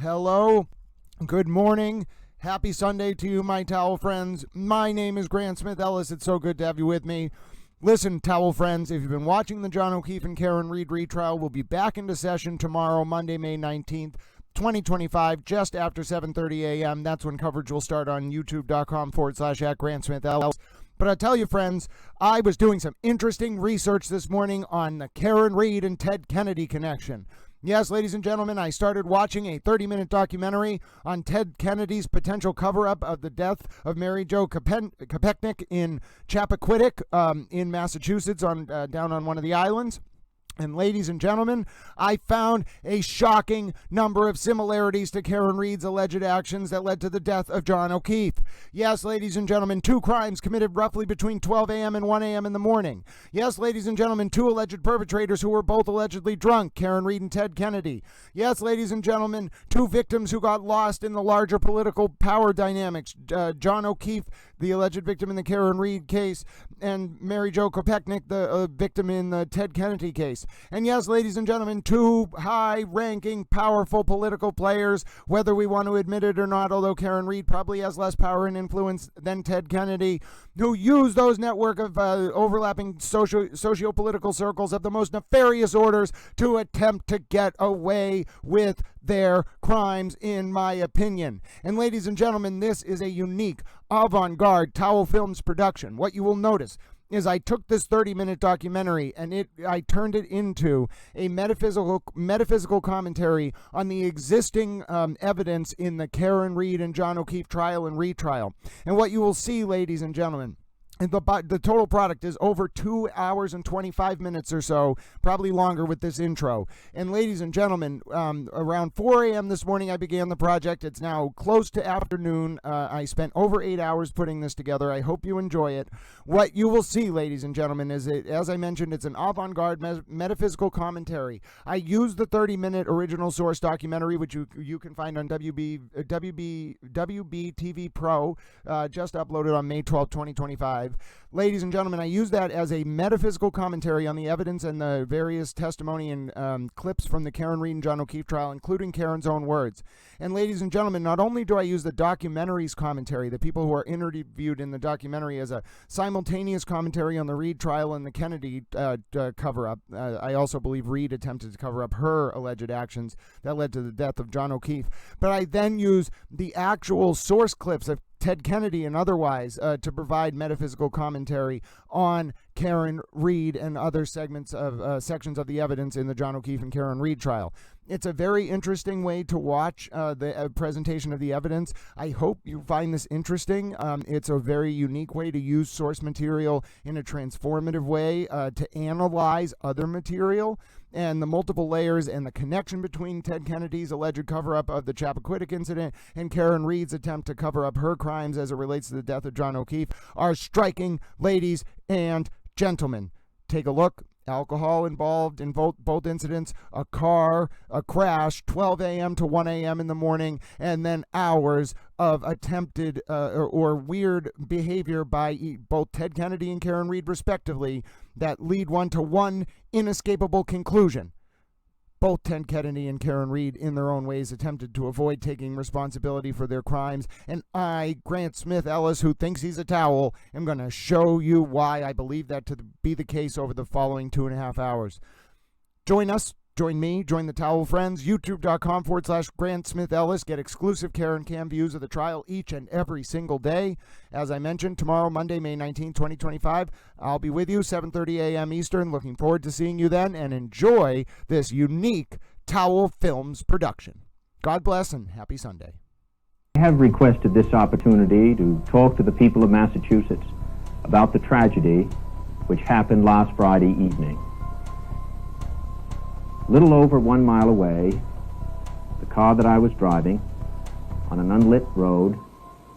Hello, good morning, happy Sunday to you, my towel friends. My name is Grant Smith Ellis. It's so good to have you with me. Listen, towel friends, if you've been watching the John O'Keefe and Karen Read retrial, we'll be back into session tomorrow, Monday, May 19th, 2025, just after 7:30 a.m. That's when coverage will start on youtube.com/@GrantSmithEllis. But I tell you, friends, I was doing some interesting research this morning on the Karen Read and Ted Kennedy connection. Yes, ladies and gentlemen, I started watching a 30-minute documentary on Ted Kennedy's potential cover-up of the death of Mary Jo Kopechne in Chappaquiddick in Massachusetts, down on one of the islands. And ladies and gentlemen, I found a shocking number of similarities to Karen Read's alleged actions that led to the death of John O'Keefe. Yes, ladies and gentlemen, 2 crimes committed roughly between 12 a.m. and 1 a.m. in the morning. Yes, ladies and gentlemen, 2 alleged perpetrators who were both allegedly drunk, Karen Read and Ted Kennedy. Yes, ladies and gentlemen, 2 victims who got lost in the larger political power dynamics, John O'Keefe, the alleged victim in the Karen Read case, and Mary Jo Kopechne, the victim in the Ted Kennedy case. And yes, ladies and gentlemen, 2 high-ranking, powerful political players, whether we want to admit it or not, although Karen Read probably has less power and influence than Ted Kennedy, who use those network of overlapping socio-political circles of the most nefarious orders to attempt to get away with their crimes, in my opinion. And ladies and gentlemen, this is a unique, avant-garde Towel Films production. What you will notice is I took this 30-minute documentary and I turned it into a metaphysical commentary on the existing evidence in the Karen Read and John O'Keefe trial and retrial. And what you will see, ladies and gentlemen, the total product is over 2 hours and 25 minutes or so, probably longer with this intro. And ladies and gentlemen, around 4 a.m. this morning I began the project. It's now close to afternoon. I spent over 8 hours putting this together. I hope you enjoy it. What you will see, ladies and gentlemen, is as I mentioned, it's an avant-garde metaphysical commentary. I used the 30-minute original source documentary, which you can find on WB TV Pro, just uploaded on May 12, 2025. Ladies and gentlemen, I use that as a metaphysical commentary on the evidence and the various testimony and clips from the Karen Read and John O'Keefe trial, including Karen's own words. And ladies and gentlemen, not only do I use the documentary's commentary, the people who are interviewed in the documentary, as a simultaneous commentary on the Read trial and the Kennedy cover-up. I also believe Read attempted to cover up her alleged actions that led to the death of John O'Keefe. But I then use the actual source clips of Ted Kennedy and otherwise to provide metaphysical commentary on Karen Read and other sections of the evidence in the John O'Keefe and Karen Read trial. It's a very interesting way to watch the presentation of the evidence. I hope you find this interesting. It's a very unique way to use source material in a transformative way to analyze other material, and the multiple layers and the connection between Ted Kennedy's alleged cover-up of the Chappaquiddick incident and Karen Read's attempt to cover up her crimes as it relates to the death of John O'Keefe are striking, ladies and gentlemen. Take a look. Alcohol involved in both incidents, a car, a crash, 12 a.m. to 1 a.m. in the morning, and then hours of attempted or weird behavior by both Ted Kennedy and Karen Read, respectively, that lead one to one inescapable conclusion. Both Ted Kennedy and Karen Read, in their own ways, attempted to avoid taking responsibility for their crimes. And I, Grant Smith Ellis, who thinks he's a towel, am going to show you why I believe that to be the case over the following 2.5 hours. Join us. Join me, join the Towel Friends, youtube.com/Grant Smith Ellis. Get exclusive Karen Cam views of the trial each and every single day. As I mentioned, tomorrow, Monday, May 19, 2025, I'll be with you, 7:30 a.m. Eastern. Looking forward to seeing you then, and enjoy this unique Towel Films production. God bless and happy Sunday. I have requested this opportunity to talk to the people of Massachusetts about the tragedy which happened last Friday evening. Little over 1 mile away, the car that I was driving on an unlit road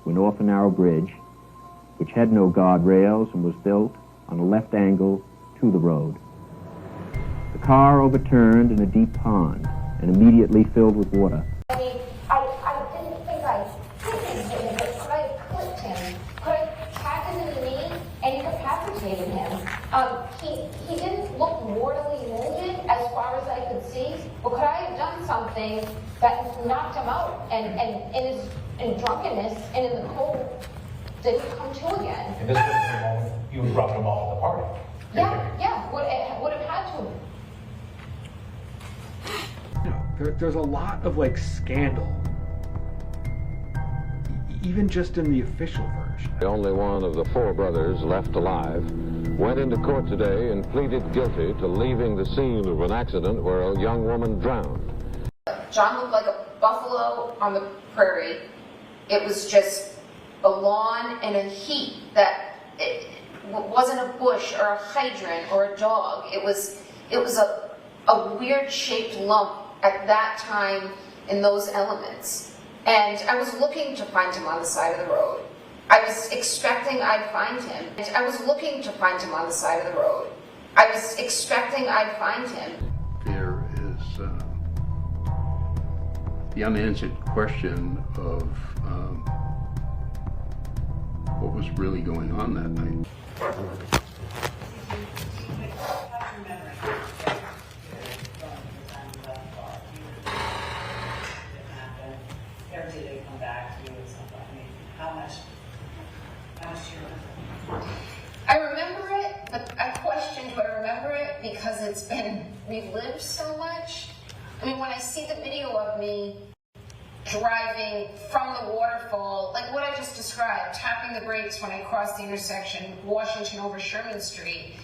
went off a narrow bridge which had no guardrails and was built on a left angle to the road. The car overturned in a deep pond and immediately filled with water. I didn't think I hit him, but could I have clipped him? Could I have tapped him in the knee and incapacitated him? He didn't look mortally wounded as far as I could see, but could I have done something something that knocked him out, and in drunkenness and in the cold didn't come to again. And this was the moment you were dropping him off at the party. Yeah, would have had to. There's a lot of like scandal, even just in the official version. The only one of the four brothers left alive went into court today and pleaded guilty to leaving the scene of an accident where a young woman drowned. John looked like a buffalo on the prairie. It was just a lawn and a heat that it wasn't a bush or a hydrant or a dog. It was a weird shaped lump at that time in those elements. And I was looking to find him on the side of the road. I was expecting I'd find him. I was looking to find him on the side of the road. I was expecting I'd find him. There is the unanswered question of what was really going on that night. I remember it, but I questioned do I remember it because it's been relived so much. I mean, when I see the video of me driving from the waterfall, like what I just described, tapping the brakes when I crossed the intersection, Washington over Sherman Street,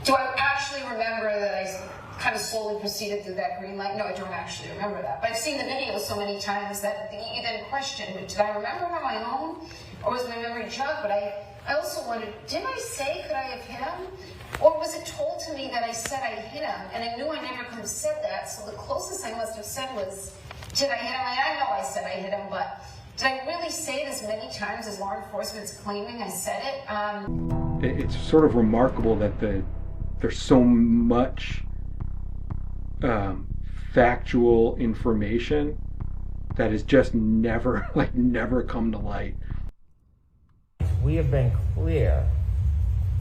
do I actually remember that I kind of slowly proceeded through that green light? No, I don't actually remember that. But I've seen the video so many times that you then question, did I remember it on my own? Or was my memory jogged? But I also wondered, did I say could I have hit him? Or was it told to me that I said I hit him? And I knew I never could have said that, so the closest I must have said was, did I hit him? I know I said I hit him, but did I really say it as many times as law enforcement's claiming I said it? It's sort of remarkable that there's so much factual information that has just never come to light. We have been clear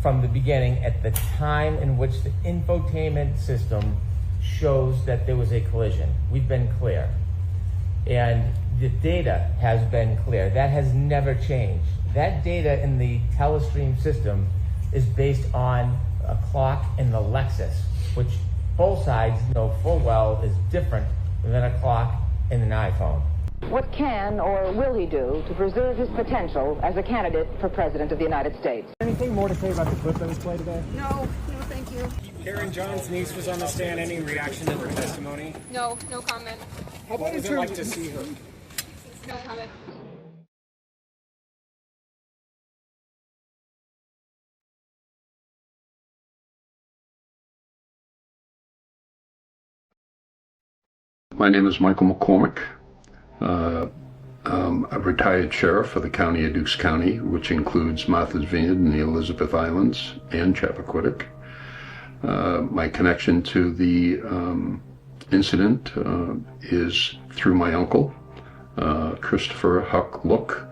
from the beginning at the time in which the infotainment system shows that there was a collision. We've been clear. And the data has been clear. That has never changed. That data in the telestream system is based on a clock in the Lexus, which both sides know full well is different than a clock in an iPhone. What can or will he do to preserve his potential as a candidate for President of the United States? Anything more to say about the clip that was played today? No, thank you. Karen John's niece was on the stand. Any reaction to her testimony? No comment. How about would you like to see her? No comment. My name is Michael McCormick. I'm a retired sheriff for the county of Dukes County, which includes Martha's Vineyard and the Elizabeth Islands and Chappaquiddick. My connection to the incident is through my uncle, Christopher Huck Look,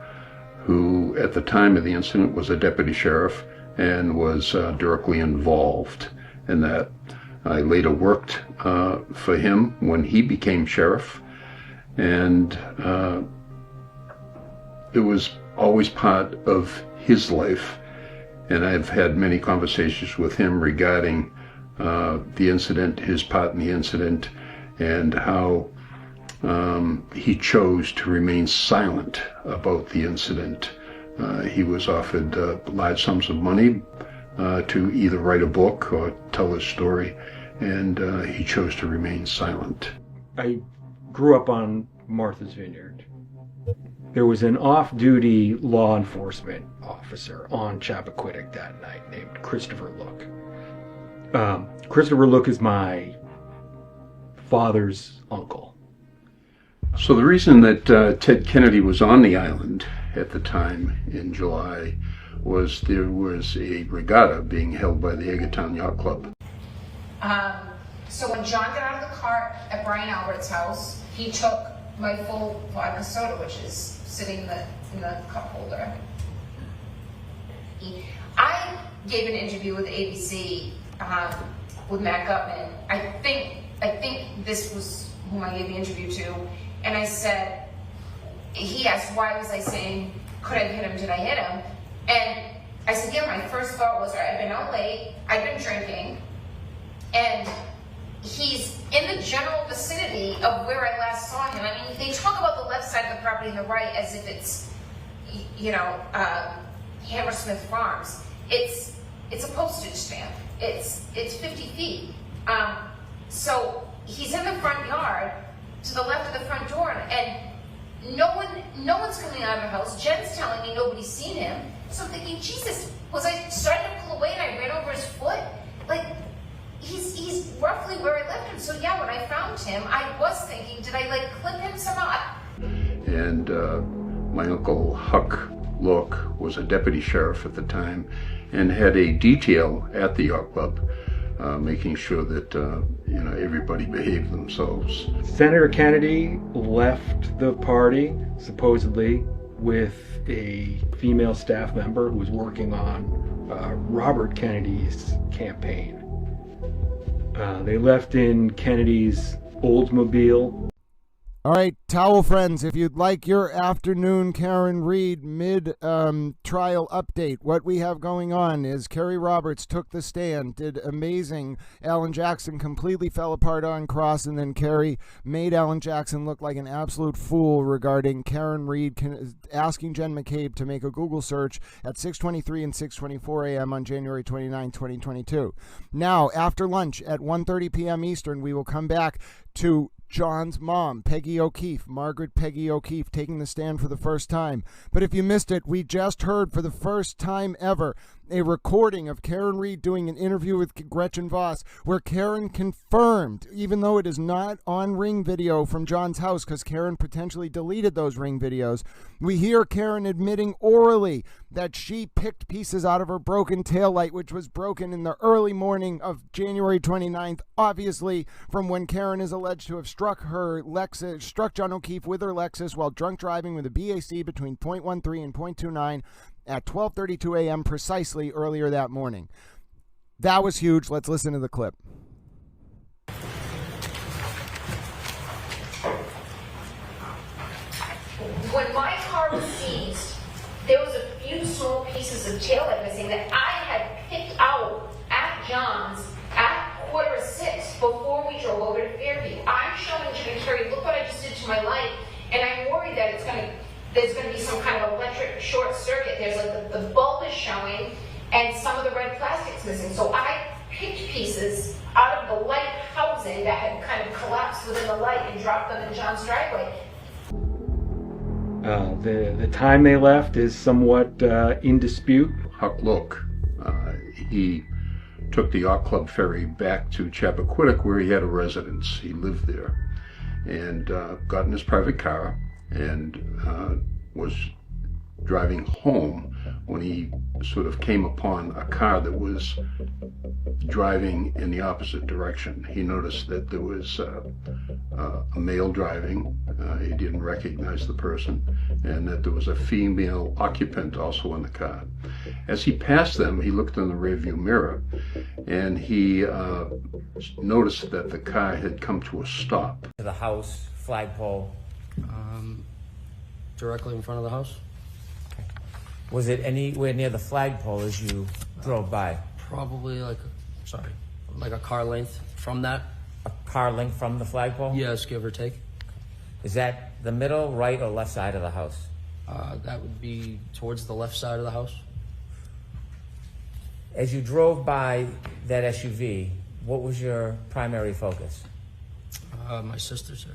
who at the time of the incident was a deputy sheriff and was directly involved in that. I later worked for him when he became sheriff, and it was always part of his life, and I've had many conversations with him regarding the incident, his part in the incident, and how he chose to remain silent about the incident. He was offered large sums of money to either write a book or tell his story, and he chose to remain silent. I grew up on Martha's Vineyard. There was an off-duty law enforcement officer on Chappaquiddick that night named Christopher Look. Christopher Look is my father's uncle. So the reason that Ted Kennedy was on the island at the time in July was there was a regatta being held by the Egerton Yacht Club. So when John got out of the car at Brian Albert's house, he took my full vodka soda, which is sitting in the cup holder. I gave an interview with ABC with Matt Gutman. I think this was whom I gave the interview to, and I said, he asked, why was I saying, could I hit him, did I hit him? And I said, yeah, my first thought was, I've been out late, I've been drinking, and he's in the general vicinity of where I last saw him. I mean, they talk about the left side of the property and the right as if it's, you know, Hammersmith Farms. It's a postage stamp. It's 50 feet. So he's in the front yard to the left of the front door, and no one's coming out of the house. Jen's telling me nobody's seen him. So I'm thinking, Jesus, was I starting to pull away and I ran over his foot? Like, he's roughly where I left him. So yeah, when I found him, I was thinking, did I like clip him somehow? And my uncle Huck Look was a deputy sheriff at the time and had a detail at the yacht club, making sure that everybody behaved themselves. Senator Kennedy left the party supposedly with a female staff member who was working on Robert Kennedy's campaign. They left in Kennedy's Oldsmobile. All right, towel friends, if you'd like your afternoon Karen Reed mid-trial update, what we have going on is Kerry Roberts took the stand, did amazing. Alan Jackson completely fell apart on cross, and then Kerry made Alan Jackson look like an absolute fool regarding Karen Reed asking Jen McCabe to make a Google search at 6:23 and 6:24 a.m. on January 29, 2022. Now, after lunch at 1:30 p.m. Eastern, we will come back to John's mom, Peggy O'Keefe, Margaret Peggy O'Keefe, taking the stand for the first time. But if you missed it, we just heard for the first time ever a recording of Karen Reed doing an interview with Gretchen Voss, where Karen confirmed, even though it is not on Ring video from John's house, because Karen potentially deleted those Ring videos, we hear Karen admitting orally that she picked pieces out of her broken taillight, which was broken in the early morning of January 29th, obviously from when Karen is alleged to have struck John O'Keefe with her Lexus while drunk driving with a BAC between .13 and .29 at 12:32 a.m. precisely earlier that morning. That was huge. Let's listen to the clip. When my car was seized, there was a few small pieces of taillight missing that I had picked out at John's at 5:45 before we drove over to Fairview. I'm showing Jim and Kerry, look what I just did to my light, and I'm worried that there's going to be some kind of electric short circuit. There's like the bulb is showing, and some of the red plastic's missing. So I picked pieces out of the light housing that had kind of collapsed within the light and dropped them in John's driveway. The time they left is somewhat in dispute. Huck Look, he took the yacht club ferry back to Chappaquiddick, where he had a residence. He lived there, and got in his private car and was driving home when he sort of came upon a car that was driving in the opposite direction. He noticed that there was a male driving. He didn't recognize the person, and that there was a female occupant also in the car. As he passed them, he looked in the rearview mirror, and he noticed that the car had come to a stop. To the house, flagpole. Directly in front of the house. Okay. Was it anywhere near the flagpole as you drove by? Probably like a car length from that. A car length from the flagpole? Yes, give or take. Is that the middle, right, or left side of the house? That would be towards the left side of the house. As you drove by that SUV, what was your primary focus? My sister, sir.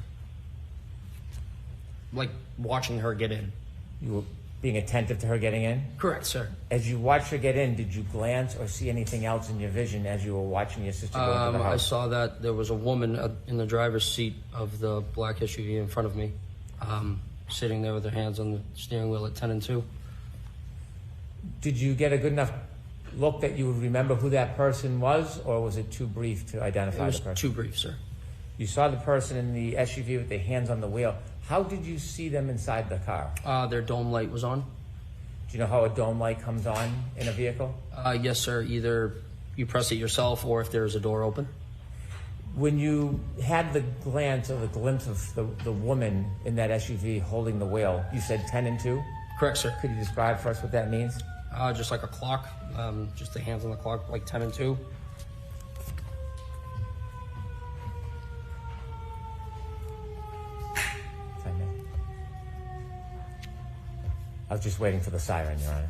Like watching her get in. You were being attentive to her getting in? Correct, sir. As you watched her get in, did you glance or see anything else in your vision as you were watching your sister go into the house? I saw that there was a woman in the driver's seat of the black SUV in front of me, sitting there with her hands on the steering wheel at 10 and 2. Did you get a good enough look that you would remember who that person was, or was it too brief to identify the person? It was too brief, sir. You saw the person in the SUV with their hands on the wheel. How did you see them inside the car? Their dome light was on. Do you know how a dome light comes on in a vehicle? Yes, sir. Either you press it yourself or if there's a door open. When you had the glance or the glimpse of the woman in that SUV holding the wheel, you said 10 and 2? Correct, sir. Could you describe for us what that means? Just like a clock, just the hands on the clock, like 10 and 2. If I may. I was just waiting for the siren, Your Honor.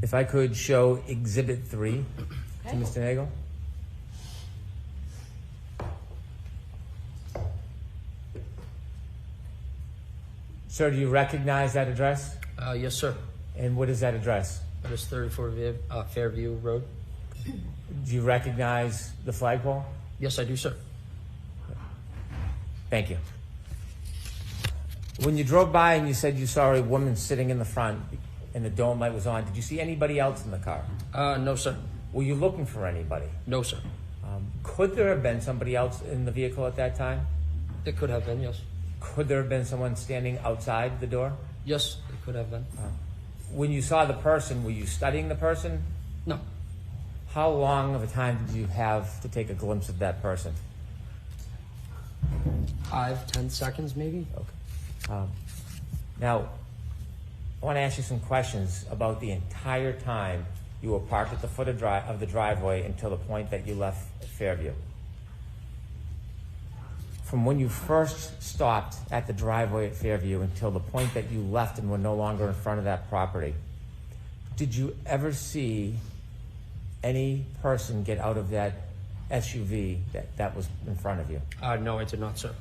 If I could show Exhibit 3 to Mr. Nagel. Sir, do you recognize that address? Yes, sir. And what is that address? That is 34 Fairview Road. Do you recognize the flagpole? Yes, I do, sir. Thank you. When you drove by and you said you saw a woman sitting in the front and the dome light was on, did you see anybody else in the car? No, sir. Were you looking for anybody? No, sir. Could there have been somebody else in the vehicle at that time? It could have been, yes. Could there have been someone standing outside the door? Yes, it could have been. When you saw the person, were you studying the person? No. How long of a time did you have to take a glimpse of that person? 5-10 seconds, maybe. Okay. Now, I want to ask you some questions about the entire time you were parked at the foot of the driveway until the point that you left Fairview. From when you first stopped at the driveway at Fairview until the point that you left and were no longer in front of that property, did you ever see any person get out of that SUV that was in front of you? No, I did not, sir.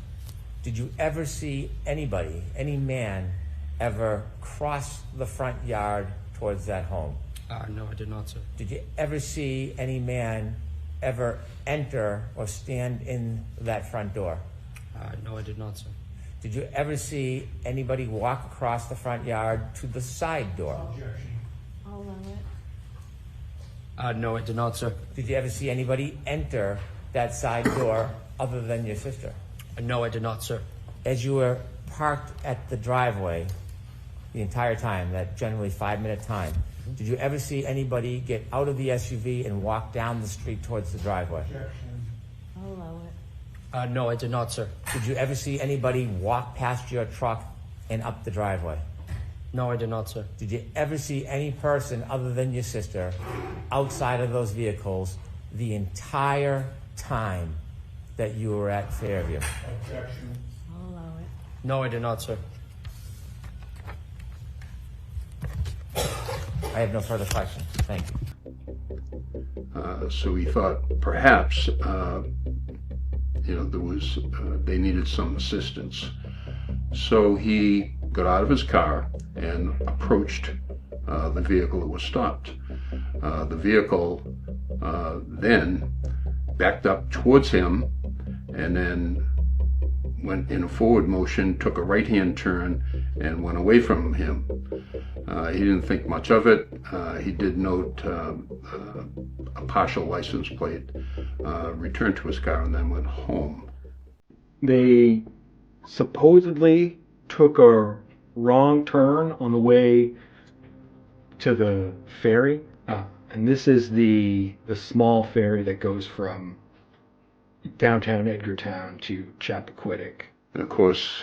Did you ever see anybody, any man, ever cross the front yard towards that home? No, I did not, sir. Did you ever see any man ever enter or stand in that front door? No, I did not, sir. Did you ever see anybody walk across the front yard to the side door? I'll allow it. No, I did not, sir. Did you ever see anybody enter that side door other than your sister? No, I did not, sir. As you were parked at the driveway the entire time, that generally 5-minute time, did you ever see anybody get out of the SUV and walk down the street towards the driveway? I'll allow it. No, I did not, sir. Did you ever see anybody walk past your truck and up the driveway? No, I did not, sir. Did you ever see any person other than your sister outside of those vehicles the entire time that you were at Fairview? I'll allow it. No, I did not, sir. I have no further questions. Thank you. So he thought perhaps, there was, they needed some assistance. So he got out of his car and approached the vehicle that was stopped. The vehicle then backed up towards him and then went in a forward motion, took a right-hand turn, and went away from him. He didn't think much of it. He did note a partial license plate, returned to his car, and then went home. They supposedly took a wrong turn on the way to the ferry. And this is the small ferry that goes from downtown Edgartown to Chappaquiddick. And of course,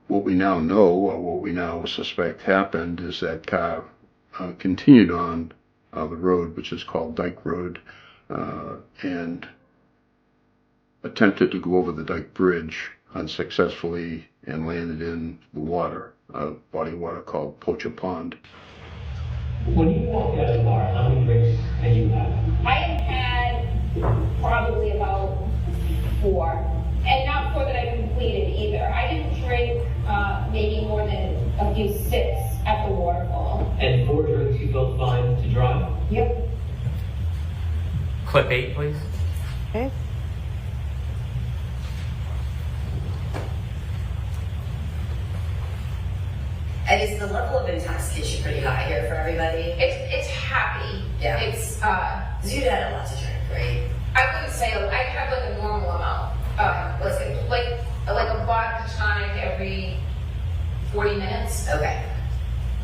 what we now know, or what we now suspect happened, is that car continued on the road, which is called Dyke Road, and attempted to go over the Dyke Bridge unsuccessfully and landed in the water, a body of water called Poacher Pond. When you walked out of the bar, how many drinks had you had? I had probably about 4, and not 4 that I completed either. I didn't drink maybe more than a few sips at the waterfall. And 4 drinks you felt fine to drive? Yep. Clip 8, please. Okay. And is the level of intoxication pretty high here for everybody? It's happy. Yeah. It's you'd had a lot to drink, right? I wouldn't say I have like a normal amount. Let's say like a vodka tonic every 40 minutes. Okay.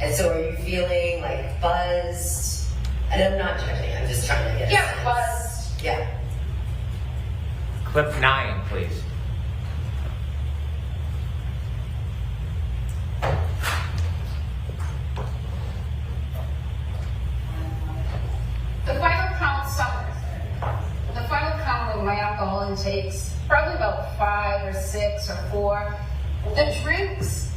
And so are you feeling like buzzed? And I'm not judging, I'm just trying Clip 9, please. The final count of my alcohol intakes, probably about 5 or 6 or 4. The drinks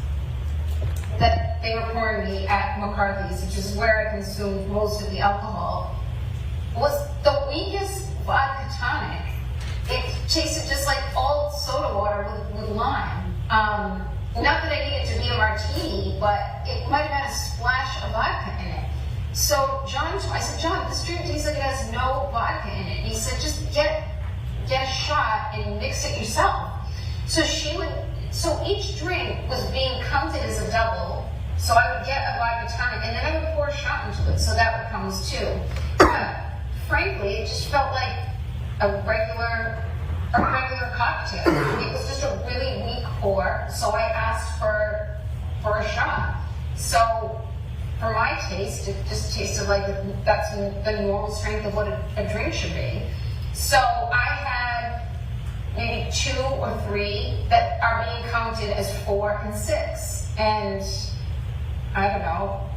that they were pouring me at McCarthy's, which is where I consumed most of the alcohol, was the weakest vodka tonic. It tasted just like old soda water with lime. Not that I need it to be a martini, but it might have had a splash of vodka in it. So I said, John, this drink tastes like it has no vodka in it. He said, just get a shot and mix it yourself. So each drink was being counted as a double. So I would get a vodka tonic, and then I would pour a shot into it, so that would count as 2. Frankly, it just felt like a regular cocktail. It was just a really weak pour, so I asked for a shot. So for my taste, it just tasted like that's the normal strength of what a drink should be. So I had maybe 2 or 3 that are being counted as 4 and 6. And I don't know,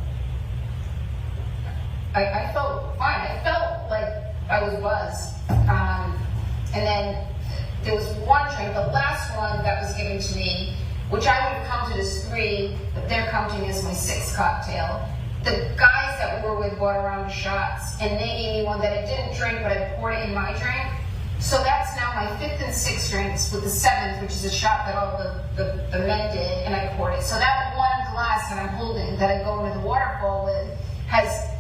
I felt fine. I felt like I was buzzed. And then there was one drink, the last one that was given to me, which I would have counted as 3, but they're counting as my 6th cocktail. The guys that we were with brought around shots, and they gave me one that I didn't drink, but I poured it in my drink. So that's now my 5th and 6th drinks, with the 7th, which is a shot that all the men did, and I poured it. So that one glass that I'm holding, that I go into the waterfall with, has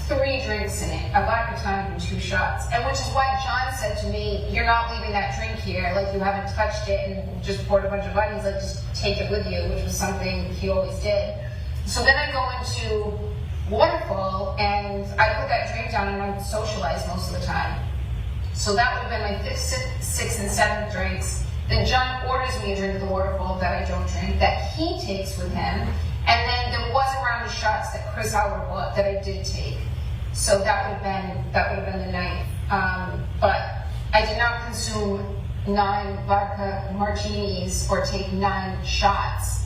3 drinks in it, a vodka tonic and 2 shots. And which is why John said to me, you're not leaving that drink here, like you haven't touched it and just poured a bunch of vodka. He's like, just take it with you, which was something he always did. So then I go into waterfall, and I put that drink down and I would socialize most of the time. So that would have been my 5th, 6th, and 7th drinks. Then John orders me a drink at the waterfall that I don't drink, that he takes with him. And then there was a round of shots that Chris Howard bought that I did take. So that would have been the night. But I did not consume 9 vodka martinis or take 9 shots,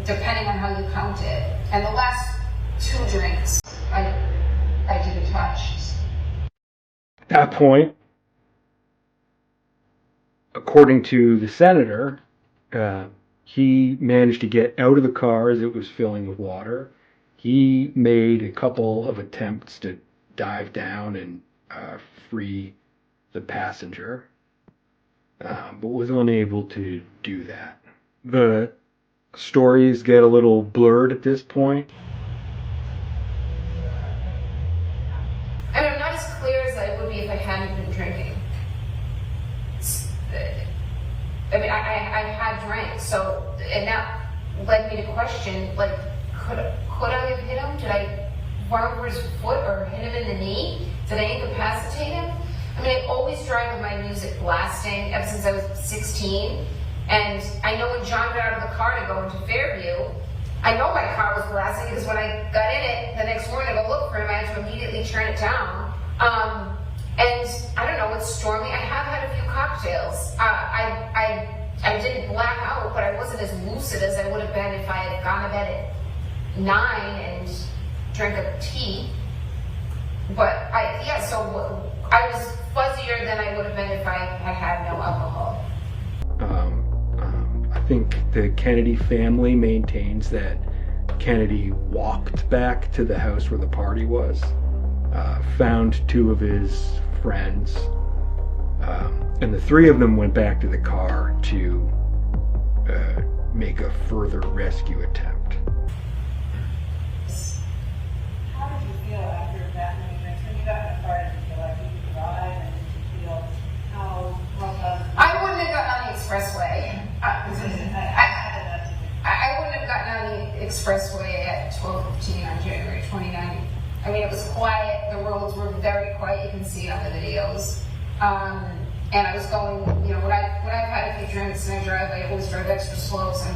depending on how you count it. And the last 2 drinks, I didn't touch. At that point, according to the senator, he managed to get out of the car as it was filling with water. He made a couple of attempts to dive down and free the passenger, but was unable to do that. The stories get a little blurred at this point. And I'm not as clear as I would be if I hadn't been drinking. I mean, I had drank, so, and that led me to question, like, could I have hit him? Did I run over his foot or hit him in the knee? Did I incapacitate him? I mean, I always drive with my music blasting ever since I was 16. And I know when John got out of the car to go into Fairview, I know my car was blasting because when I got in it the next morning to go look for him, I had to immediately turn it down. And I don't know, it's stormy. I have had a few cocktails. I didn't black out, but I wasn't as lucid as I would have been if I had gone to bed at 9 and drank a tea. But so I was fuzzier than I would have been if I had had no alcohol. I think the Kennedy family maintains that Kennedy walked back to the house where the party was, found 2 of his friends, and the 3 of them went back to the car to make a further rescue attempt. How did you feel after that many drinks? When you got in the car, did you feel like you could drive? And did you feel how I wouldn't have gotten on the expressway. I wouldn't have gotten on the expressway at 12:15 on January 29th. I mean, it was quiet. The roads were very quiet. You can see it on the videos. And I was going, you know, when I've had a few drinks and I drive, I always drive extra slow. So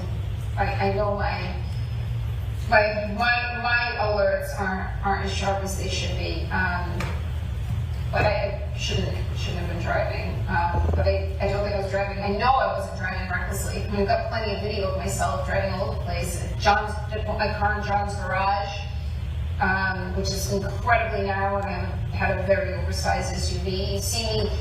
I know my alerts aren't as sharp as they should be. but I shouldn't have been driving. But I don't think I was driving. I know I wasn't driving recklessly. I mean, I've got plenty of video of myself driving all over the place. I put my car in John's garage, which is incredibly narrow, and I had a very oversized SUV. You see me.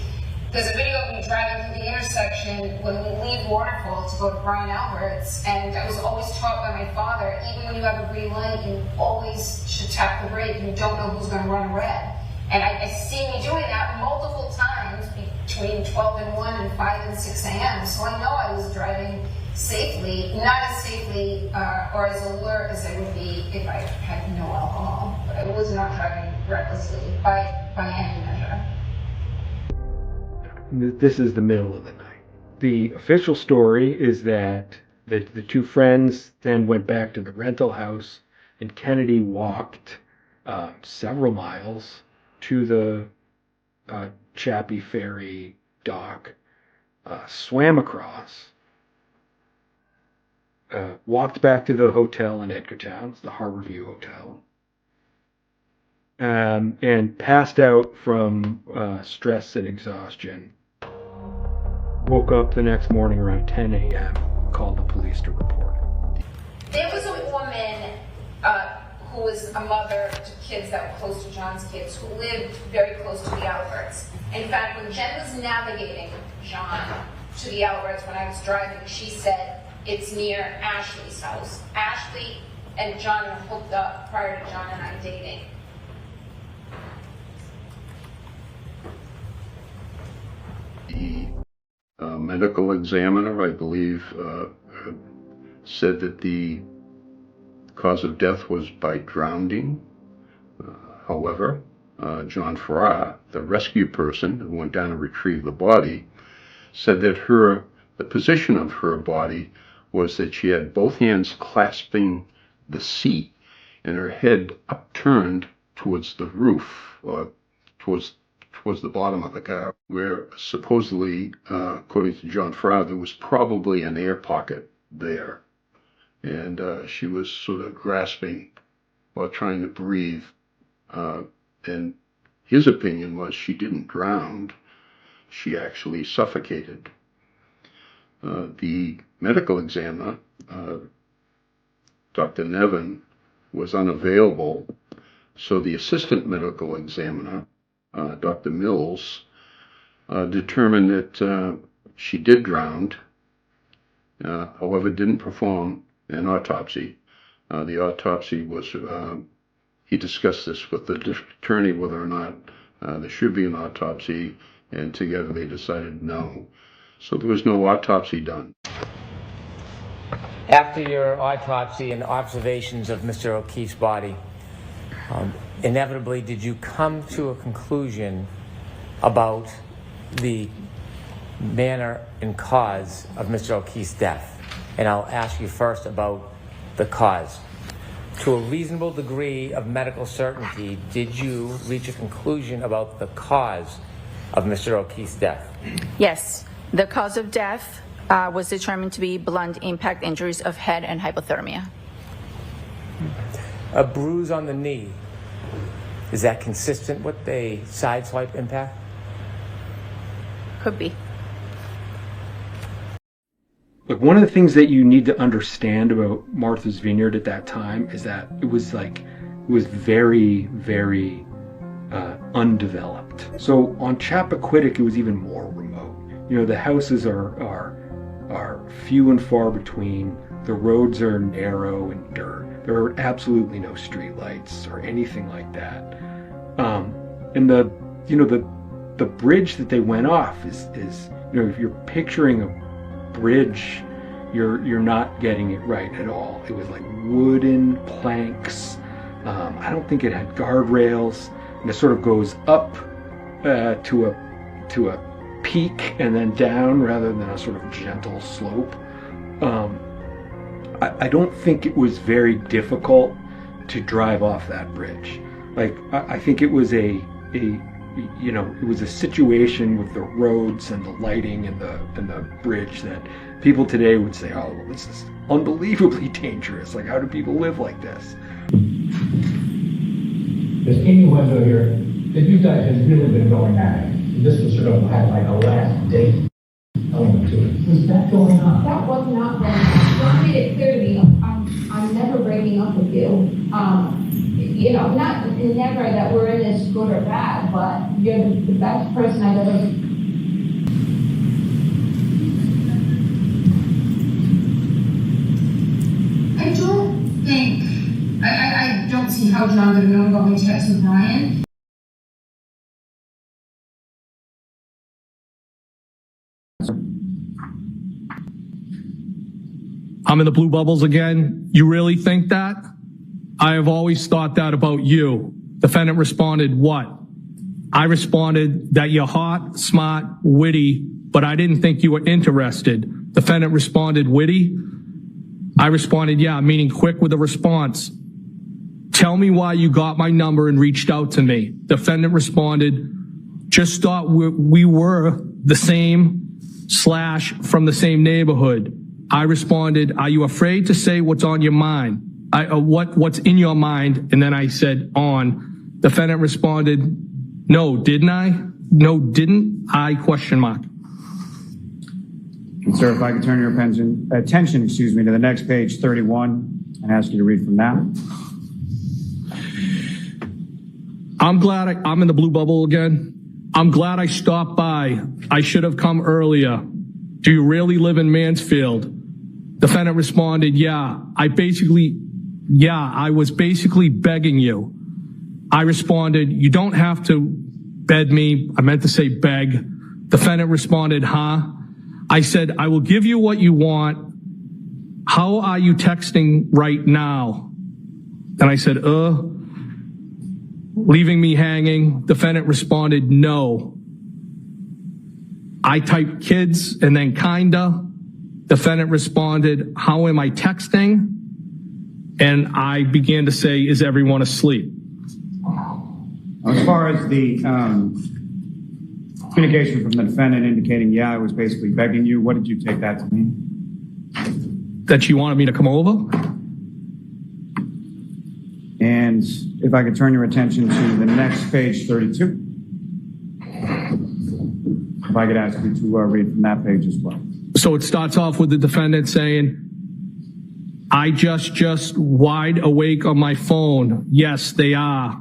There's a video of me driving through the intersection when we leave Waterfall to go to Brian Albert's, and I was always taught by my father, even when you have a green light, you always should tap the brake. You don't know who's going to run red. And I see me doing that multiple times between 12 and 1 and 5 and 6 a.m. So I know I was driving safely, not as safely or as alert as I would be if I had no alcohol. But I was not driving recklessly by any measure. This is the middle of the night. The official story is that the two friends then went back to the rental house, and Kennedy walked several miles to the Chappie Ferry dock, swam across, walked back to the hotel in Edgartown, the Harborview Hotel, and passed out from stress and exhaustion. Woke up the next morning around 10 a.m., called the police to report it. There was a woman who was a mother to kids that were close to John's kids, who lived very close to the Alberts. In fact, when Jen was navigating John to the Alberts when I was driving, she said it's near Ashley's house. Ashley and John were hooked up prior to John and I dating. The medical examiner, I believe, said that the cause of death was by drowning. However, John Farrar, the rescue person who went down and retrieved the body, said that the position of her body was that she had both hands clasping the seat and her head upturned towards the roof, or towards the bottom of the car, where supposedly, according to John Farrar, there was probably an air pocket there. And she was sort of grasping while trying to breathe. And his opinion was she didn't drown, she actually suffocated. The medical examiner, Dr. Nevin, was unavailable, so the assistant medical examiner, Dr. Mills, determined that she did drown, however didn't perform an autopsy. The autopsy was, he discussed this with the district attorney whether or not there should be an autopsy, and together they decided no. So there was no autopsy done. After your autopsy and observations of Mr. O'Keefe's body, inevitably did you come to a conclusion about the manner and cause of Mr. O'Keefe's death? And I'll ask you first about the cause. To a reasonable degree of medical certainty, did you reach a conclusion about the cause of Mr. O'Keefe's death? Yes. The cause of death was determined to be blunt impact injuries of head and hypothermia. A bruise on the knee, is that consistent with a sideswipe impact? Could be. Look, one of the things that you need to understand about Martha's Vineyard at that time is that it was very, very undeveloped. So on Chappaquiddick, it was even more remote. You know, the houses are few and far between. The roads are narrow and dirt. There are absolutely no street lights or anything like that. And the bridge that they went off is if you're picturing a bridge, you're not getting it right at all. It was like wooden planks. I don't think it had guardrails, and it sort of goes up to a peak and then down rather than a sort of gentle slope. I don't think it was very difficult to drive off that bridge. Like, I think it was it was a situation with the roads and the lighting and the bridge that people today would say, oh, well, this is unbelievably dangerous. Like, how do people live like this? There's any window here that you guys have really been going at it. This was sort of had like a last date element to it. Was that going on? That was not going on. John made it clear to me, I'm never breaking up with you. You know, not never that we're in this good or bad, but you're the best person I've ever. I don't see how John would have known about my text with Brian. I'm in the blue bubbles again. You really think that? I have always thought that about you. Defendant responded, what? I responded that you're hot, smart, witty, but I didn't think you were interested. Defendant responded, witty? I responded, yeah, meaning quick with a response. Tell me why you got my number and reached out to me. Defendant responded, just thought we were the same / from the same neighborhood. I responded, are you afraid to say what's on your mind? What's in your mind? And then I said, on. Defendant responded, no, didn't I? No, didn't I? Question mark. And sir, if I could turn your attention, to the next page 31 and ask you to read from that. I'm glad I'm in the blue bubble again. I'm glad I stopped by. I should have come earlier. Do you really live in Mansfield? Defendant responded, yeah. I was basically begging you. I responded, you don't have to beg me. I meant to say beg. Defendant responded, huh? I said, I will give you what you want. How are you texting right now? And I said, leaving me hanging. Defendant responded, no. I typed kids and then kinda. Defendant responded, how am I texting? And I began to say, is everyone asleep? As far as the communication from the defendant indicating, yeah, I was basically begging you, what did you take that to mean? That she wanted me to come over? And if I could turn your attention to the next page 32. If I could ask you to read from that page as well. So it starts off with the defendant saying, I just wide awake on my phone. Yes, they are.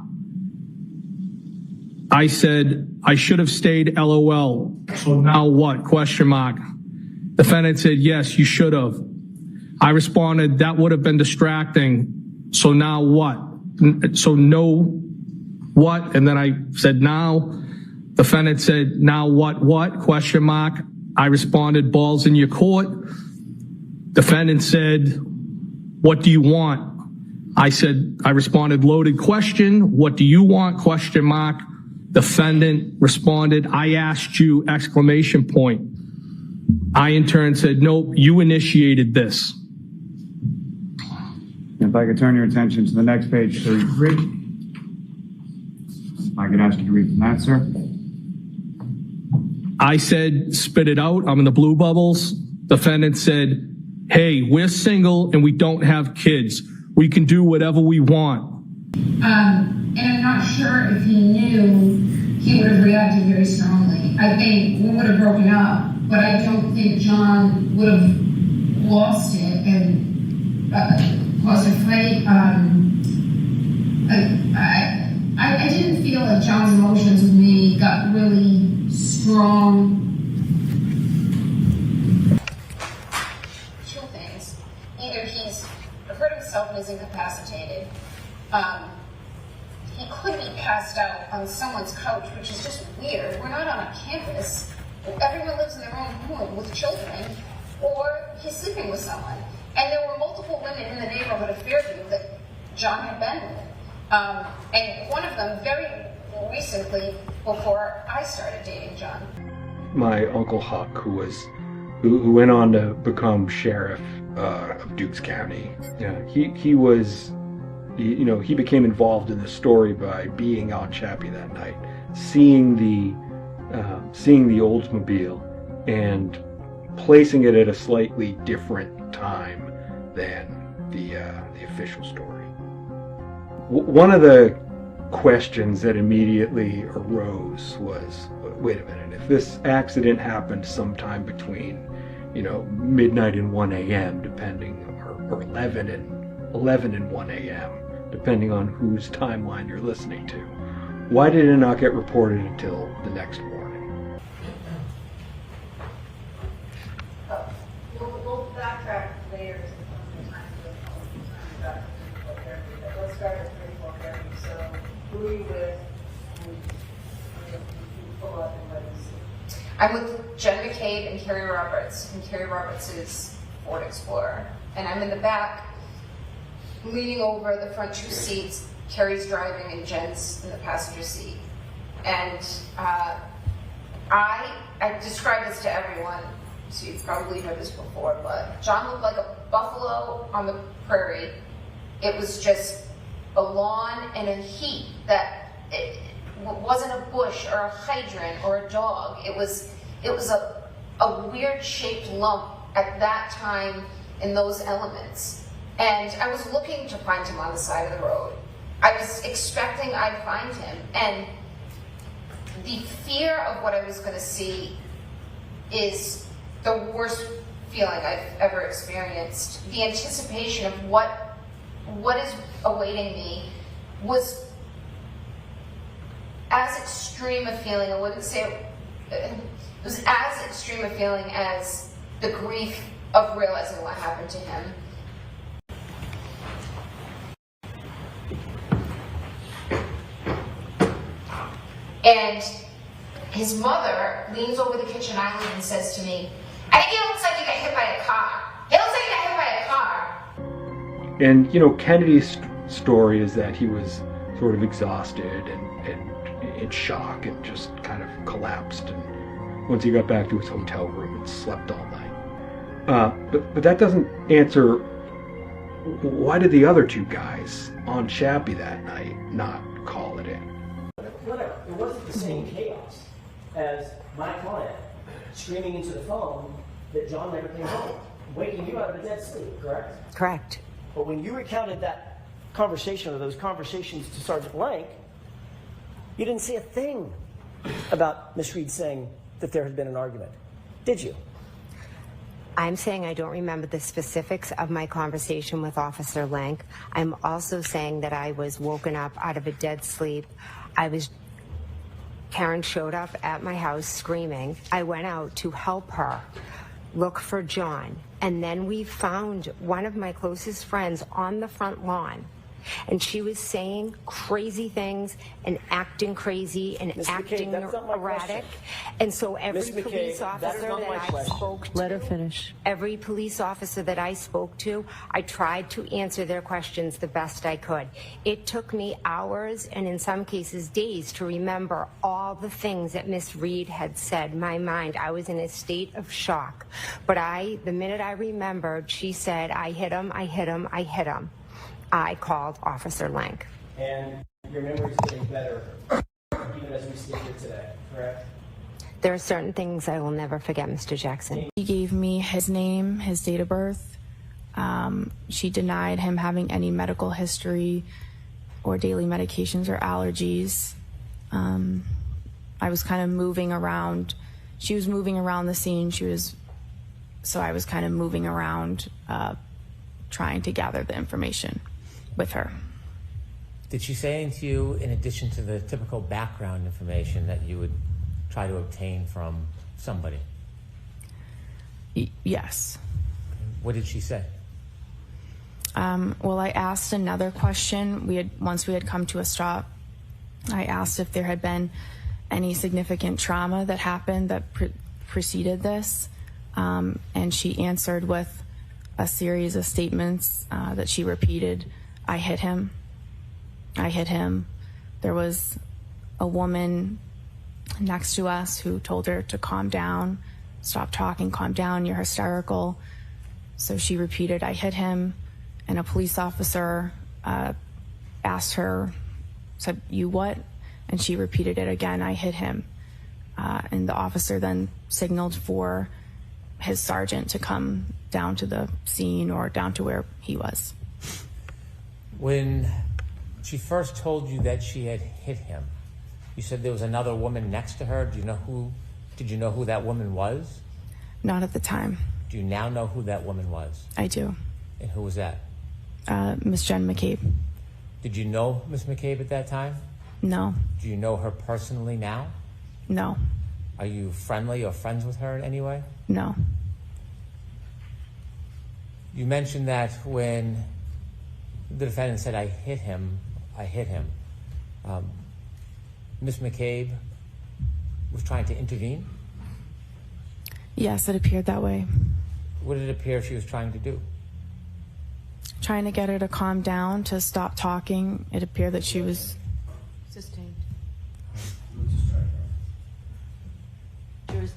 I said, I should have stayed, LOL. So now what? Question mark. Defendant said, yes, you should have. I responded, that would have been distracting. So now what? So no, what? And then I said, now. Defendant said, now what? Question mark. I responded, balls in your court. Defendant said, what do you want? I responded, loaded question. What do you want? Question mark. Defendant responded, I asked you, exclamation point. I in turn said, nope, you initiated this. If I could turn your attention to the next page 33. If I could ask you to read from that, sir. I said, spit it out. I'm in the blue bubbles. Defendant said, hey, we're single and we don't have kids. We can do whatever we want. And I'm not sure if he knew he would have reacted very strongly. I think we would have broken up, but I don't think John would have lost it and caused a fight. I didn't feel like John's emotions with me got really strong. Two things. Either he's hurt himself and is incapacitated. He could be passed out on someone's couch, which is just weird. We're not on a campus. Everyone lives in their own home with children, or he's sleeping with someone. And there were multiple women in the neighborhood of Fairview that John had been with. And one of them very recently, before I started dating John. My Uncle Huck, who went on to become sheriff of Dukes County, he became involved in the story by being on Chappie that night, seeing the Oldsmobile and placing it at a slightly different time than the official story. One of the questions that immediately arose was, wait a minute, if this accident happened sometime between, midnight and 1 a.m., depending, or 11 and 1 a.m., depending on whose timeline you're listening to, why did it not get reported until the next morning? We'll backtrack later to the time let's start at 34 Ferry. So, who are you with? Pull up and let me see. I'm with Jen McCabe and Carrie Roberts, and Carrie Roberts is Ford Explorer. And I'm in the back, leaning over the front two seats. Carrie's driving and Jen's in the passenger seat. And I described this to everyone, so you've probably heard this before, but John looked like a buffalo on the prairie. It was just a lawn and a heat that it wasn't a bush or a hydrant or a dog. It was a weird shaped lump at that time in those elements. And I was looking to find him on the side of the road. I was expecting I'd find him. And the fear of what I was going to see is the worst feeling I've ever experienced. The anticipation of what is awaiting me was as extreme a feeling, I wouldn't say, it was as extreme a feeling as the grief of realizing what happened to him. And his mother leans over the kitchen island and says to me, I think it looks like you got hit by a car. It looks like you got hit by a car. And, Kennedy's story is that he was sort of exhausted and in shock and just kind of collapsed. And once he got back to his hotel room and slept all night. But that doesn't answer why did the other two guys on Chappie that night not call it in? Whatever. It wasn't the same chaos as my client screaming into the phone that John never came home, waking you out of a dead sleep, correct? Correct. But when you recounted that conversation or those conversations to Sergeant Blank, you didn't say a thing about Miss Reed saying that there had been an argument, did you? I'm saying I don't remember the specifics of my conversation with Officer Lank. I'm also saying that I was woken up out of a dead sleep. Karen showed up at my house screaming. I went out to help her look for John. And then we found one of my closest friends on the front lawn. And she was saying crazy things and acting crazy and Ms. acting McCabe, that's not my erratic. question. And so every Ms. McCabe, police that is officer not that my I question. spoke to, Let her finish. every police officer that I spoke to, I tried to answer their questions the best I could. It took me hours and in some cases days to remember all the things that Miss Reed had said. My mind, I was in a state of shock. But the minute I remembered, she said, I hit him, I hit him, I hit him. I called Officer Lank. And your memory's getting better, even as we speak here today, correct? There are certain things I will never forget, Mr. Jackson. He gave me his name, his date of birth. She denied him having any medical history or daily medications or allergies. I was kind of moving around. She was moving around the scene. So I was kind of moving around, trying to gather the information with her. Did she say anything to you in addition to the typical background information that you would try to obtain from somebody? Yes. What did she say? Well, I asked another question. Once we had come to a stop, I asked if there had been any significant trauma that happened that preceded this, and she answered with a series of statements that she repeated. I hit him. I hit him. There was a woman next to us who told her to calm down, stop talking, calm down, you're hysterical. So she repeated, I hit him, and a police officer asked her, said, you what? And she repeated it again, I hit him. And the officer then signaled for his sergeant to come down to the scene or down to where he was. When she first told you that she had hit him, you said there was another woman next to her. Did you know who that woman was? Not at the time. Do you now know who that woman was? I do. And who was that? Miss Jen McCabe. Did you know Miss McCabe at that time? No. Do you know her personally now? No. Are you friendly or friends with her in any way? No. You mentioned that when the defendant said, I hit him. Miss McCabe was trying to intervene? Yes, it appeared that way. What did it appear she was trying to do? Trying to get her to calm down, to stop talking. It appeared that she was Sustained.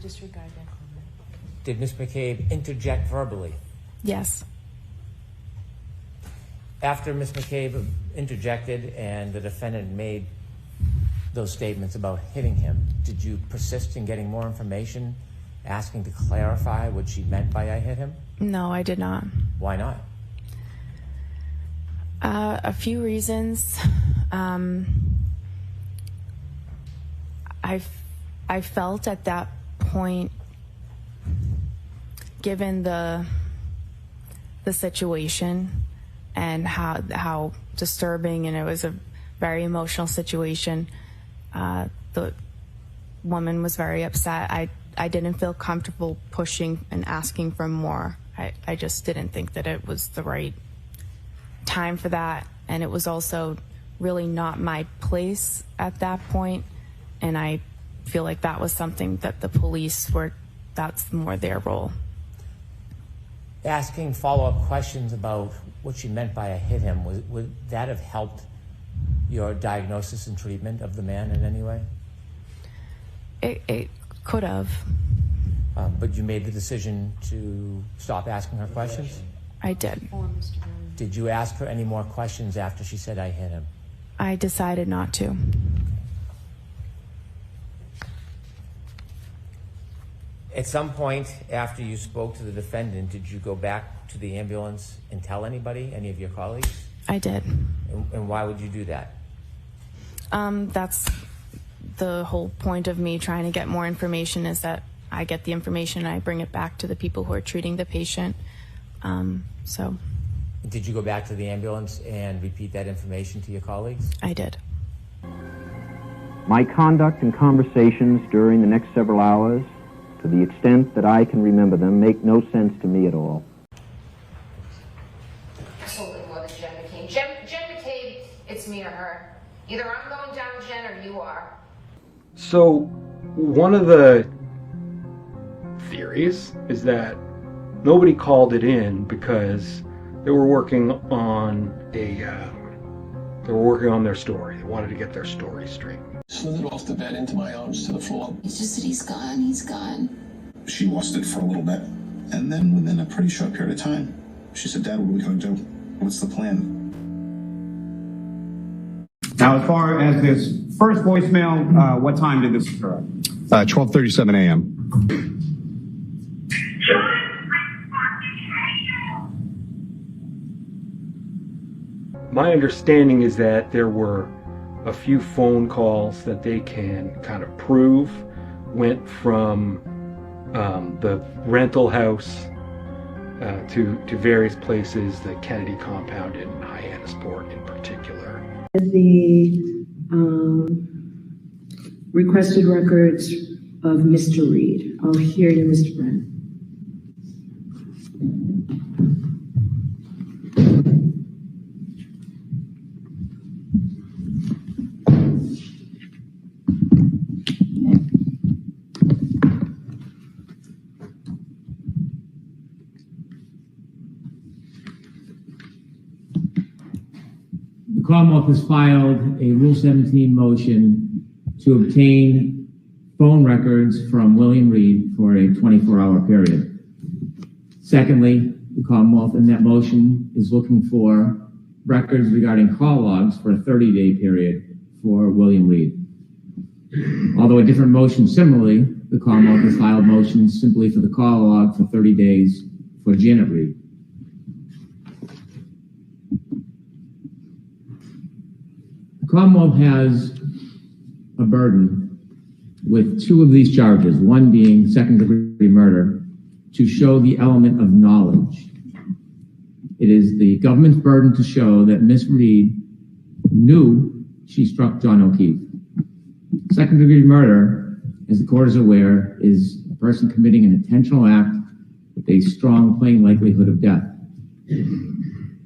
Disregard that comment. Did Miss McCabe interject verbally? Yes. After Miss McCabe interjected and the defendant made those statements about hitting him, did you persist in getting more information, asking to clarify what she meant by I hit him? No, I did not. Why not? A few reasons. I felt at that point, given the situation and how disturbing, and it was a very emotional situation, the woman was very upset. I didn't feel comfortable pushing and asking for more. I just didn't think that it was the right time for that, and it was also really not my place at that point, and I feel like that was something that the police that's more their role. Asking follow-up questions about what she meant by I hit him, would that have helped your diagnosis and treatment of the man in any way? It could have. But you made the decision to stop asking her questions? I did. Did you ask her any more questions after she said I hit him? I decided not to. At some point after you spoke to the defendant, did you go back to the ambulance and tell anybody, any of your colleagues? I did. And why would you do that? That's the whole point of me trying to get more information, is that I get the information and I bring it back to the people who are treating the patient. So. Did you go back to the ambulance and repeat that information to your colleagues? I did. My conduct and conversations during the next several hours, to the extent that I can remember them, make no sense to me at all. Absolutely more than Jen McCabe. Jen McCabe, it's me or her. Either I'm going down, Jen, or you are. So, one of the theories is that nobody called it in because they were working on their story. They wanted to get their story straight. Slithered off the bed into my arms to the floor. It's just that he's gone. She lost it for a little bit. And then within a pretty short period of time, she said, Dad, what are we going to do? What's the plan? Now, as far as this first voicemail, what time did this occur? 12:37 a.m. My understanding is that there were a few phone calls that they can kind of prove went from the rental house to various places, the Kennedy compound in Hyannisport in particular. The requested records of Mr. Reed. I'll hear you, Mr. Brennan. The Commonwealth has filed a Rule 17 motion to obtain phone records from William Reed for a 24-hour period. Secondly, the Commonwealth in that motion is looking for records regarding call logs for a 30-day period for William Reed. Although a different motion similarly, the Commonwealth has filed motions simply for the call log for 30 days for Janet Reed. Commonwealth has a burden with two of these charges, one being second-degree murder, to show the element of knowledge. It is the government's burden to show that Miss Reed knew she struck John O'Keefe. Second-degree murder, as the court is aware, is a person committing an intentional act with a strong, plain likelihood of death.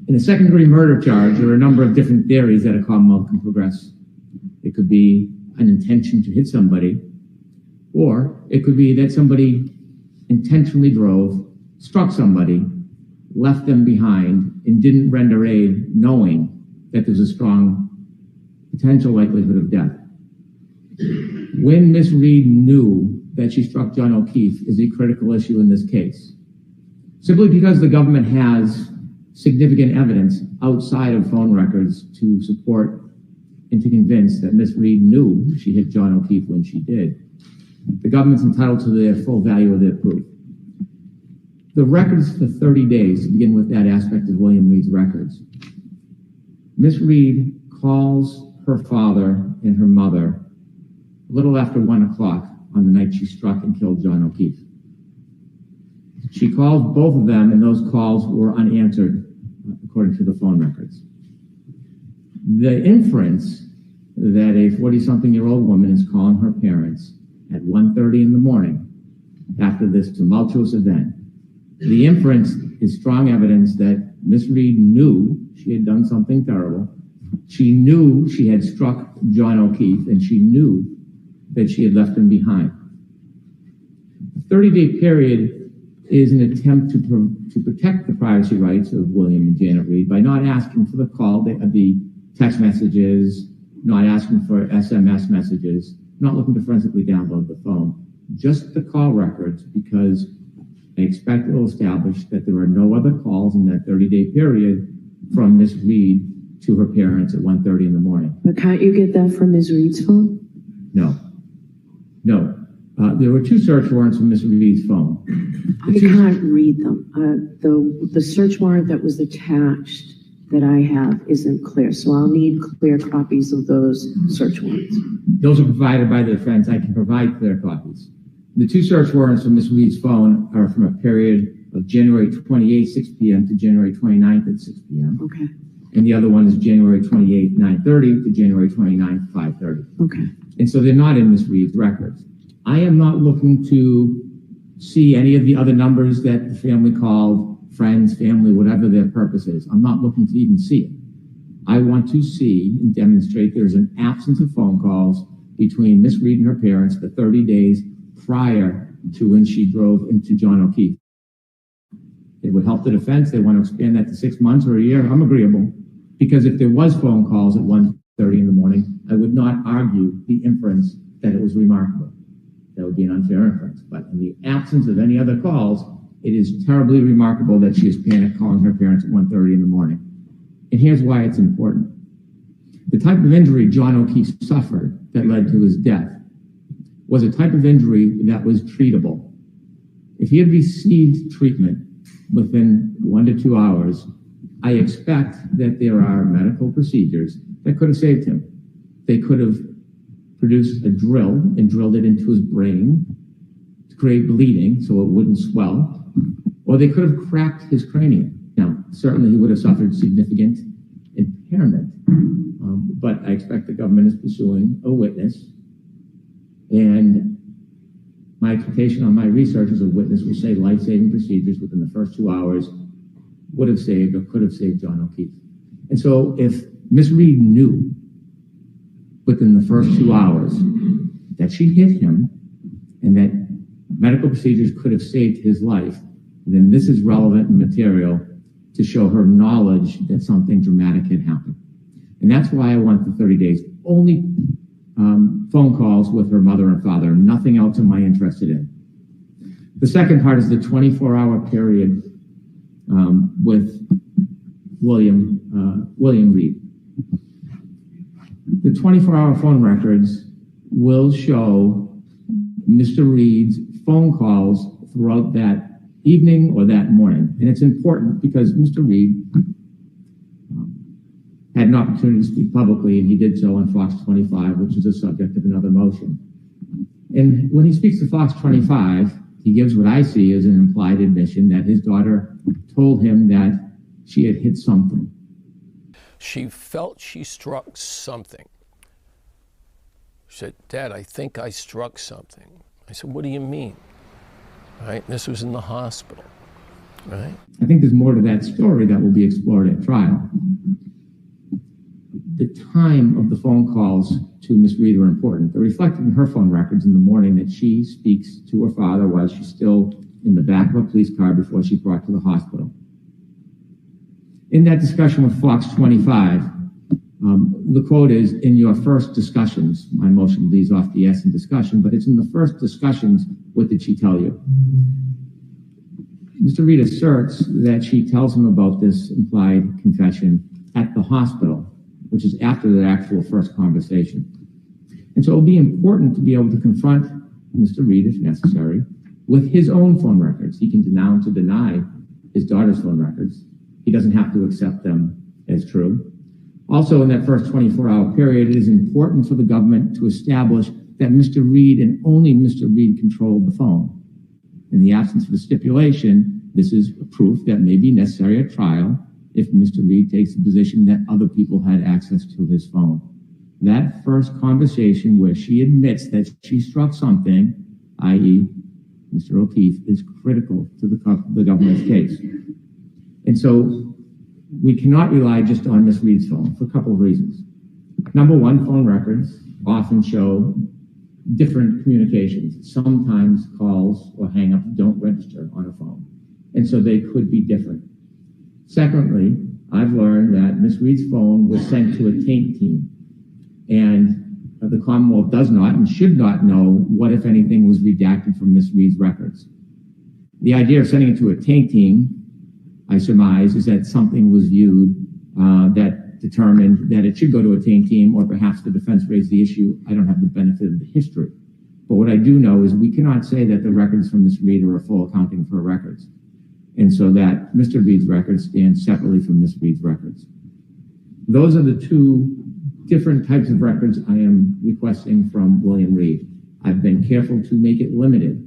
In a second-degree murder charge, there are a number of different theories that a Commonwealth can progress. It could be an intention to hit somebody, or it could be that somebody intentionally drove, struck somebody, left them behind, and didn't render aid knowing that there's a strong potential likelihood of death. When Miss Reed knew that she struck John O'Keefe is a critical issue in this case. Simply because the government has significant evidence outside of phone records to support and to convince that Miss Reed knew she hit John O'Keefe when she did, the government's entitled to the full value of their proof. The records for 30 days, to begin with that aspect of William Reed's records. Miss Reed calls her father and her mother a little after 1 o'clock on the night she struck and killed John O'Keefe. She called both of them, and those calls were unanswered, according to the phone records. The inference that a 40-something-year-old woman is calling her parents at 1:30 in the morning after this tumultuous event, the inference is strong evidence that Miss Reed knew she had done something terrible. She knew she had struck John O'Keefe, and she knew that she had left him behind. The 30-day period is an attempt to protect the privacy rights of William and Janet Reed by not asking for the call, the text messages, not asking for SMS messages, not looking to forensically download the phone, just the call records, because I expect it will establish that there are no other calls in that 30-day period from Miss Reed to her parents at 1:30 in the morning. But can't you get that from Ms. Reed's phone? No. There were 2 search warrants from Miss Reed's phone. I can't read them. The search warrant that was attached that I have isn't clear, so I'll need clear copies of those search warrants. Those are provided by the defense. I can provide clear copies. The 2 search warrants from Miss Reed's phone are from a period of January 28, 6 p.m. to January 29th at 6 p.m. Okay. And the other one is January 28th, 9:30 to January 29th, 5:30. Okay. And so they're not in Miss Reed's records. I am not looking to see any of the other numbers that the family called, friends, family, whatever their purpose is. I'm not looking to even see it. I want to see and demonstrate there's an absence of phone calls between Miss Reed and her parents for 30 days prior to when she drove into John O'Keefe. It would help the defense. They want to expand that to 6 months or a year. I'm agreeable, because if there was phone calls at 1:30 in the morning, I would not argue the inference that it was remarkable. That would be an unfair inference. But in the absence of any other calls, it is terribly remarkable that she is panic calling her parents at 1:30 in the morning. And here's why it's important. The type of injury John O'Keefe suffered that led to his death was a type of injury that was treatable. If he had received treatment within 1 to 2 hours, I expect that there are medical procedures that could have saved him. They could have produced a drill and drilled it into his brain to create bleeding so it wouldn't swell, or they could have cracked his cranium. Now, certainly he would have suffered significant impairment, but I expect the government is pursuing a witness, and my expectation on my research is a witness will say life-saving procedures within the first 2 hours would have saved or could have saved John O'Keefe. And so if Miss Reed knew within the first 2 hours that she hit him and that medical procedures could have saved his life, then this is relevant material to show her knowledge that something dramatic had happened. And that's why I want the 30 days. Only phone calls with her mother and father. Nothing else am I interested in. The second part is the 24-hour period with William Reed. The 24-hour phone records will show Mr. Reed's phone calls throughout that evening or that morning. And it's important because Mr. Reed had an opportunity to speak publicly, and he did so on Fox 25, which is the subject of another motion. And when he speaks to Fox 25, he gives what I see as an implied admission that his daughter told him that she had hit something. She felt she struck something. She said, "Dad, I think I struck something." I said, "What do you mean?" Right? This was in the hospital, right? I think there's more to that story that will be explored at trial. The time of the phone calls to Miss Reed are important. They're reflected in her phone records in the morning that she speaks to her father while she's still in the back of a police car before she's brought to the hospital. In that discussion with Fox 25, the quote is, "In your first discussions," my motion leaves off the S in discussion, but it's in the first discussions, what did she tell you? Mr. Reed asserts that she tells him about this implied confession at the hospital, which is after the actual first conversation. And so it'll be important to be able to confront Mr. Reed, if necessary, with his own phone records. He can denounce or deny his daughter's phone records. He doesn't have to accept them as true. Also, in that first 24-hour period, it is important for the government to establish that Mr. Reed and only Mr. Reed controlled the phone. In the absence of a stipulation, this is a proof that may be necessary at trial if Mr. Reed takes the position that other people had access to his phone. That first conversation where she admits that she struck something, i.e. Mr. O'Keefe, is critical to the government's case. And so we cannot rely just on Ms. Reed's phone for a couple of reasons. Number one, phone records often show different communications. Sometimes calls or hang-ups don't register on a phone, and so they could be different. Secondly, I've learned that Ms. Reed's phone was sent to a taint team, and the Commonwealth does not and should not know what, if anything, was redacted from Ms. Reed's records. The idea of sending it to a taint team, I surmise, is that something was viewed that determined that it should go to a taint team, or perhaps the defense raised the issue. I don't have the benefit of the history. But what I do know is we cannot say that the records from Ms. Reed are a full accounting for her records, and so that Mr. Reed's records stand separately from Ms. Reed's records. Those are the two different types of records I am requesting from William Reed. I've been careful to make it limited.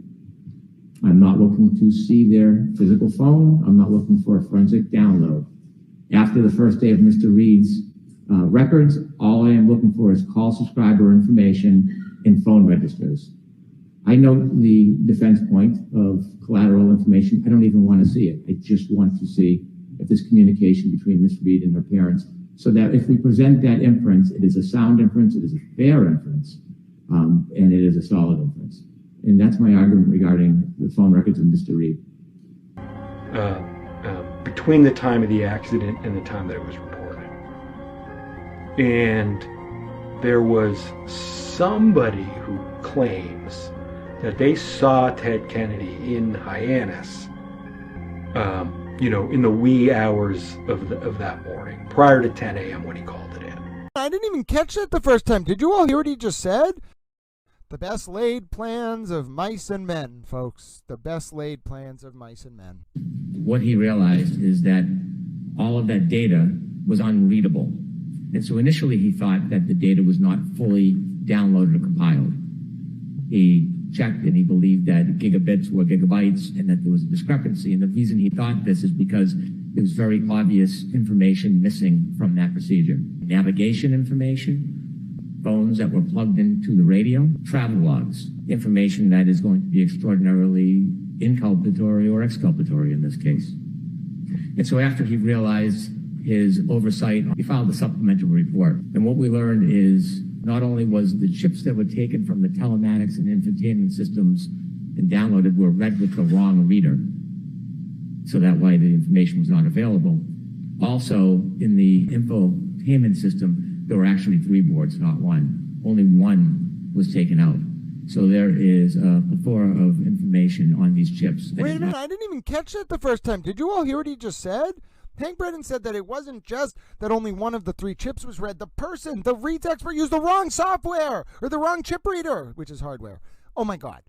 I'm not looking to see their physical phone. I'm not looking for a forensic download. After the first day of Mr. Reed's records, all I am looking for is call subscriber information and phone registers. I know the defense point of collateral information. I don't even want to see it. I just want to see if there's communication between Ms. Reed and her parents, so that if we present that inference, it is a sound inference, it is a fair inference, and it is a solid inference. And that's my argument regarding the phone records of Mr. Reed. Between the time of the accident and the time that it was reported. And there was somebody who claims that they saw Ted Kennedy in Hyannis, in the wee hours of that morning, prior to 10 a.m. when he called it in. I didn't even catch it the first time. Did you all hear what he just said? The best laid plans of mice and men, folks. The best laid plans of mice and men. What he realized is that all of that data was unreadable. And so initially he thought that the data was not fully downloaded or compiled. He checked and he believed that gigabits were gigabytes and that there was a discrepancy. And the reason he thought this is because there was very obvious information missing from that procedure. Navigation information, phones that were plugged into the radio, travel logs, information that is going to be extraordinarily inculpatory or exculpatory in this case. And so after he realized his oversight, he filed a supplemental report. And what we learned is not only was the chips that were taken from the telematics and infotainment systems and downloaded were read with the wrong reader, so that why the information was not available. Also, in the infotainment system, there were actually 3 boards, not 1. Only 1 was taken out. So there is a plethora of information on these chips. Wait a minute, I didn't even catch it the first time. Did you all hear what he just said? Hank Brennan said that it wasn't just that only 1 of the 3 chips was read. The reads expert used the wrong software or the wrong chip reader, which is hardware. Oh my God.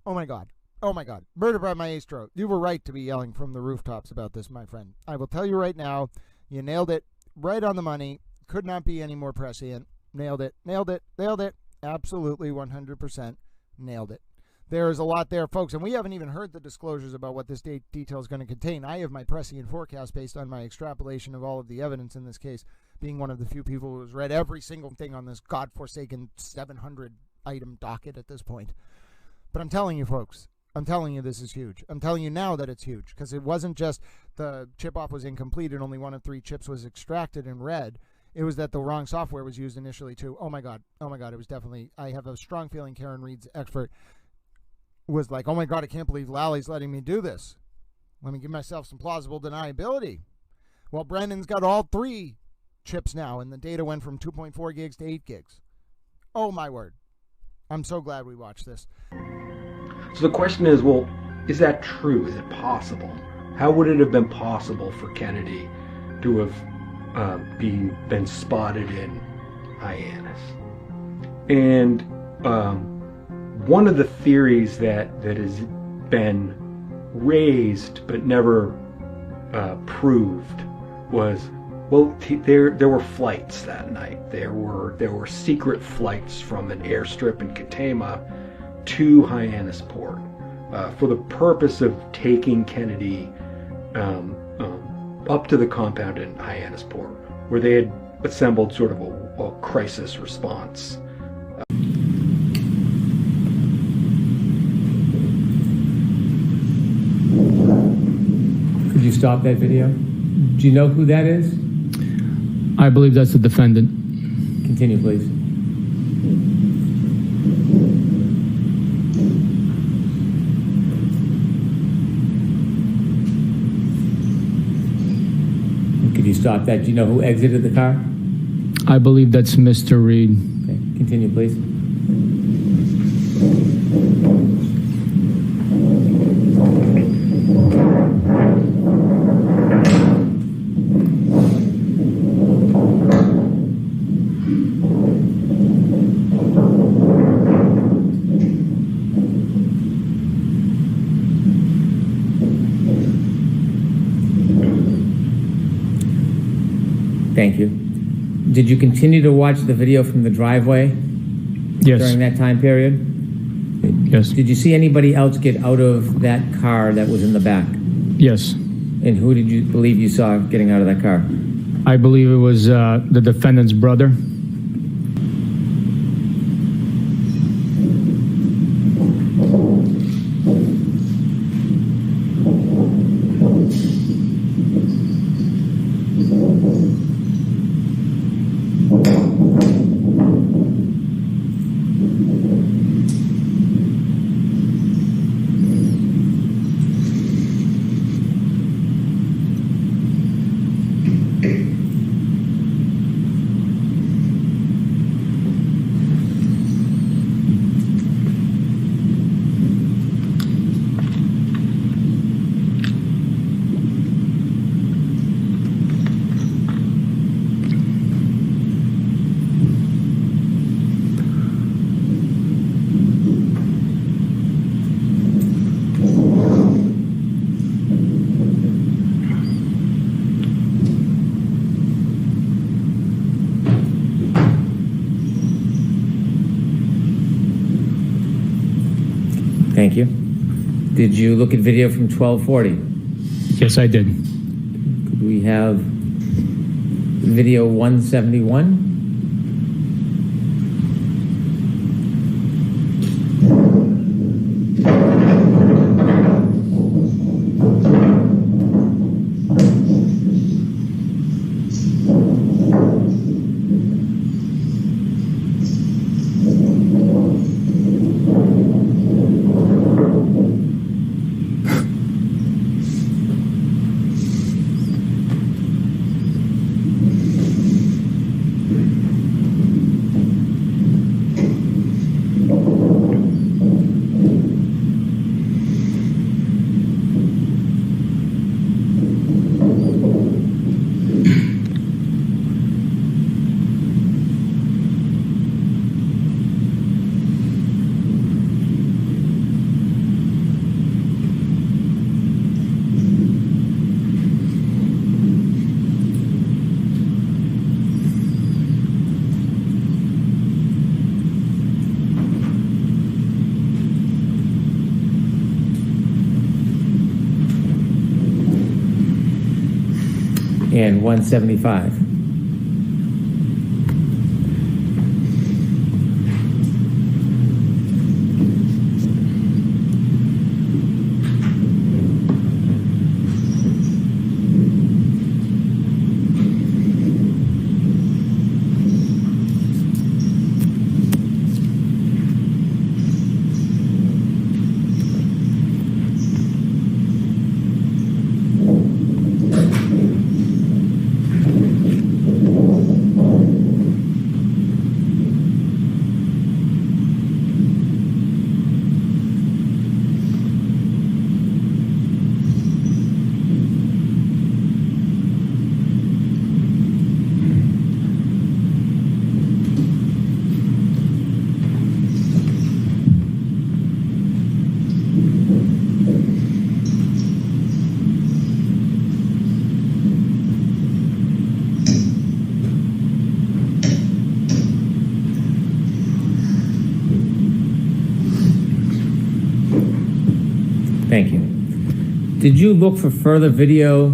Oh my God. Oh my God. Murder by Maestro. You were right to be yelling from the rooftops about this, my friend. I will tell you right now, you nailed it right on the money. could not be any more prescient. Nailed it. Nailed it. Nailed it. Absolutely 100% nailed it. There is a lot there, folks, and we haven't even heard the disclosures about what this detail is going to contain. I have my prescient forecast based on my extrapolation of all of the evidence in this case, being one of the few people who has read every single thing on this godforsaken 700-item docket at this point. But I'm telling you, folks, I'm telling you this is huge. I'm telling you now that it's huge, because it wasn't just the chip-off was incomplete and only one of 3 chips was extracted and read. It was that the wrong software was used initially, too. Oh, my God. Oh, my God. It was definitely, I have a strong feeling Karen Reed's expert was like, oh my God, I can't believe Lally's letting me do this. Let me give myself some plausible deniability. Well, Brendan's got all 3 chips now, and the data went from 2.4 gigs to 8 gigs. Oh my word. I'm so glad we watched this. So the question is, well, is that true? Is it possible? How would it have been possible for Kennedy to have been spotted in Hyannis? And one of the theories that has been raised but never proved was, well, there were flights that night. There were secret flights from an airstrip in Katama to Hyannis Port for the purpose of taking Kennedy up to the compound in Hyannis Port, where they had assembled sort of a crisis response. Could you stop that video? Do you know who that is? I believe that's the defendant. Continue, please. Could you stop that? Do you know who exited the car? I believe that's Mr. Reed. Okay, continue, please. Thank you. Did you continue to watch the video from the driveway? Yes. During that time period? Yes. Did you see anybody else get out of that car that was in the back? Yes. And who did you believe you saw getting out of that car? I believe it was the defendant's brother. Thank you. Did you look at video from 1240? Yes, I did. Could we have video 171? and 175. Thank you. Did you look for further video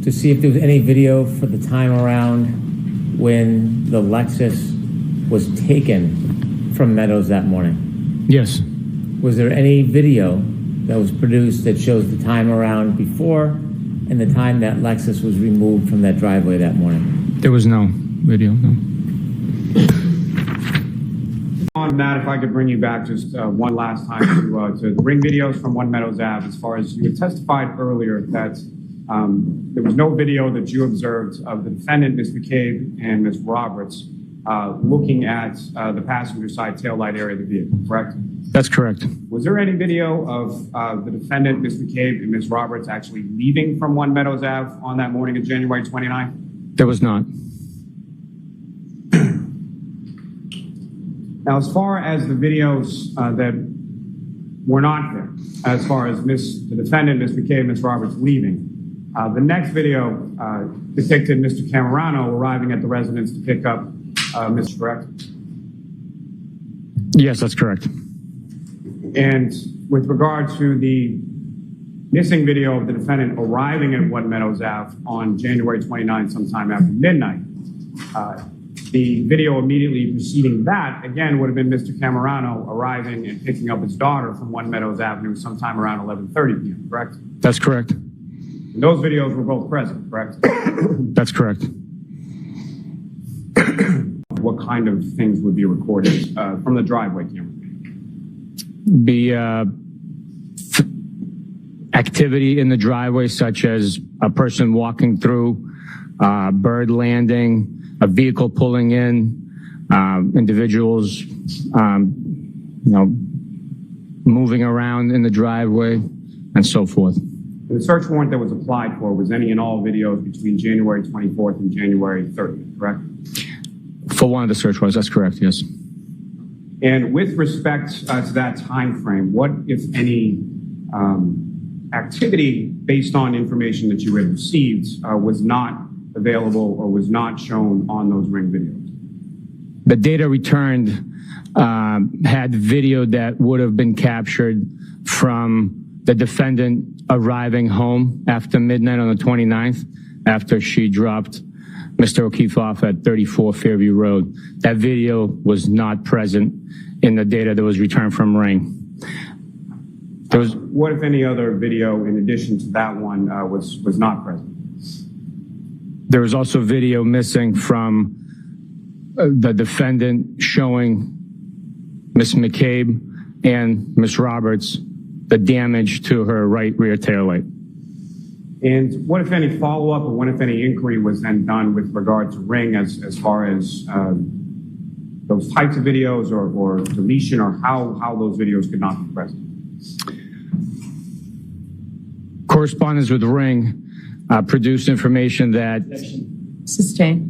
to see if there was any video for the time around when the Lexus was taken from Meadows that morning? Yes. Was there any video that was produced that shows the time around before and the time that Lexus was removed from that driveway that morning? There was no video, no. On that, if I could bring you back just one last time to the ring videos from One Meadows Ave, as far as you had testified earlier that there was no video that you observed of the defendant, Ms. McCabe, and Ms. Roberts looking at the passenger side taillight area of the vehicle, correct? That's correct. Was there any video of the defendant, Ms. McCabe, and Ms. Roberts actually leaving from One Meadows Ave on that morning of January 29th? There was not. Now, as far as the videos that were not there, as far as the defendant, Ms. McCabe, Ms. Roberts leaving, the next video depicted Mr. Camerano arriving at the residence to pick up Ms. Correct? Yes, that's correct. And with regard to the missing video of the defendant arriving at One Meadows Ave on January 29th, sometime after midnight, the video immediately preceding that, again, would have been Mr. Camerano arriving and picking up his daughter from One Meadows Avenue sometime around 11:30 p.m., correct? That's correct. And those videos were both present, correct? That's correct. What kind of things would be recorded from the driveway camera? Activity in the driveway, such as a person walking through, bird landing, a vehicle pulling in, individuals, moving around in the driveway, and so forth. The search warrant that was applied for was any and all videos between January 24th and January 30th, correct? For one of the search warrants, that's correct, yes. And with respect to that time frame, what, if any, activity based on information that you had received was not available or was not shown on those ring videos? The data returned had video that would have been captured from the defendant arriving home after midnight on the 29th, after she dropped Mr. O'Keefe off at 34 Fairview Road. That video was not present in the data that was returned from Ring. There was, what, if any, other video in addition to that one was not present? There was also video missing from the defendant showing Ms. McCabe and Ms. Roberts the damage to her right rear taillight. And what, if any, follow-up or what, if any, inquiry was then done with regard to Ring as far as those types of videos or deletion, or how those videos could not be present? Correspondence with Ring produced information that... Sustain.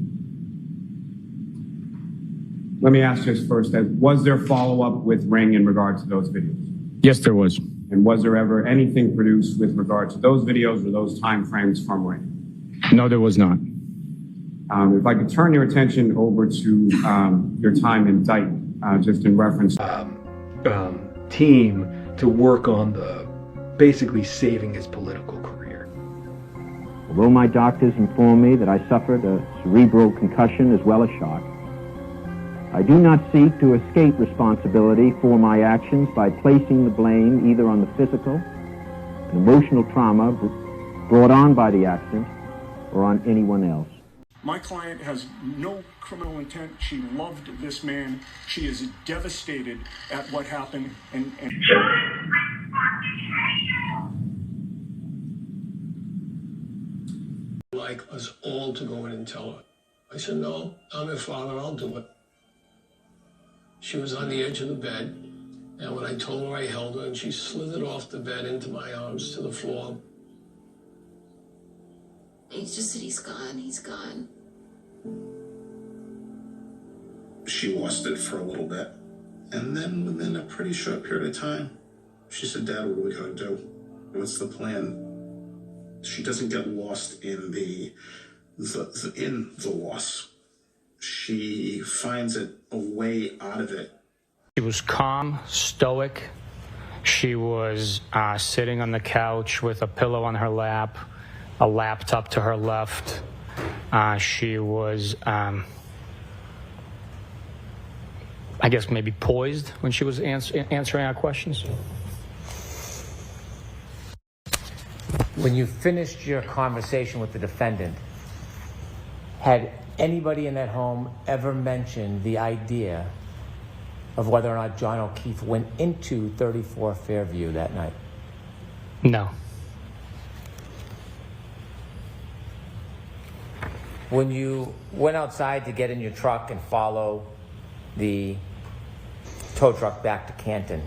Let me ask just first, was there follow-up with Ring in regard to those videos? Yes, there was. And was there ever anything produced with regard to those videos or those time frames from Ring? No, there was not. If I could turn your attention over to your time in Dayton, just in reference team to work on basically saving his political career. Although my doctors informed me that I suffered a cerebral concussion as well as shock, I do not seek to escape responsibility for my actions by placing the blame either on the physical and emotional trauma brought on by the accident or on anyone else. My client has no criminal intent. She loved this man. She is devastated at what happened and like us all to go in and tell her. I said, no, I'm her father, I'll do it. She was on the edge of the bed, and when I told her, I held her, and she slithered off the bed into my arms to the floor. He just said, he's gone, he's gone. She lost it for a little bit. And then within a pretty short period of time, she said, Dad, what are we going to do? What's the plan? She doesn't get lost in the loss. She finds a way out of it. She was calm, stoic. She was sitting on the couch with a pillow on her lap, a laptop to her left. She was, I guess, maybe poised when she was answering our questions. When you finished your conversation with the defendant, had anybody in that home ever mentioned the idea of whether or not John O'Keefe went into 34 Fairview that night? No. When you went outside to get in your truck and follow the tow truck back to Canton,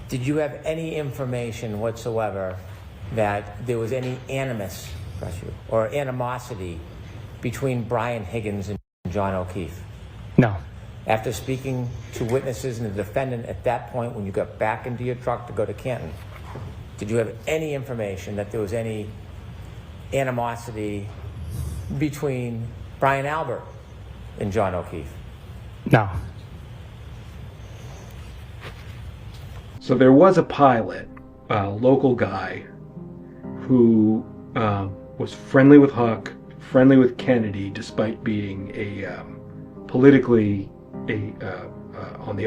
did you have any information whatsoever that there was any animus, or animosity between Brian Higgins and John O'Keefe? No. After speaking to witnesses and the defendant at that point when you got back into your truck to go to Canton, did you have any information that there was any animosity between Brian Albert and John O'Keefe? No. So there was a pilot, a local guy, who was friendly with Huck, friendly with Kennedy, despite being politically on the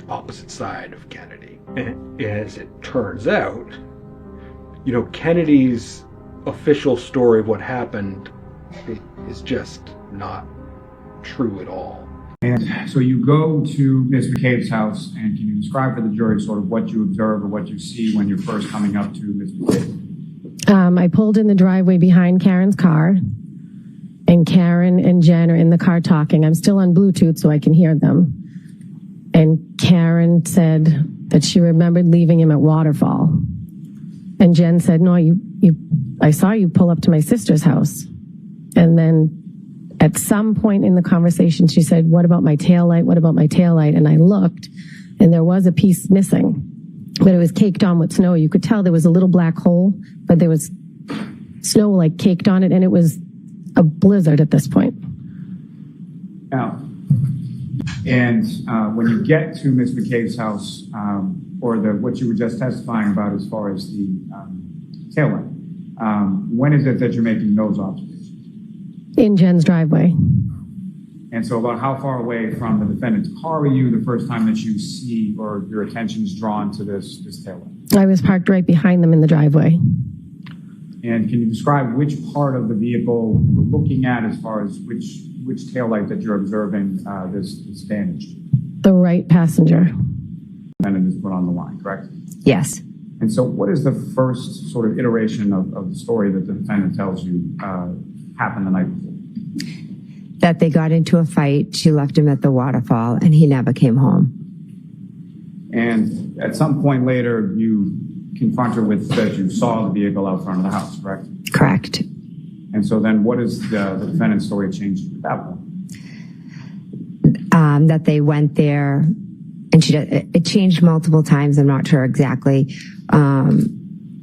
opposite side of Kennedy. And as it turns out, Kennedy's official story of what happened is just not true at all. And so you go to Ms. McCabe's house, and can you describe for the jury sort of what you observe or what you see when you're first coming up to Ms. McCabe? I pulled in the driveway behind Karen's car, and Karen and Jen are in the car talking. I'm still on Bluetooth so I can hear them. And Karen said that she remembered leaving him at Waterfall. And Jen said, no, I saw you pull up to my sister's house. And then at some point in the conversation, she said, what about my taillight? What about my taillight? And I looked, and there was a piece missing, but it was caked on with snow. You could tell there was a little black hole, but there was snow like caked on it, and it was a blizzard at this point. Now, and when you get to Ms. McCabe's house, or what you were just testifying about as far as the taillight, when is it that you're making those observations? In Jen's driveway. And so about how far away from the defendant's car are you the first time that you see or your attention is drawn to this taillight? I was parked right behind them in the driveway. And can you describe which part of the vehicle you were looking at as far as which taillight that you're observing this damaged? The right passenger. And is put on the line, correct? Yes. And so what is the first sort of iteration of the story that the defendant tells you happened the night before? That they got into a fight, she left him at the waterfall, and he never came home. And at some point later, you confront her with that you saw the vehicle out front of the house, correct? Correct. And so then what is the defendant's story changed at that point? That they went there, and it changed multiple times. I'm not sure exactly.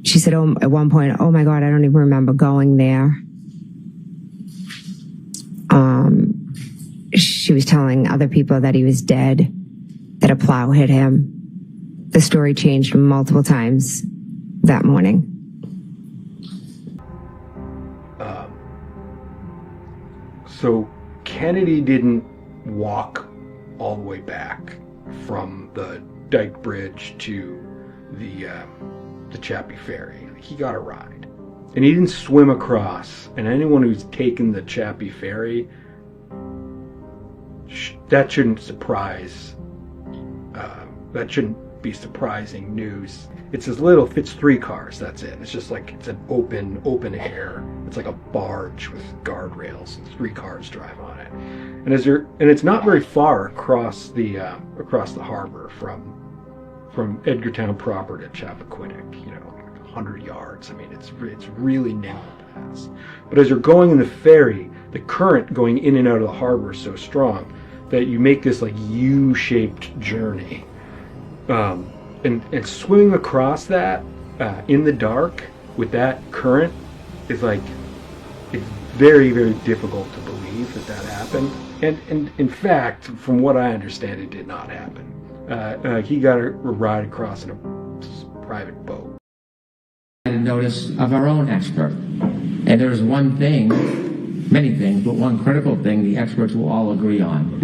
She said, at one point, oh my God, I don't even remember going there. She was telling other people that he was dead, that a plow hit him. The story changed multiple times that morning. So Kennedy didn't walk all the way back from the Dyke Bridge to the Chappie Ferry. He got a ride. And he didn't swim across. And anyone who's taken the Chappie Ferry, that shouldn't surprise. That shouldn't be surprising news. It's as little, fits 3 cars, that's it. It's just like, it's an open air. It's like a barge with guardrails and 3 cars drive on it. And it's not very far across the harbor from Edgartown proper to Chappaquiddick, 100 yards. I mean, it's really narrow paths. But as you're going in the ferry, the current going in and out of the harbor is so strong that you make this like U-shaped journey. And swimming across that in the dark with that current is like, it's very, very difficult to believe that happened. And in fact, from what I understand, it did not happen. He got a ride across in a private boat. Notice of our own expert. And there's one thing, many things, but one critical thing the experts will all agree on.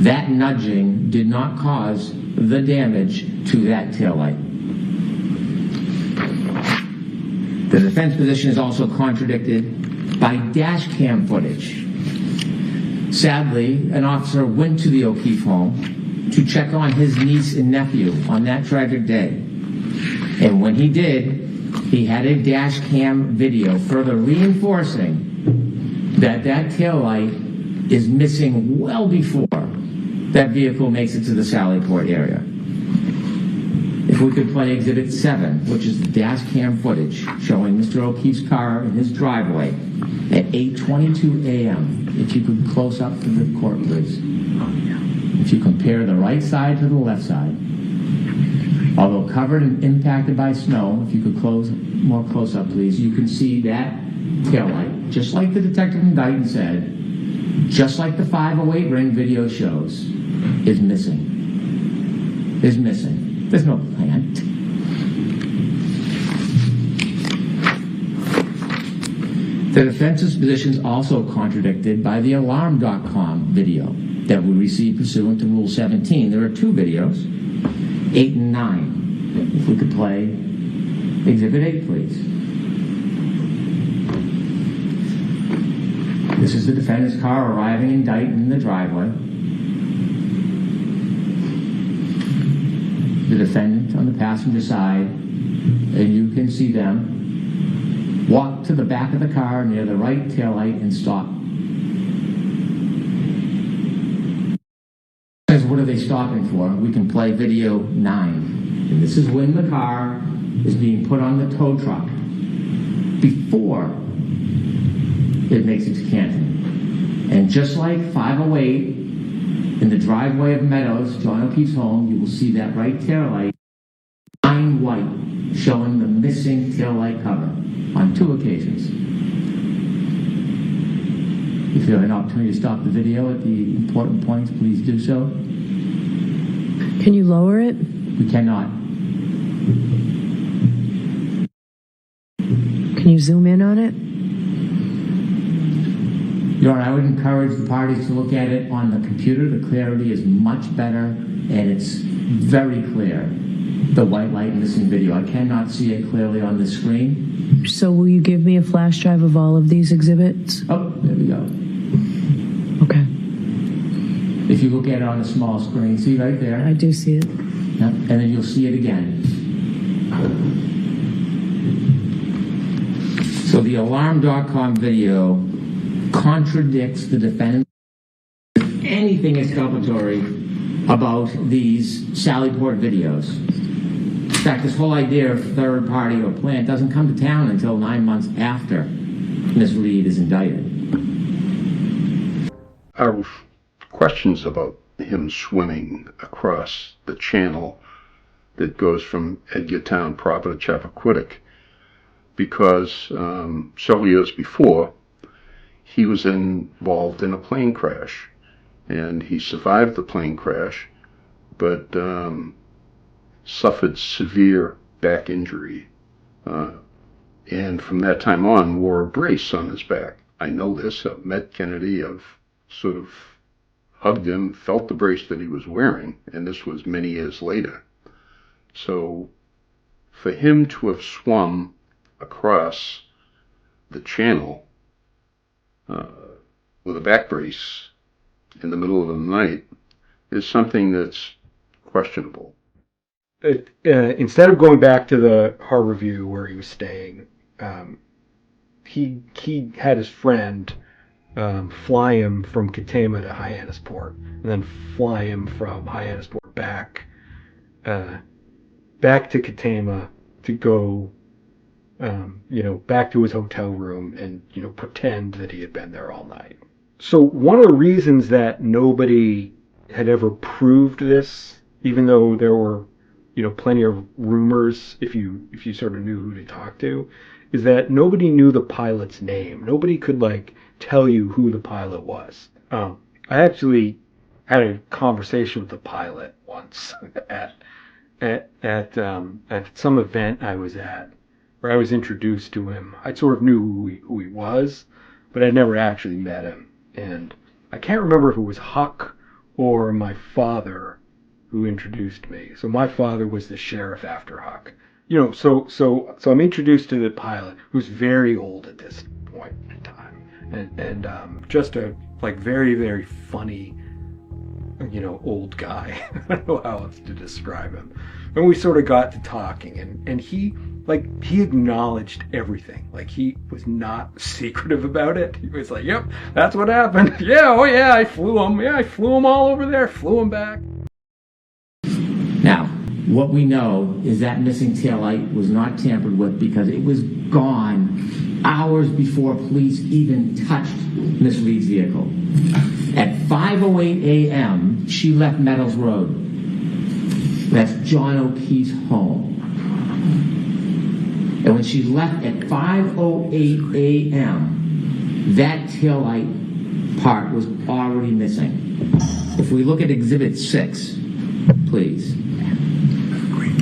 That nudging did not cause the damage to that taillight. The defense position is also contradicted by dash cam footage. Sadly, an officer went to the O'Keefe home to check on his niece and nephew on that tragic day. And when he did, he had a dash cam video further reinforcing that taillight is missing well before that vehicle makes it to the Sallyport area. If we could play Exhibit 7, which is the dash cam footage showing Mr. O'Keefe's car in his driveway at 8:22 a.m. If you could close up to the court, please. If you compare the right side to the left side, although covered and impacted by snow, if you could more close up, please, you can see that taillight, just like the detective in Dighton said, just like the 508 ring video shows, is missing. Is missing. There's no plant. The defense's position is also contradicted by the Alarm.com video that we received pursuant to Rule 17. There are 2 videos, 8 and 9. If we could play Exhibit 8, please. This is the defendant's car arriving in Dighton in the driveway. The defendant on the passenger side, and you can see them walk to the back of the car near the right taillight and stop. What are they stopping for? We can play video 9. And this is when the car is being put on the tow truck before it makes it to Canton. And just like 508 in the driveway of Meadows, John O'Keefe's home, you will see that right taillight, 9 white, showing the missing taillight cover on 2 occasions. If you have an opportunity to stop the video at the important points, please do so. Can you lower it? We cannot. Can you zoom in on it? Your Honor, I would encourage the parties to look at it on the computer. The clarity is much better, and it's very clear, the white light missing video. I cannot see it clearly on the screen. So will you give me a flash drive of all of these exhibits? Oh, there we go. Okay. If you look at it on a small screen, see right there? I do see it. Yeah, and then you'll see it again. So the Alarm.com video contradicts the defendant. If anything exculpatory about these Sallyport videos. In fact, this whole idea of third party or plant doesn't come to town until 9 months after Ms. Reed is indicted. Our questions about him swimming across the channel that goes from Edgartown proper to Chappaquiddick, because several years before, he was involved in a plane crash, and he survived the plane crash, but suffered severe back injury and from that time on wore a brace on his back. I know this. I've met Kennedy. I've sort of hugged him, felt the brace that he was wearing, and this was many years later. So for him to have swum across the channel with a back brace in the middle of the night is something that's questionable. Instead of going back to the Harbor View where he was staying, he had his friend fly him from Katama to Hyannisport, and then fly him from Hyannisport back to Katama to go, back to his hotel room and, pretend that he had been there all night. So one of the reasons that nobody had ever proved this, even though there were, plenty of rumors, if you sort of knew who to talk to, is that nobody knew the pilot's name. Nobody could tell you who the pilot was. I actually had a conversation with the pilot once at some event I was at, where I was introduced to him. I sort of knew who he was, but I never actually met him. And I can't remember if it was Huck or my father who introduced me. So my father was the sheriff after Huck. So I'm introduced to the pilot, who's very old at this point in time, and just a very, very funny, old guy. I don't know how else to describe him. And we sort of got to talking, and he acknowledged everything. He was not secretive about it. He was like, "Yep, that's what happened. Yeah, oh yeah, I flew him. Yeah, I flew him all over there. Flew him back." Now, what we know is that missing taillight was not tampered with because it was gone hours before police even touched Miss Reed's vehicle. At 5:08 a.m., she left Meadows Road. That's John O'Keefe's home. And when she left at 5:08 a.m., that taillight part was already missing. If we look at Exhibit 6, please.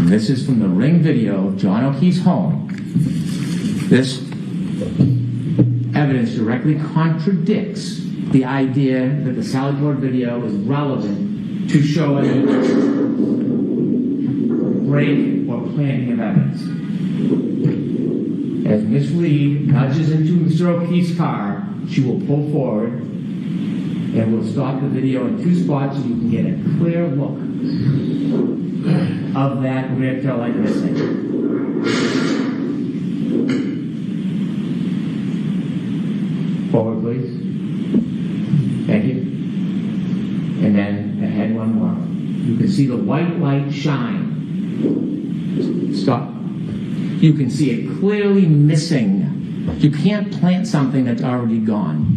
This is from the Ring video of John O'Keefe's home. This evidence directly contradicts the idea that the Sally Port video is relevant to showing break or planting of evidence. As Miss Reed nudges into Mr. O'Keefe's car, she will pull forward and we'll stop the video in two spots so you can get a clear look of that rear tail light missing. Forward, please. Thank you. And then ahead one more. You can see the white light shine. Stop. You can see it clearly missing. You can't plant something that's already gone.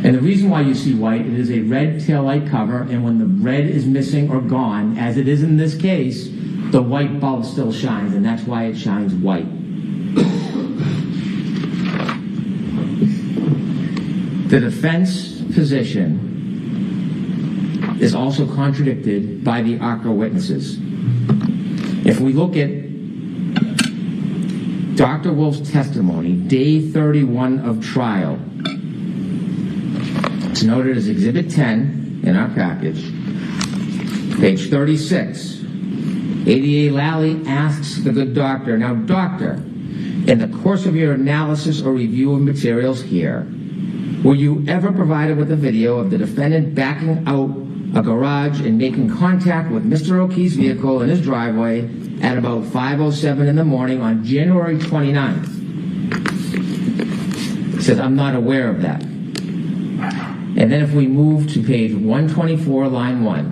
And the reason why you see white, it is a red taillight cover, and when the red is missing or gone, as it is in this case, the white bulb still shines, and that's why it shines white. The defense position is also contradicted by the ARCA witnesses. If we look at Dr. Wolf's testimony, day 31 of trial, it's noted as Exhibit 10 in our package. Page 36. ADA Lally asks the good doctor, "Now, doctor, in the course of your analysis or review of materials here, were you ever provided with a video of the defendant backing out a garage and making contact with Mr. O'Keefe's vehicle in his driveway at about 5:07 in the morning on January 29th? He says, "I'm not aware of that." And then if we move to page 124, line 1.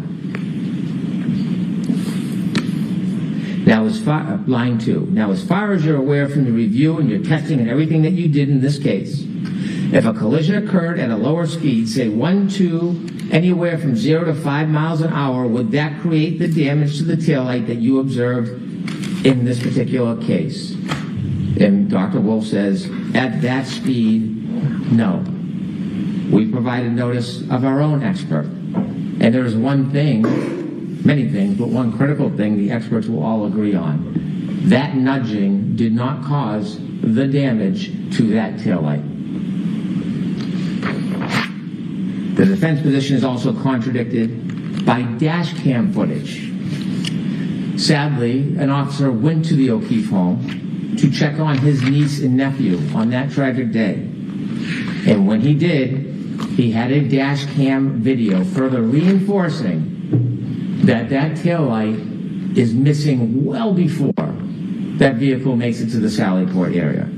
Now, line 2. Now, as far as you're aware from the review and your testing and everything that you did in this case, if a collision occurred at a lower speed, say 1, 2, anywhere from 0 to 5 miles an hour, would that create the damage to the taillight that you observed in this particular case? And Dr. Wolf says, at that speed, no. We provided notice of our own expert. And there's one thing, many things, but one critical thing the experts will all agree on. That nudging did not cause the damage to that taillight. The defense position is also contradicted by dash cam footage. Sadly, an officer went to the O'Keefe home to check on his niece and nephew on that tragic day. And when he did, he had a dash cam video further reinforcing that that taillight is missing well before that vehicle makes it to the Sallyport area.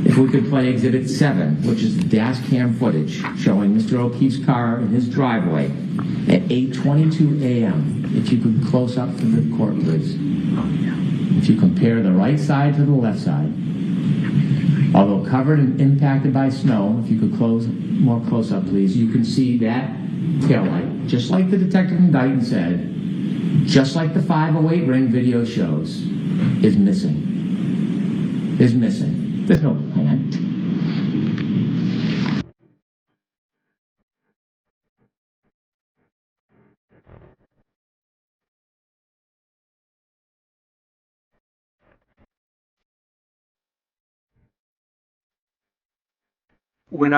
If we could play Exhibit 7, which is the dash cam footage showing Mr. O'Keefe's car in his driveway at 8:22 a.m. If you could close up to the court, please. If you compare the right side to the left side, although covered and impacted by snow, if you could more close up, please, you can see that taillight, just like the detective in Dighton said, just like the 508 ring video shows, is missing. Is missing. There's no plan. When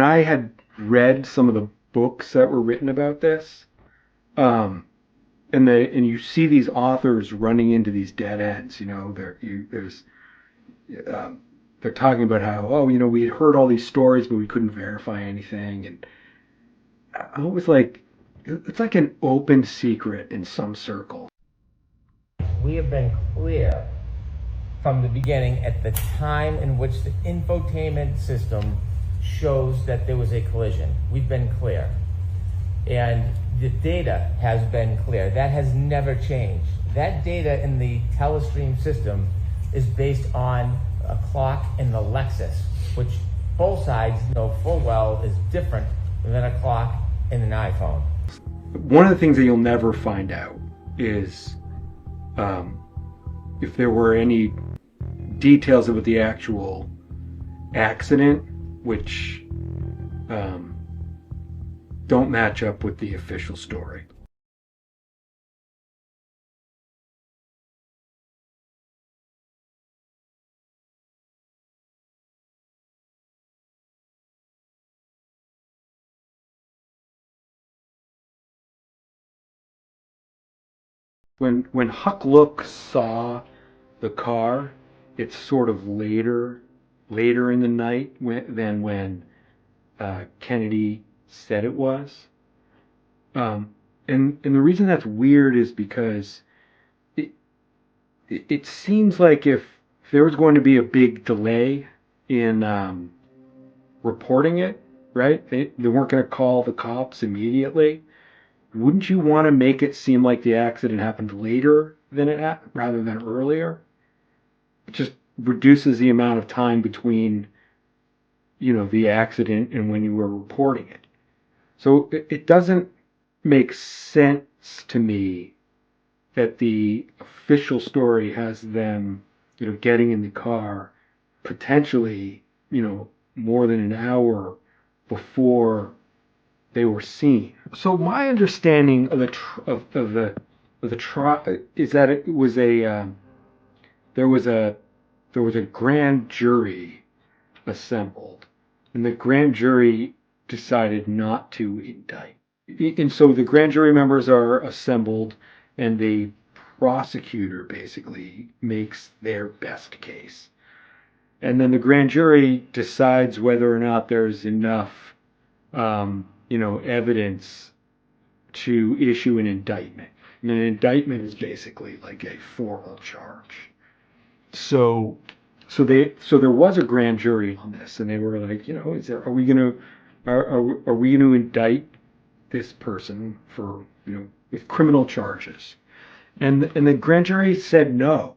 I had read some of the books that were written about this, and you see these authors running into these dead ends, they're talking about how, we had heard all these stories, but we couldn't verify anything. And I was like, it's like an open secret in some circles. We have been clear from the beginning at the time in which the infotainment system shows that there was a collision. We've been clear. And the data has been clear. That has never changed. That data in the telestream system is based on a clock in the Lexus, which both sides know full well is different than a clock in an iPhone. One of the things that you'll never find out is if there were any details about the actual accident, which don't match up with the official story. When Huck Look saw the car, it's sort of later in the night than when Kennedy said it was. And the reason that's weird is because it seems like if there was going to be a big delay in reporting it, right? They weren't going to call the cops immediately. Wouldn't you want to make it seem like the accident happened later than it happened, rather than earlier? It just reduces the amount of time between, the accident and when you were reporting it. So it doesn't make sense to me that the official story has them, getting in the car potentially, more than an hour before they were seen. So my understanding of the trial is that it was there was a grand jury assembled, and the grand jury decided not to indict. And so the grand jury members are assembled, and the prosecutor basically makes their best case. And then the grand jury decides whether or not there's enough evidence to issue an indictment. And an indictment is basically like a formal charge. So there was a grand jury on this, and they were like, are we going to indict this person for with criminal charges? And the grand jury said no.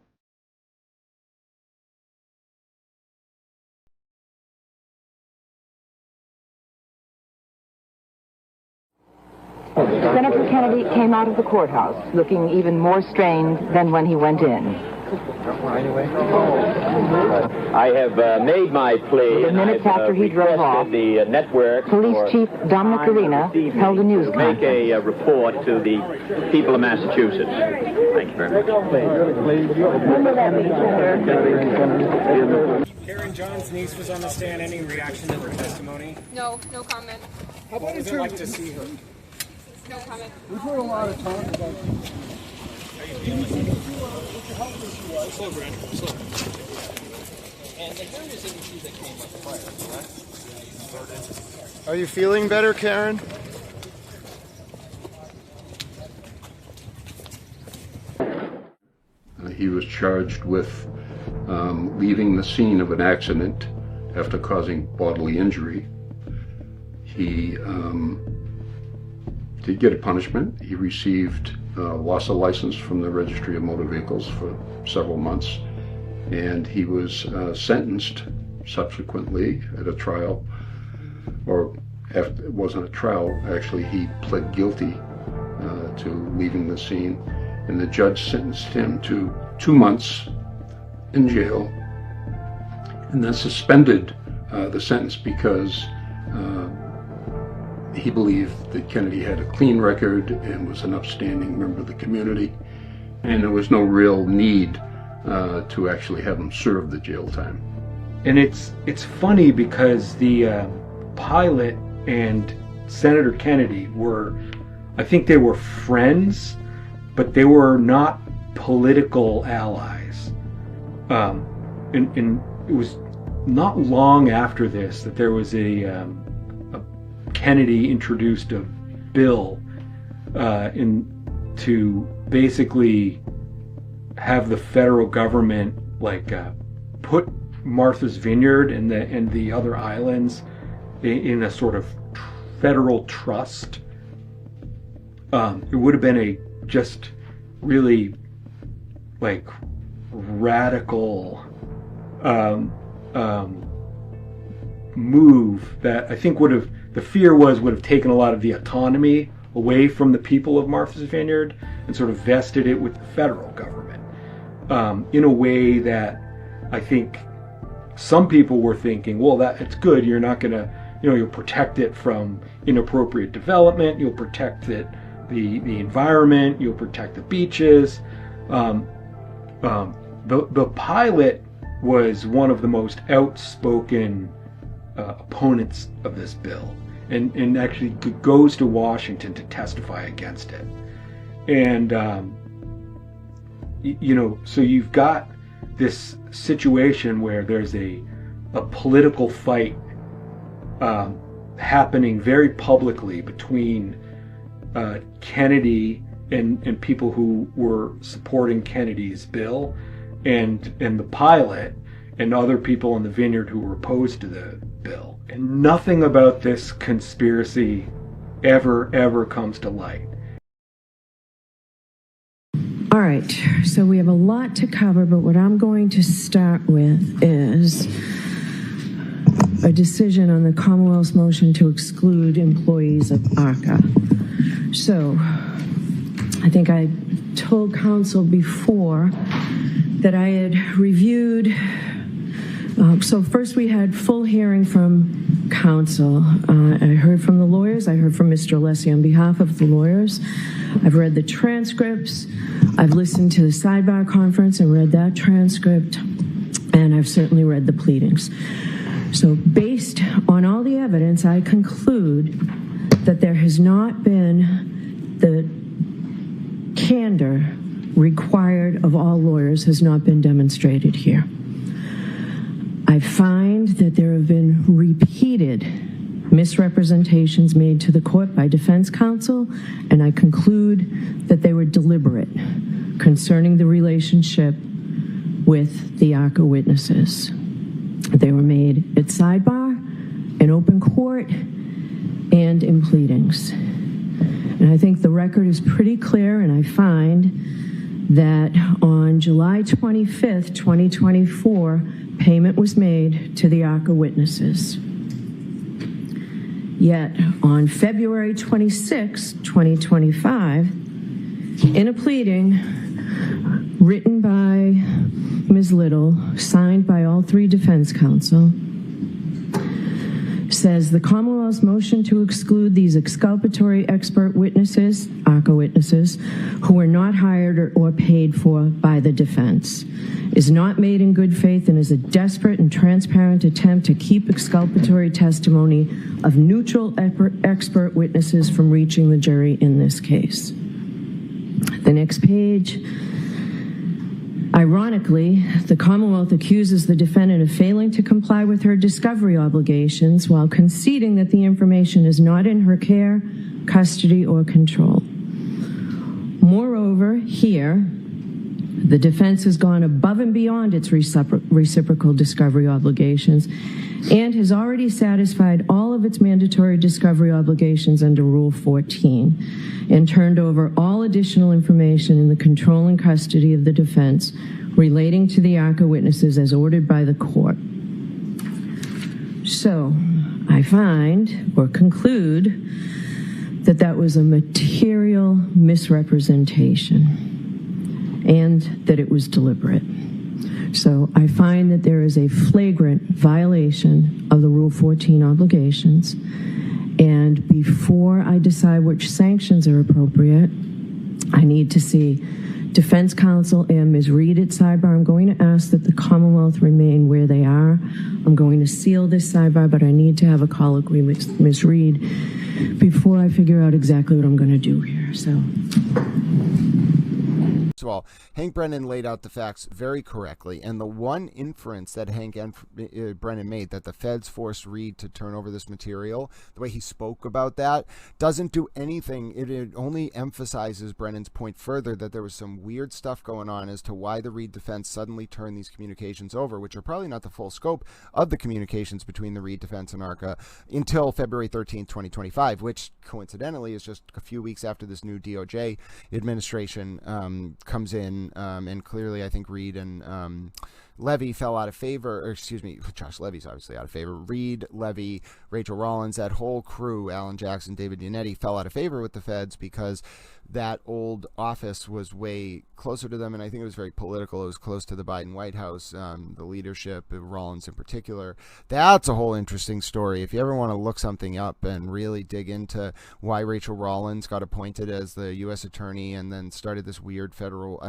Senator Kennedy came out of the courthouse looking even more strained than when he went in. I have made my plea. The minutes after he drove off, the network. Police Chief Dominic Arena held a news Make conference. a report to the people of Massachusetts. Thank you very much. Karen John's niece was on the stand. Any reaction to her testimony? No comment. How about was it like to see her? No comment. We've heard a lot of talk about Slow, Brad. Slow. And there was an issue that came up prior, correct? Are you feeling better, Karen? He was charged with leaving the scene of an accident after causing bodily injury. He did get a punishment. He received loss of license from the Registry of Motor Vehicles for several months, and he was sentenced subsequently at a trial, or after, it wasn't a trial, actually he pled guilty to leaving the scene, and the judge sentenced him to 2 months in jail, and then suspended the sentence because he believed that Kennedy had a clean record and was an upstanding member of the community, and there was no real need to actually have him serve the jail time. And it's funny because the pilot and Senator Kennedy were, I think they were friends, but they were not political allies. And it was not long after this that there was a Kennedy introduced a bill to basically have the federal government put Martha's Vineyard and the other islands in a sort of federal trust. It would have been a just really radical move that I think would have taken a lot of the autonomy away from the people of Martha's Vineyard and sort of vested it with the federal government in a way that I think some people were thinking, well, that it's good. You're not going to, you'll protect it from inappropriate development. You'll protect it, the environment. You'll protect the beaches. The pilot was one of the most outspoken opponents of this bill, and actually goes to Washington to testify against it. And so you've got this situation where there's a political fight happening very publicly between Kennedy and people who were supporting Kennedy's bill, and the pilot and other people in the vineyard who were opposed to the bill. And nothing about this conspiracy ever comes to light. All right, so we have a lot to cover, but what I'm going to start with is a decision on the Commonwealth's motion to exclude employees of ARCA. So I think I told counsel before that I had reviewed, so first we had full hearing from counsel. I heard from the lawyers, I heard from Mr. Alessi on behalf of the lawyers. I've read the transcripts, I've listened to the sidebar conference and read that transcript, and I've certainly read the pleadings. So based on all the evidence, I conclude that there has not been the candor required of all lawyers has not been demonstrated here. I find that there have been repeated misrepresentations made to the court by defense counsel, and I conclude that they were deliberate concerning the relationship with the ARCA witnesses. They were made at sidebar, in open court, and in pleadings. And I think the record is pretty clear, and I find that on July 25th, 2024, payment was made to the ARCA witnesses. Yet on February 26, 2025, in a pleading written by Ms. Little, signed by all three defense counsel, says the Commonwealth's motion to exclude these exculpatory expert witnesses, ARCA witnesses, who were not hired or paid for by the defense, is not made in good faith and is a desperate and transparent attempt to keep exculpatory testimony of neutral expert witnesses from reaching the jury in this case. The next page. Ironically, the Commonwealth accuses the defendant of failing to comply with her discovery obligations while conceding that the information is not in her care, custody, or control. Moreover, here, the defense has gone above and beyond its reciprocal discovery obligations and has already satisfied all of its mandatory discovery obligations under Rule 14 and turned over all additional information in the control and custody of the defense relating to the ARCA witnesses as ordered by the court. So I find or conclude that that was a material misrepresentation and that it was deliberate. So I find that there is a flagrant violation of the Rule 14 obligations, and before I decide which sanctions are appropriate, I need to see defense counsel and Ms. Reed at sidebar. I'm going to ask that the Commonwealth remain where they are. I'm going to seal this sidebar, but I need to have a colloquy with Ms. Reed before I figure out exactly what I'm going to do here. So. First of all, Hank Brennan laid out the facts very correctly, and the one inference that Hank Brennan made, that the feds forced Reed to turn over this material, the way he spoke about that, doesn't do anything. It only emphasizes Brennan's point further that there was some weird stuff going on as to why the Reed defense suddenly turned these communications over, which are probably not the full scope of the communications between the Reed defense and ARCA until February 13th, 2025, which coincidentally is just a few weeks after this new DOJ administration comes in, and clearly I think Reed and Levy fell out of favor, or excuse me, Josh Levy's obviously out of favor. Reed, Levy, Rachel Rollins, that whole crew, Alan Jackson, David Yannetti, fell out of favor with the feds because that old office was way closer to them, and I think it was very political. It was close to the Biden White House, the leadership, Rollins in particular. That's a whole interesting story. If you ever want to look something up and really dig into why Rachel Rollins got appointed as the U.S. attorney and then started this weird federal,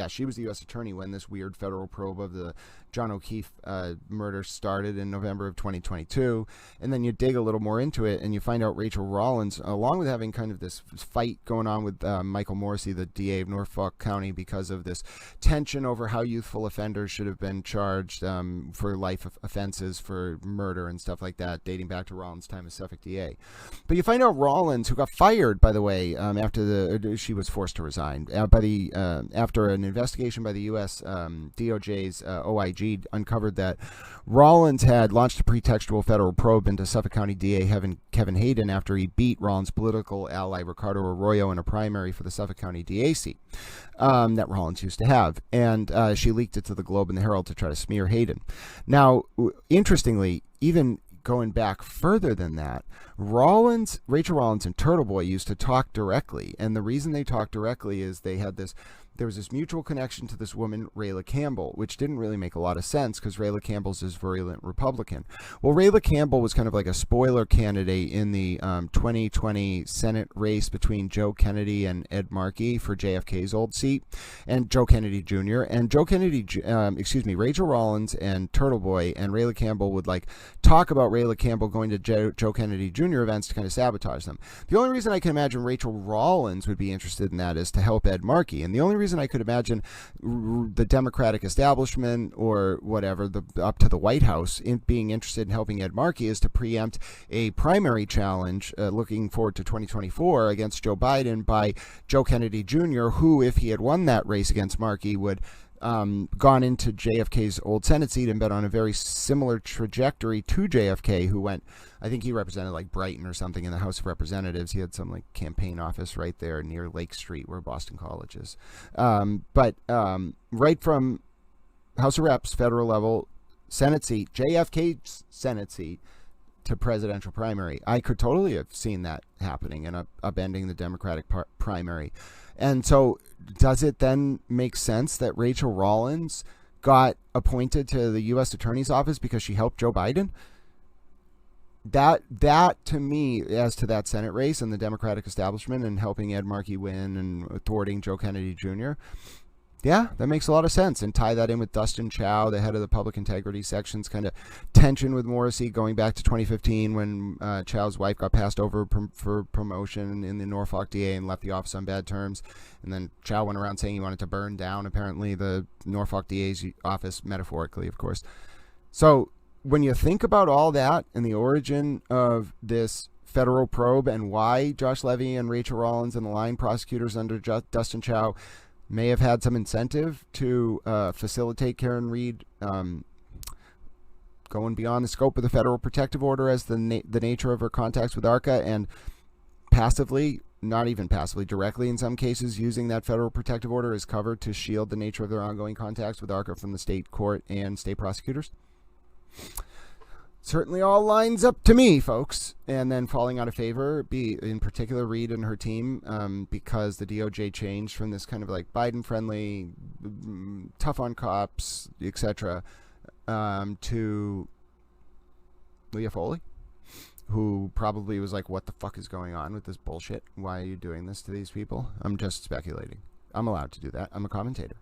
she was the U.S. attorney when this weird federal probe of the John O'Keefe murder started in November of 2022, and then you dig a little more into it and you find out Rachel Rollins, along with having kind of this fight going on with Michael Morrissey, the DA of Norfolk County, because of this tension over how youthful offenders should have been charged for life offenses for murder and stuff like that, dating back to Rollins' time as Suffolk DA. But you find out Rollins, who got fired, by the way, after she was forced to resign after an investigation by the U.S. DOJ's OIG uncovered that Rollins had launched a pretextual federal probe into Suffolk County DA Kevin Hayden after he beat Rollins' political ally Ricardo Arroyo in a primary for the Suffolk County DA seat that Rollins used to have. And she leaked it to the Globe and the Herald to try to smear Hayden. Now, interestingly, even going back further than that, Rachel Rollins and Turtle Boy used to talk directly. And the reason they talked directly is there was this mutual connection to this woman, Rayla Campbell, which didn't really make a lot of sense because Rayla Campbell's this virulent Republican. Well, Rayla Campbell was kind of like a spoiler candidate in the 2020 Senate race between Joe Kennedy and Ed Markey for JFK's old seat, and Joe Kennedy Jr. And Rachel Rollins and Turtle Boy and Rayla Campbell would talk about Rayla Campbell going to Joe Kennedy Jr. events to kind of sabotage them. The only reason I can imagine Rachel Rollins would be interested in that is to help Ed Markey, and the only reason I could imagine the Democratic establishment or whatever, up to the White House, being interested in helping Ed Markey is to preempt a primary challenge looking forward to 2024 against Joe Biden by Joe Kennedy Jr., who, if he had won that race against Markey, would gone into JFK's old Senate seat and been on a very similar trajectory to JFK, who went, I think he represented Brighton or something in the House of Representatives. He had some campaign office right there near Lake Street where Boston College is. But right from House of Reps, federal level, Senate seat, JFK's Senate seat, to presidential primary, I could totally have seen that happening and upending the Democratic primary. And so does it then make sense that Rachel Rollins got appointed to the U.S. Attorney's Office because she helped Joe Biden. That to me, as to that Senate race and the Democratic establishment and helping Ed Markey win and thwarting Joe Kennedy Jr., yeah, that makes a lot of sense. And tie that in with Dustin Chow, the head of the Public Integrity Section's kind of tension with Morrissey going back to 2015 when Chow's wife got passed over for promotion in the Norfolk DA and left the office on bad terms. And then Chow went around saying he wanted to burn down, apparently, the Norfolk DA's office, metaphorically, of course. So when you think about all that and the origin of this federal probe and why Josh Levy and Rachel Rollins and the line prosecutors under Dustin Chow may have had some incentive to facilitate Karen Read going beyond the scope of the federal protective order as the nature of her contacts with ARCA, and passively, not even passively, directly in some cases, using that federal protective order as cover to shield the nature of their ongoing contacts with ARCA from the state court and state prosecutors. Certainly all lines up to me, folks. And then falling out of favor, in particular Reed and her team, because the DOJ changed from this kind of like Biden-friendly, tough on cops, etc., to Leah Foley, who probably was like, what the fuck is going on with this bullshit? Why are you doing this to these people? I'm just speculating. I'm allowed to do that. I'm a commentator.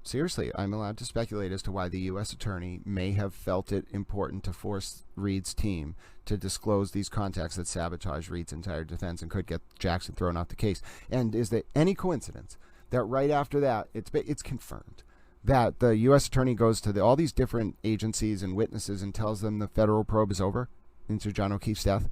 Seriously, I'm allowed to speculate as to why the U.S. attorney may have felt it important to force Reed's team to disclose these contacts that sabotage Reed's entire defense and could get Jackson thrown off the case. And is there any coincidence that right after that, it's confirmed that the U.S. attorney goes to all these different agencies and witnesses and tells them the federal probe is over into John O'Keefe's death?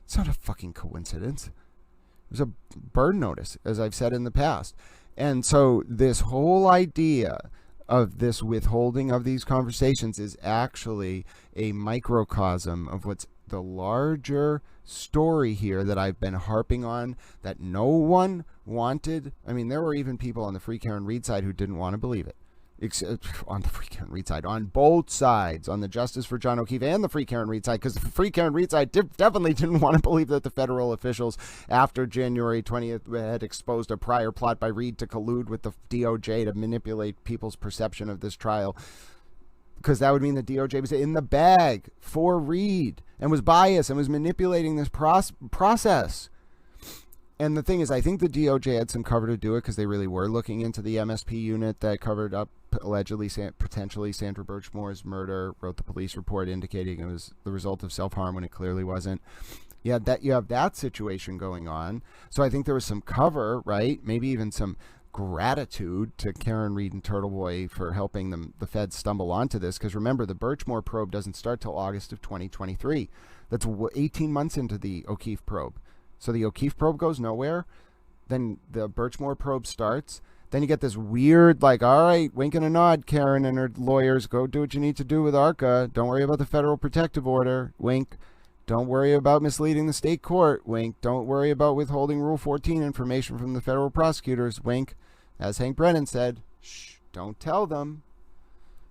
It's not a fucking coincidence. It was a burn notice, as I've said in the past. And so this whole idea of this withholding of these conversations is actually a microcosm of what's the larger story here that I've been harping on, that no one wanted. I mean, there were even people on the Free Karen Read side who didn't want to believe it. Except on the Free Karen Read side, on both sides, on the Justice for John O'Keefe and the Free Karen Read side, because the Free Karen Read side definitely didn't want to believe that the federal officials, after January 20th, had exposed a prior plot by Reed to collude with the DOJ to manipulate people's perception of this trial, because that would mean the DOJ was in the bag for Reed and was biased and was manipulating this process. And the thing is, I think the DOJ had some cover to do it because they really were looking into the MSP unit that covered up allegedly, potentially Sandra Birchmore's murder, wrote the police report indicating it was the result of self-harm when it clearly wasn't. You have that situation going on. So I think there was some cover, right? Maybe even some gratitude to Karen Read and Turtle Boy for helping the feds stumble onto this. Because remember, the Birchmore probe doesn't start till August of 2023. That's 18 months into the O'Keefe probe. So the O'Keefe probe goes nowhere. Then the Birchmore probe starts. Then you get this weird, like, all right, wink and a nod, Karen and her lawyers, go do what you need to do with ARCA. Don't worry about the federal protective order, wink. Don't worry about misleading the state court, wink. Don't worry about withholding Rule 14 information from the federal prosecutors, wink. As Hank Brennan said, shh, don't tell them.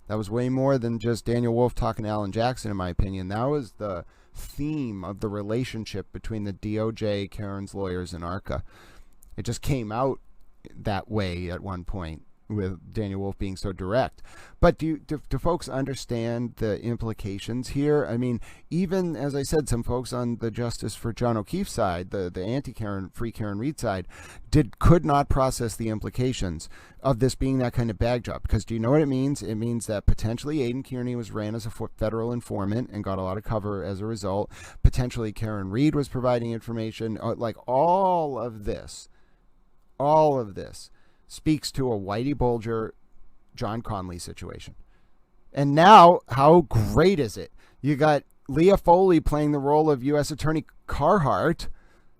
That was way more than just Daniel Wolf talking to Alan Jackson, in my opinion. That was the theme of the relationship between the DOJ, Karen's lawyers, and ARCA. It just came out that way at one point with Daniel Wolf being so direct. But do folks understand the implications here? I mean, even, as I said, some folks on the Justice for John O'Keefe side, the anti-Karen, Free Karen Read side, could not process the implications of this being that kind of bag job. Because do you know what it means? It means that potentially Aidan Kearney was ran as a federal informant and got a lot of cover as a result. Potentially Karen Read was providing information. Like all of this speaks to a Whitey Bulger, John Conley situation. And now, how great is it? You got Leah Foley playing the role of U.S. Attorney Carhart,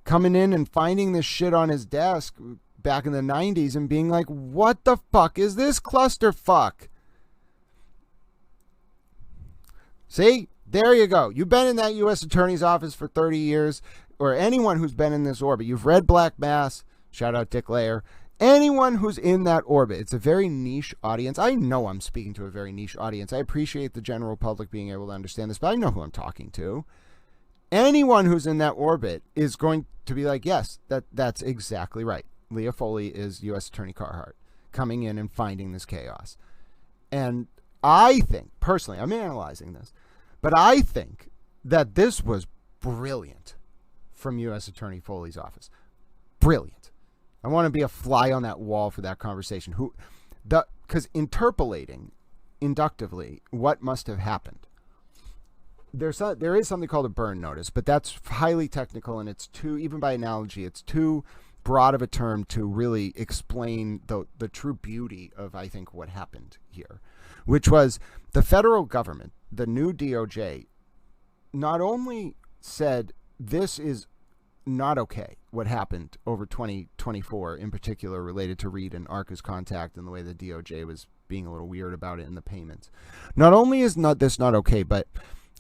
coming in and finding this shit on his desk back in the 90s and being like, what the fuck is this clusterfuck? See? There you go. You've been in that U.S. Attorney's office for 30 years, or anyone who's been in this orbit. You've read Black Mass. Shout out Dick Layer. Anyone who's in that orbit, it's a very niche audience. I know I'm speaking to a very niche audience. I appreciate the general public being able to understand this, but I know who I'm talking to. Anyone who's in that orbit is going to be like, yes, that's exactly right. Leah Foley is U.S. Attorney Carhart coming in and finding this chaos. And I think, personally, I'm analyzing this, but I think that this was brilliant from U.S. Attorney Foley's office. Brilliant. I want to be a fly on that wall for that conversation. Because interpolating inductively what must have happened. There is something called a burn notice, but that's highly technical, and it's too, even by analogy, it's too broad of a term to really explain the true beauty of, I think, what happened here, which was the federal government, the new DOJ, not only said this is not okay, what happened over 2024 in particular related to Reed and Arca's contact and the way the DOJ was being a little weird about it in the payments. Not only is this not okay, but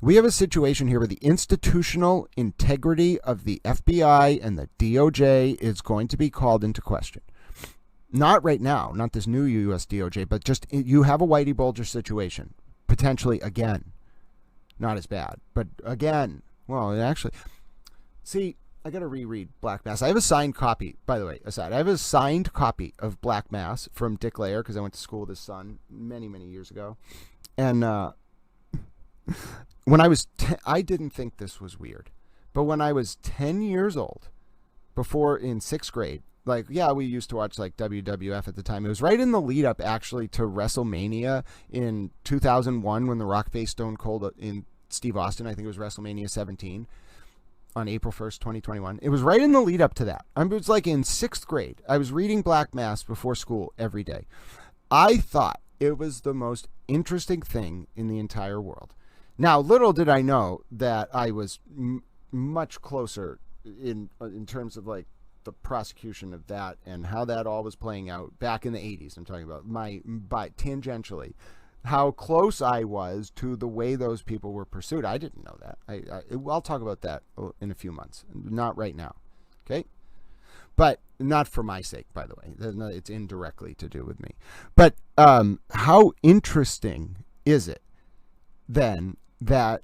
we have a situation here where the institutional integrity of the FBI and the DOJ is going to be called into question. Not right now, not this new U.S. DOJ, but just you have a Whitey Bulger situation, potentially again. Not as bad, but again. Well, actually, see, I got to reread Black Mass. I have a signed copy, by the way, aside. I have a signed copy of Black Mass from Dick Layer because I went to school with his son many, many years ago. And when I was I didn't think this was weird. But when I was 10 years old, before in 6th grade, like, yeah, we used to watch like WWF at the time. It was right in the lead up actually to WrestleMania in 2001 when the Rock faced Stone Cold in Steve Austin. I think it was WrestleMania 17 on April 1st, 2021. It was right in the lead up to that. I was like in 6th grade. I was reading Black Mass before school every day. I thought it was the most interesting thing in the entire world. Now, little did I know that I was much closer in terms of like the prosecution of that and how that all was playing out back in the 80s. I'm talking about by tangentially, how close I was to the way those people were pursued. I didn't know that. I'll talk about that in a few months, not right now. Okay. But not for my sake, by the way. It's indirectly to do with me. But how interesting is it then that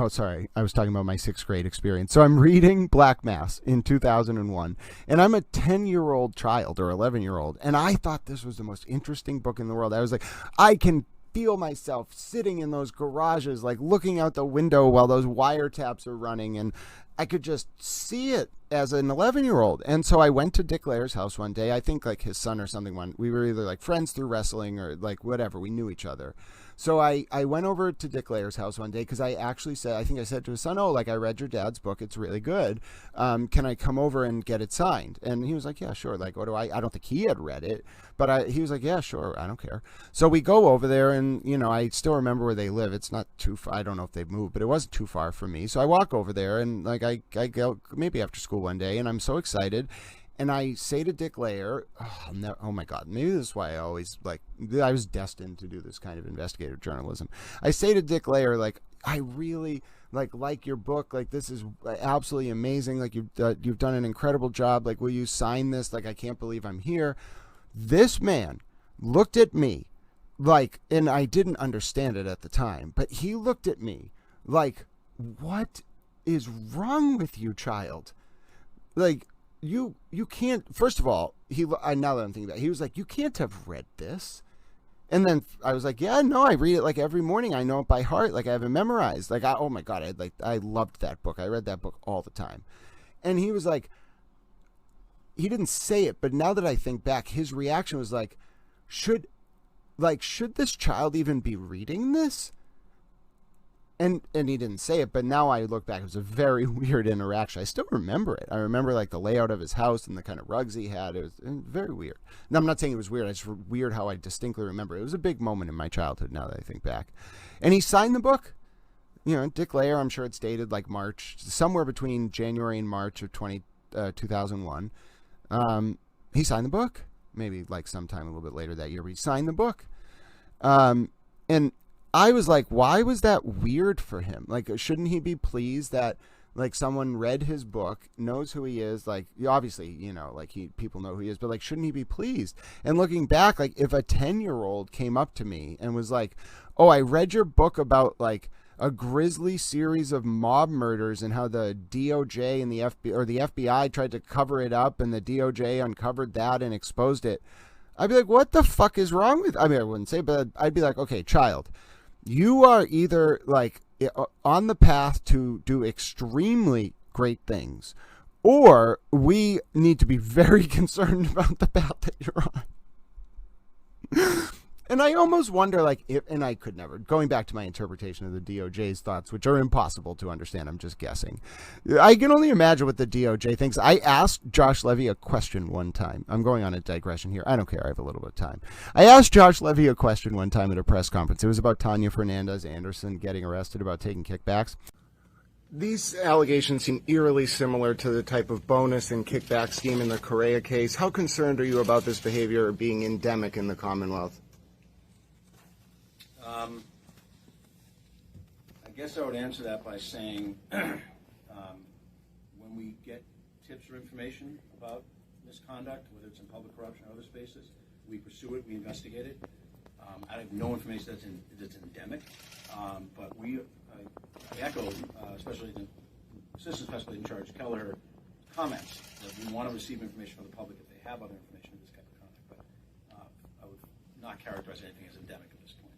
sorry, I was talking about my 6th grade experience. So I'm reading Black Mass in 2001, and I'm a 10-year-old child or 11-year-old, and I thought this was the most interesting book in the world. I was like, I can feel myself sitting in those garages, like looking out the window while those wiretaps are running, and I could just see it as an 11-year-old. And so I went to Dick Layer's house one day. I think like his son or something. We were either like friends through wrestling or like whatever. We knew each other. So I went over to Dick Layer's house one day because I actually said, I think I said to his son, oh, like I read your dad's book. It's really good. Can I come over and get it signed? And he was like, yeah, sure. Like, what do I don't think he had read it, but he was like, yeah, sure. I don't care. So we go over there and, you know, I still remember where they live. It's not too far. I don't know if they've moved, but it wasn't too far from me. So I walk over there and like I go maybe after school one day and I'm so excited. And I say to Dick Layer, oh my God, maybe this is why I always I was destined to do this kind of investigative journalism. I say to Dick Layer, like, I really like your book. Like, this is absolutely amazing. Like, you've done an incredible job. Like, will you sign this? Like, I can't believe I'm here. This man looked at me like, and I didn't understand it at the time, but he looked at me like, what is wrong with you, child? Like, you can't, first of all, now that I'm thinking about it, he was like, you can't have read this. And then I was like, yeah, no, I read it like every morning. I know it by heart. Like I have it memorized. Like, oh my God, I loved that book. I read that book all the time. And he was like, he didn't say it, but now that I think back, his reaction was like, should this child even be reading this? And he didn't say it, but now I look back, it was a very weird interaction. I still remember it. I remember like the layout of his house and the kind of rugs he had. It was very weird. Now, I'm not saying it was weird. It's weird how I distinctly remember it. It was a big moment in my childhood now that I think back. And he signed the book. You know, Dick Layer, I'm sure it's dated like March, somewhere between January and March of 2001. He signed the book. Maybe like sometime a little bit later that year, but he signed the book. And I was like, why was that weird for him? Like, shouldn't he be pleased that like someone read his book, knows who he is? Like, obviously, you know, like people know who he is, but like, shouldn't he be pleased? And looking back, like if a 10-year-old came up to me and was like, oh, I read your book about like a grisly series of mob murders and how the DOJ and the FBI tried to cover it up and the DOJ uncovered that and exposed it. I'd be like, what the fuck is wrong with, I mean, I wouldn't say, but I'd be like, okay, child, you are either like on the path to do extremely great things, or we need to be very concerned about the path that you're on. And I almost wonder, like, and I could never, going back to my interpretation of the DOJ's thoughts, which are impossible to understand, I'm just guessing. I can only imagine what the DOJ thinks. I asked Josh Levy a question one time. I'm going on a digression here. I don't care. I have a little bit of time. I asked Josh Levy a question one time at a press conference. It was about Tanya Fernandez Anderson getting arrested about taking kickbacks. These allegations seem eerily similar to the type of bonus and kickback scheme in the Correa case. How concerned are you about this behavior being endemic in the Commonwealth? I guess I would answer that by saying when we get tips or information about misconduct, whether it's in public corruption or other spaces, we pursue it, we investigate it. I have no information that's endemic, but I echo, especially the Assistant Special Agent in Charge Keller comments that we want to receive information from the public if they have other information of this kind of conduct, but I would not characterize anything as endemic at this point.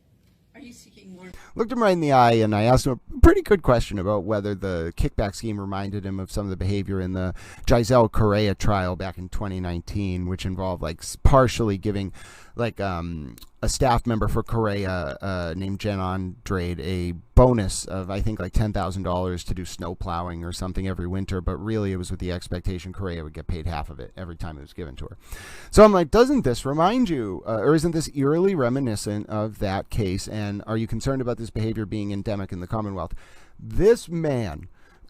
Are you seeking more? Looked him right in the eye, and I asked him a pretty good question about whether the kickback scheme reminded him of some of the behavior in the Giselle Correa trial back in 2019, which involved like partially giving like a staff member for Correa named Jen Andrade a bonus of, I think, like $10,000 to do snow plowing or something every winter, but really it was with the expectation Correa would get paid half of it every time it was given to her. So I'm like, doesn't this remind you, or isn't this eerily reminiscent of that case, and are you concerned about this behavior being endemic in the Commonwealth? This man,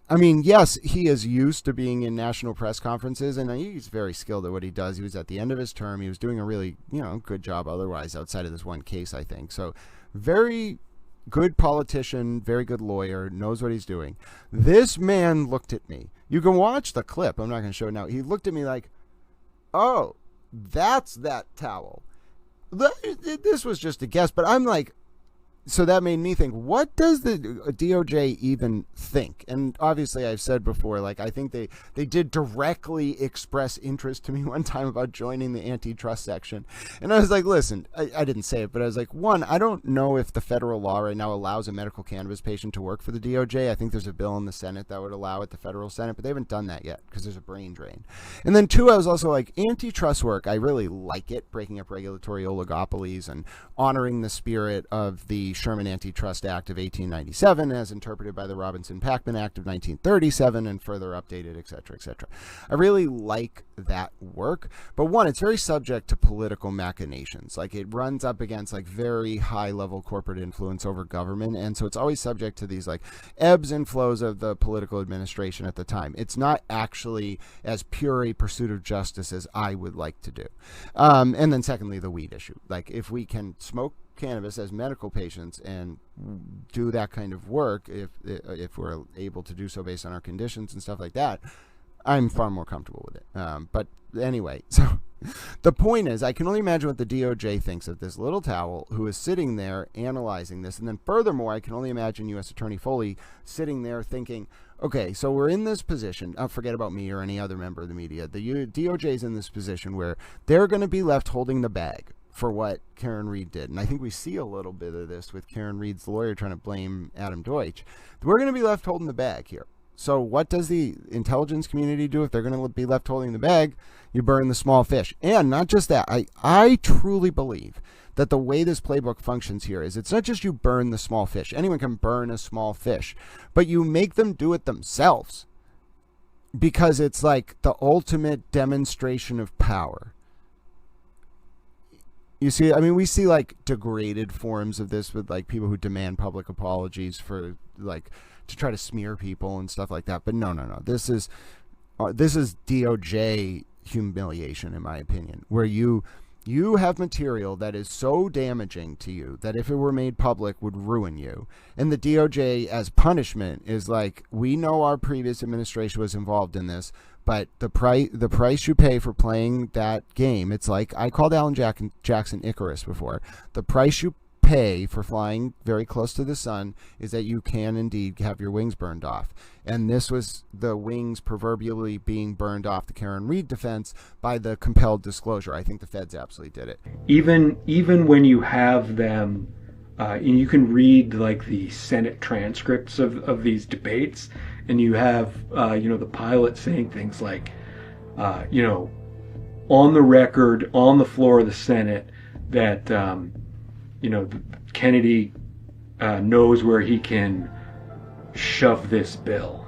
I mean, yes, he is used to being in national press conferences, and he's very skilled at what he does. He was at the end of his term. He was doing a really, good job otherwise outside of this one case, I think. So very good politician, very good lawyer, knows what he's doing. This man looked at me. You can watch the clip. I'm not going to show it now. He looked at me like, oh, that's that towel. This was just a guess, but I'm like, so that made me think, what does the DOJ even think? And obviously I've said before, like, I think they did directly express interest to me one time about joining the antitrust section. And I was like, listen, I didn't say it, but I was like, one, I don't know if the federal law right now allows a medical cannabis patient to work for the DOJ. I think there's a bill in the Senate that would allow it, the federal Senate, but they haven't done that yet because there's a brain drain. And then two, I was also like, antitrust work, I really like it, breaking up regulatory oligopolies and honoring the spirit of the Sherman Antitrust Act of 1897 as interpreted by the Robinson-Packman Act of 1937 and further updated, et cetera, et cetera. I really like that work, but one, it's very subject to political machinations. Like, it runs up against like very high level corporate influence over government, and so it's always subject to these like ebbs and flows of the political administration at the time. It's not actually as pure a pursuit of justice as I would like to do. And then secondly, the weed issue. Like, if we can smoke cannabis as medical patients and do that kind of work, if we're able to do so based on our conditions and stuff like that, I'm far more comfortable with it. But anyway, so the point is, I can only imagine what the DOJ thinks of this little towel who is sitting there analyzing this. And then furthermore, I can only imagine U.S. Attorney Foley sitting there thinking, okay, so we're in this position. Forget about me or any other member of the media. The DOJ is in this position where they're going to be left holding the bag for what Karen Reed did. And I think we see a little bit of this with Karen Reed's lawyer trying to blame Adam Deutsch. We're going to be left holding the bag here. So what does the intelligence community do if they're going to be left holding the bag? You burn the small fish. And not just that, I truly believe that the way this playbook functions here is it's not just you burn the small fish. Anyone can burn a small fish, but you make them do it themselves because it's like the ultimate demonstration of power. You see, I mean, we see like degraded forms of this with like people who demand public apologies for like to try to smear people and stuff like that. But no. This is DOJ humiliation, in my opinion, where you have material that is so damaging to you that if it were made public would ruin you. And the DOJ as punishment is like, we know our previous administration was involved in this, but the price you pay for playing that game, it's like, I called Alan Jackson Icarus before. The price you pay for flying very close to the sun is that you can indeed have your wings burned off. And this was the wings proverbially being burned off the Karen Reed defense by the compelled disclosure. I think the feds absolutely did it. Even when you have them, and you can read like the Senate transcripts of these debates, and you have the pilot saying things like, on the record, on the floor of the Senate, that Kennedy knows where he can shove this bill.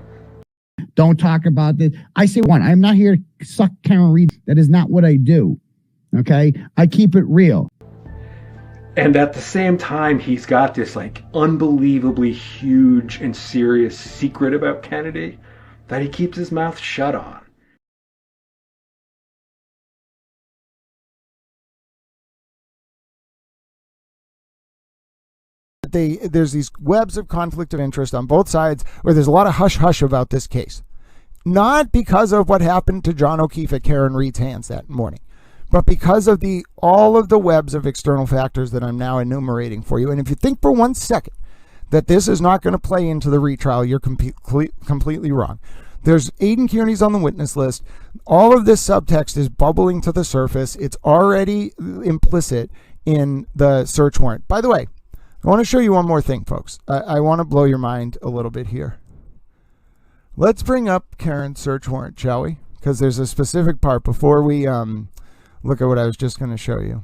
Don't talk about this. I say one, I'm not here to suck Karen Reed. That is not what I do. Okay? I keep it real. And at the same time, he's got this like unbelievably huge and serious secret about Kennedy that he keeps his mouth shut on. There's these webs of conflict of interest on both sides where there's a lot of hush-hush about this case. Not because of what happened to John O'Keefe at Karen Reed's hands that morning, but because of all of the webs of external factors that I'm now enumerating for you. And if you think for 1 second that this is not going to play into the retrial, you're completely wrong. There's Aidan Kearney's on the witness list. All of this subtext is bubbling to the surface. It's already implicit in the search warrant. By the way, I want to show you one more thing, folks. I want to blow your mind a little bit here. Let's bring up Karen's search warrant, shall we? Because there's a specific part before we look at what I was just going to show you.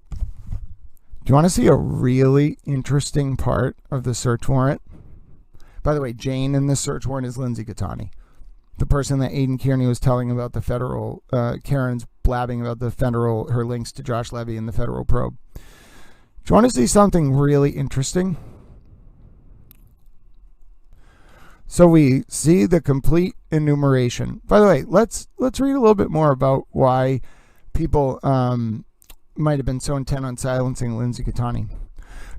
Do you want to see a really interesting part of the search warrant? By the way, Jane in this search warrant is Lindsay Gattani, the person that Aidan Kearney was telling about the federal, Karen's blabbing about the federal, her links to Josh Levy and the federal probe. Do you want to see something really interesting? So we see the complete enumeration. By the way, let's read a little bit more about why people might have been so intent on silencing Lindsay Gattani.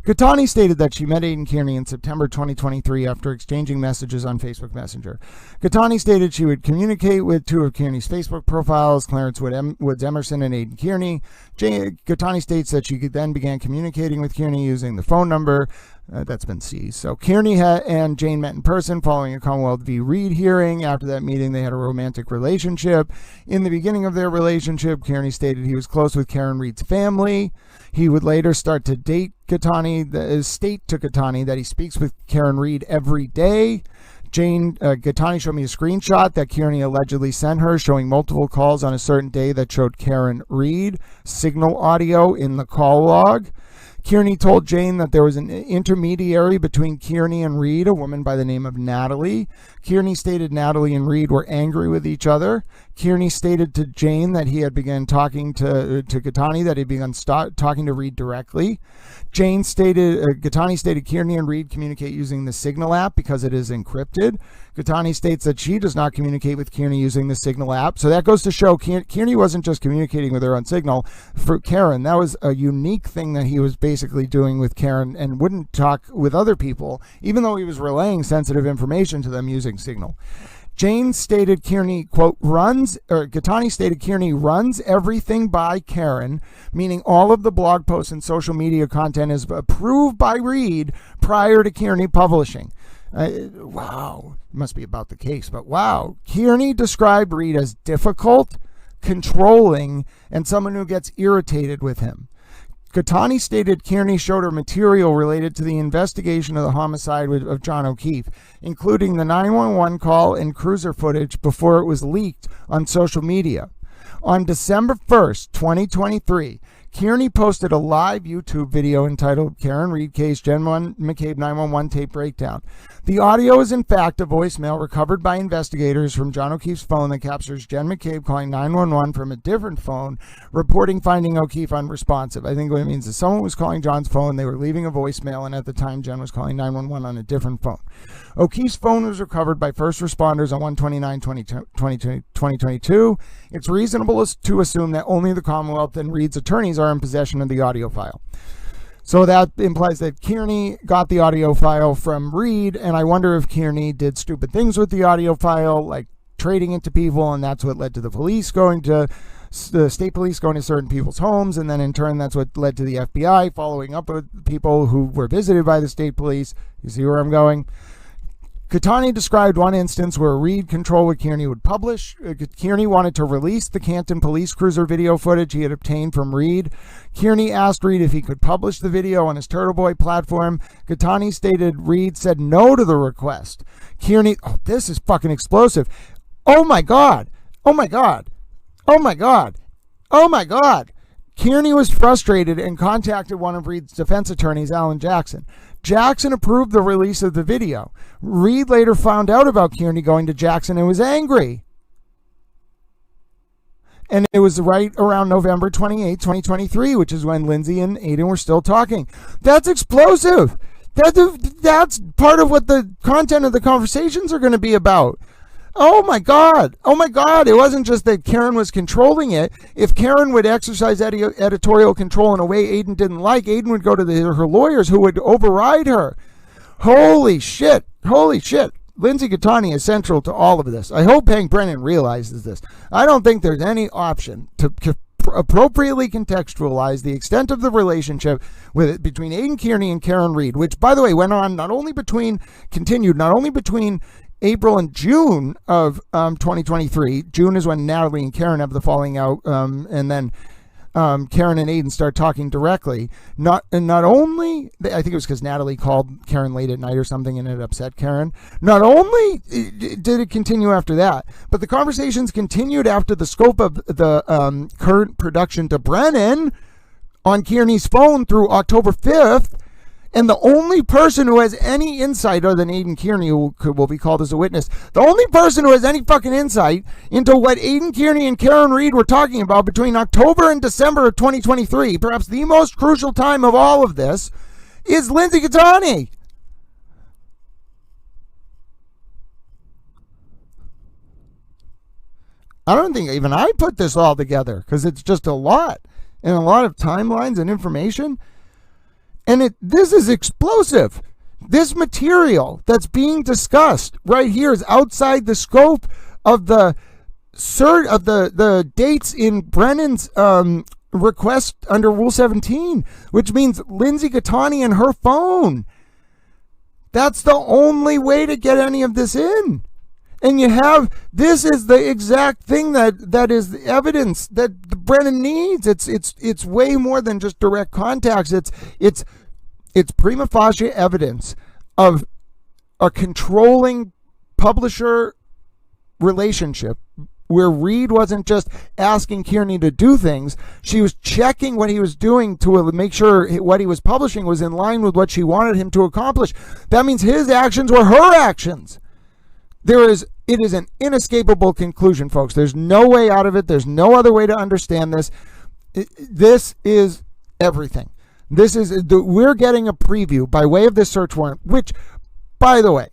Gattani stated that she met Aidan Kearney in September 2023 after exchanging messages on Facebook Messenger. Gattani stated she would communicate with two of Kearney's Facebook profiles, Clarence Woods Emerson and Aidan Kearney. Gattani states that she then began communicating with Kearney using the phone number that's been seized. So Kearney and Jane met in person following a Commonwealth v. Reed hearing. After that meeting, they had a romantic relationship. In the beginning of their relationship, Kearney stated he was close with Karen Reed's family. He would later start to date Gattani, state to Gattani that he speaks with Karen Reed every day. Gattani showed me a screenshot that Kearney allegedly sent her showing multiple calls on a certain day that showed Karen Reed, signal audio in the call log. Kearney told Jane that there was an intermediary between Kearney and Reed, a woman by the name of Natalie. Kearney stated Natalie and Reed were angry with each other. Kearney stated to Jane that he had begun talking to Gattani, that he began talking to Reed directly. Gattani stated Kearney and Reed communicate using the Signal app because it is encrypted. Gattani states that she does not communicate with Kearney using the Signal app. So that goes to show Kearney wasn't just communicating with her on Signal. For Karen, that was a unique thing that he was basically doing with Karen and wouldn't talk with other people, even though he was relaying sensitive information to them using Signal. Gattani stated Kearney runs everything by Karen, meaning all of the blog posts and social media content is approved by Reed prior to Kearney publishing. Wow, must be about the case, but wow. Kearney described Reed as difficult, controlling, and someone who gets irritated with him. Gattani stated Kearney showed her material related to the investigation of the homicide of John O'Keefe, including the 911 call and cruiser footage before it was leaked on social media. On December 1st, 2023, Kearney posted a live YouTube video entitled Karen Reed Case Jen McCabe 911 Tape Breakdown. The audio is in fact a voicemail recovered by investigators from John O'Keefe's phone that captures Jen McCabe calling 911 from a different phone, reporting finding O'Keefe unresponsive. I think what it means is someone was calling John's phone, they were leaving a voicemail, and at the time Jen was calling 911 on a different phone. O'Keefe's phone was recovered by first responders on 1/29/2022. It's reasonable to assume that only the Commonwealth and Reed's attorneys are in possession of the audio file. So that implies that Kearney got the audio file from Reed, and I wonder if Kearney did stupid things with the audio file, like trading it to people, and that's what led to the police going to the state police going to certain people's homes, and then in turn that's what led to the FBI following up with people who were visited by the state police. You see where I'm going? Katani described one instance where Reed controlled what Kearney would publish. Kearney wanted to release the Canton police cruiser video footage he had obtained from Reed. Kearney asked Reed if he could publish the video on his Turtle Boy platform. Katani stated Reed said no to the request. Kearney, oh, this is fucking explosive. Oh my God. Oh my God. Oh my God. Oh my God. Kearney was frustrated and contacted one of Reed's defense attorneys, Alan Jackson. Jackson approved the release of the video. Reed later found out about Kearney going to Jackson and was angry. And it was right around November 28, 2023, which is when Lindsay and Aiden were still talking. That's explosive. That's part of what the content of the conversations are going to be about. Oh my God. Oh my God. It wasn't just that Karen was controlling it. If Karen would exercise editorial control in a way Aiden didn't like, Aiden would go to her lawyers who would override her. Holy shit. Holy shit. Lindsay Katani is central to all of this. I hope Hank Brennan realizes this. I don't think there's any option to appropriately contextualize the extent of the relationship between Aiden Kearney and Karen Reed, which, by the way, continued not only between April and June of 2023. June is when Natalie and Karen have the falling out, and then Karen and Aiden start talking directly. Not only, I think it was because Natalie called Karen late at night or something and it upset Karen. Not only did it continue after that, but the conversations continued after the scope of the current production to Brennan on Kearney's phone through October 5th. And the only person who has any insight, other than Aiden Kearney, who will be called as a witness, the only person who has any fucking insight into what Aiden Kearney and Karen Reed were talking about between October and December of 2023, perhaps the most crucial time of all of this, is Lindsay Katani. I don't think even I put this all together because it's just a lot and a lot of timelines and information. And this is explosive. This material that's being discussed right here is outside the scope of the dates in Brennan's request under Rule 17, which means Lindsay Katani and her phone. That's the only way to get any of this in. And this is the exact thing that is the evidence that Brennan needs. It's way more than just direct contacts. It's prima facie evidence of a controlling publisher relationship where Reed wasn't just asking Kearney to do things. She was checking what he was doing to make sure what he was publishing was in line with what she wanted him to accomplish. That means his actions were her actions. It is an inescapable conclusion, folks. There's no way out of it. There's no other way to understand this. This is everything. We're getting a preview by way of this search warrant, which, by the way,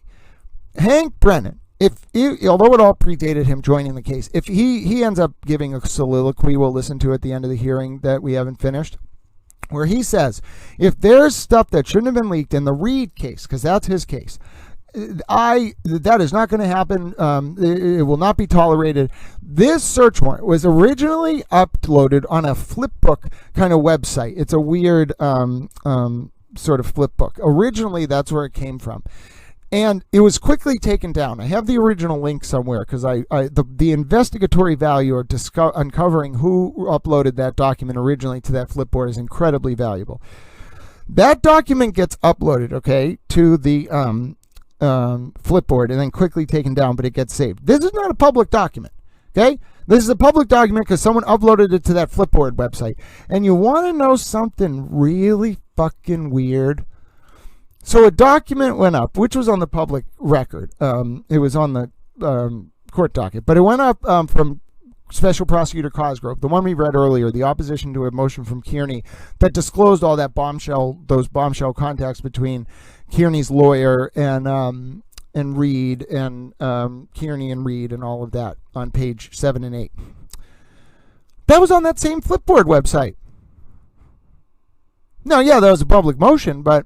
Hank Brennan, although it all predated him joining the case, if he ends up giving a soliloquy we'll listen to at the end of the hearing that we haven't finished, where he says, if there's stuff that shouldn't have been leaked in the Reed case, because that's his case, that is not going to happen. It will not be tolerated. This search warrant was originally uploaded on a flipbook kind of website. It's a weird sort of flipbook. Originally, that's where it came from. And it was quickly taken down. I have the original link somewhere because the investigatory value of uncovering who uploaded that document originally to that flipboard is incredibly valuable. That document gets uploaded, okay, to the flipboard and then quickly taken down, but it gets saved. This is not a public document, okay? This is a public document because someone uploaded it to that flipboard website. And you want to know something really fucking weird? So a document went up, which was on the public record. It was on the court docket, but it went up from Special Prosecutor Cosgrove, the one we read earlier, the opposition to a motion from Kearney that disclosed all that those bombshell contacts between Kearney's lawyer and Reed and Kearney and Reed and all of that on page 7 and 8. That was on that same Flipboard website. Now, yeah, that was a public motion, but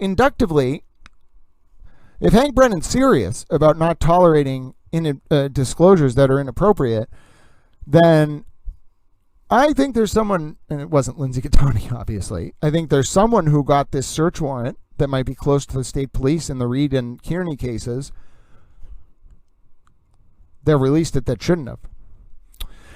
inductively, if Hank Brennan's serious about not tolerating disclosures that are inappropriate, then I think there's someone, and it wasn't Lindsay Gattani, obviously. I think there's someone who got this search warrant that might be close to the state police in the Reed and Kearney cases. They released it that shouldn't have.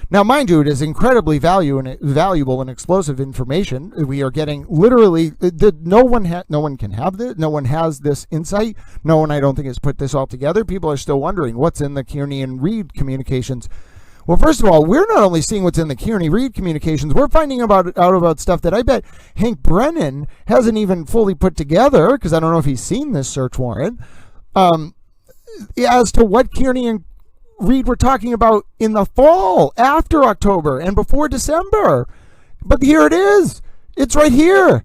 Now, mind you, it is incredibly valuable and explosive information. We are getting literally, no one can have this. No one has this insight. No one, I don't think, has put this all together. People are still wondering what's in the Kearney and Reed communications. Well, first of all, we're not only seeing what's in the Kearney-Reed communications, we're finding out about stuff that I bet Hank Brennan hasn't even fully put together, because I don't know if he's seen this search warrant, as to what Kearney and Reed were talking about in the fall, after October, and before December. But here it is. It's right here.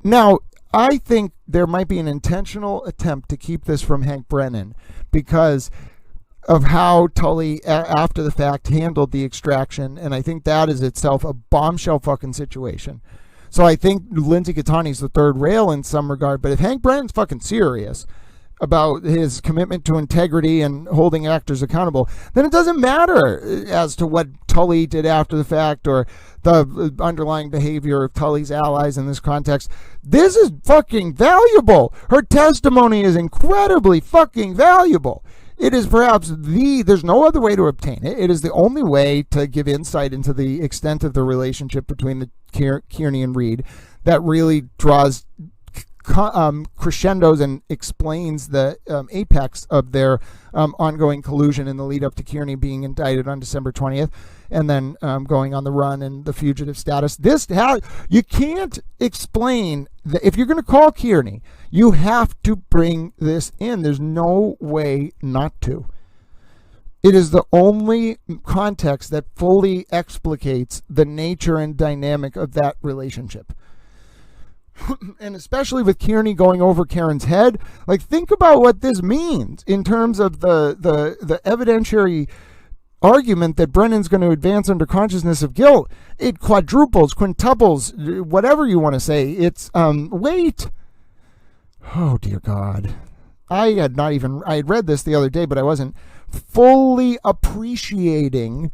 Now, I think there might be an intentional attempt to keep this from Hank Brennan because of how Tully, after the fact, handled the extraction, and I think that is itself a bombshell fucking situation. So I think Lindsay Gattani's the third rail in some regard, but if Hank Brennan's fucking serious about his commitment to integrity and holding actors accountable, then it doesn't matter as to what Tully did after the fact or the underlying behavior of Tully's allies in this context. This is fucking valuable. Her testimony is incredibly fucking valuable. It is perhaps there's no other way to obtain it. It is the only way to give insight into the extent of the relationship between the Kearney and Reed that really draws crescendos and explains the apex of their ongoing collusion in the lead up to Kearney being indicted on December 20th and then going on the run and the fugitive status. You can't explain that. If you're going to call Kearney, you have to bring this in. There's no way not to. It is the only context that fully explicates the nature and dynamic of that relationship. And especially with Kearney going over Karen's head, like, think about what this means in terms of the evidentiary argument that Brennan's going to advance under consciousness of guilt. It quadruples, quintuples, whatever you want to say. It's weight. Oh dear God. I had read this the other day, but I wasn't fully appreciating,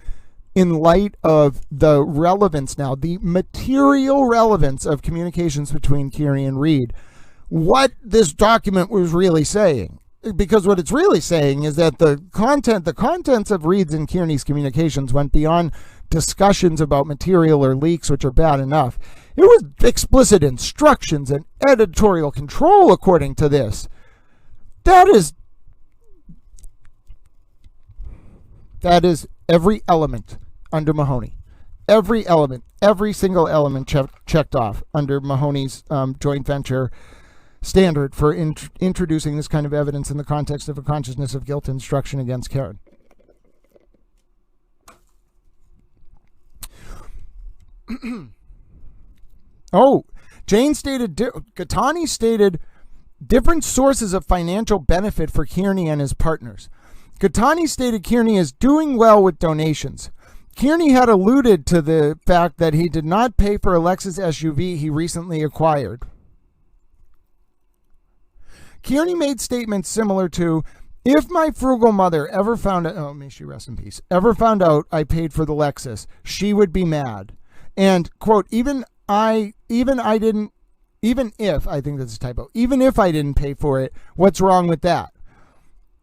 in light of the relevance now, the material relevance of communications between Kearney and Reed, what this document was really saying. Because what it's really saying is that the contents of Reed's and Kearney's communications went beyond discussions about material or leaks, which are bad enough. It was explicit instructions and editorial control, according to this. That is every element under Mahoney. Every element, every single element checked off under Mahoney's joint venture standard for introducing this kind of evidence in the context of a consciousness of guilt instruction against Karen. Gattani stated different sources of financial benefit for Kearney and his partners. Gattani stated Kearney is doing well with donations. Kearney had alluded to the fact that he did not pay for a Lexus SUV he recently acquired. Kearney made statements similar to, if my frugal mother ever found out, oh, may she rest in peace, ever found out I paid for the Lexus, she would be mad. And, quote, even if I think that's a typo, even if I didn't pay for it, what's wrong with that?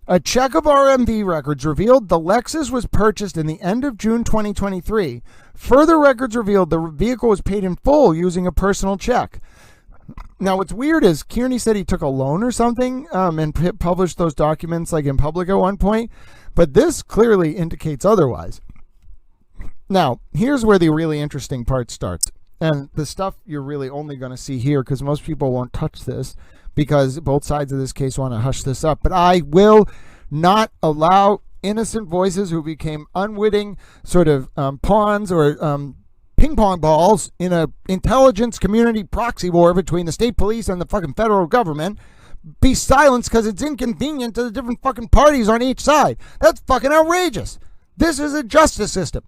A check of RMV records revealed the Lexus was purchased in the end of June 2023. Further records revealed the vehicle was paid in full using a personal check. Now, what's weird is Kearney said he took a loan or something and published those documents like in public at one point, but this clearly indicates otherwise. Now, here's where the really interesting part starts. And the stuff you're really only going to see here, because most people won't touch this, because both sides of this case want to hush this up. But I will not allow innocent voices who became unwitting sort of pawns or ping pong balls in a intelligence community proxy war between the state police and the fucking federal government be silenced because it's inconvenient to the different fucking parties on each side. That's fucking outrageous. This is a justice system.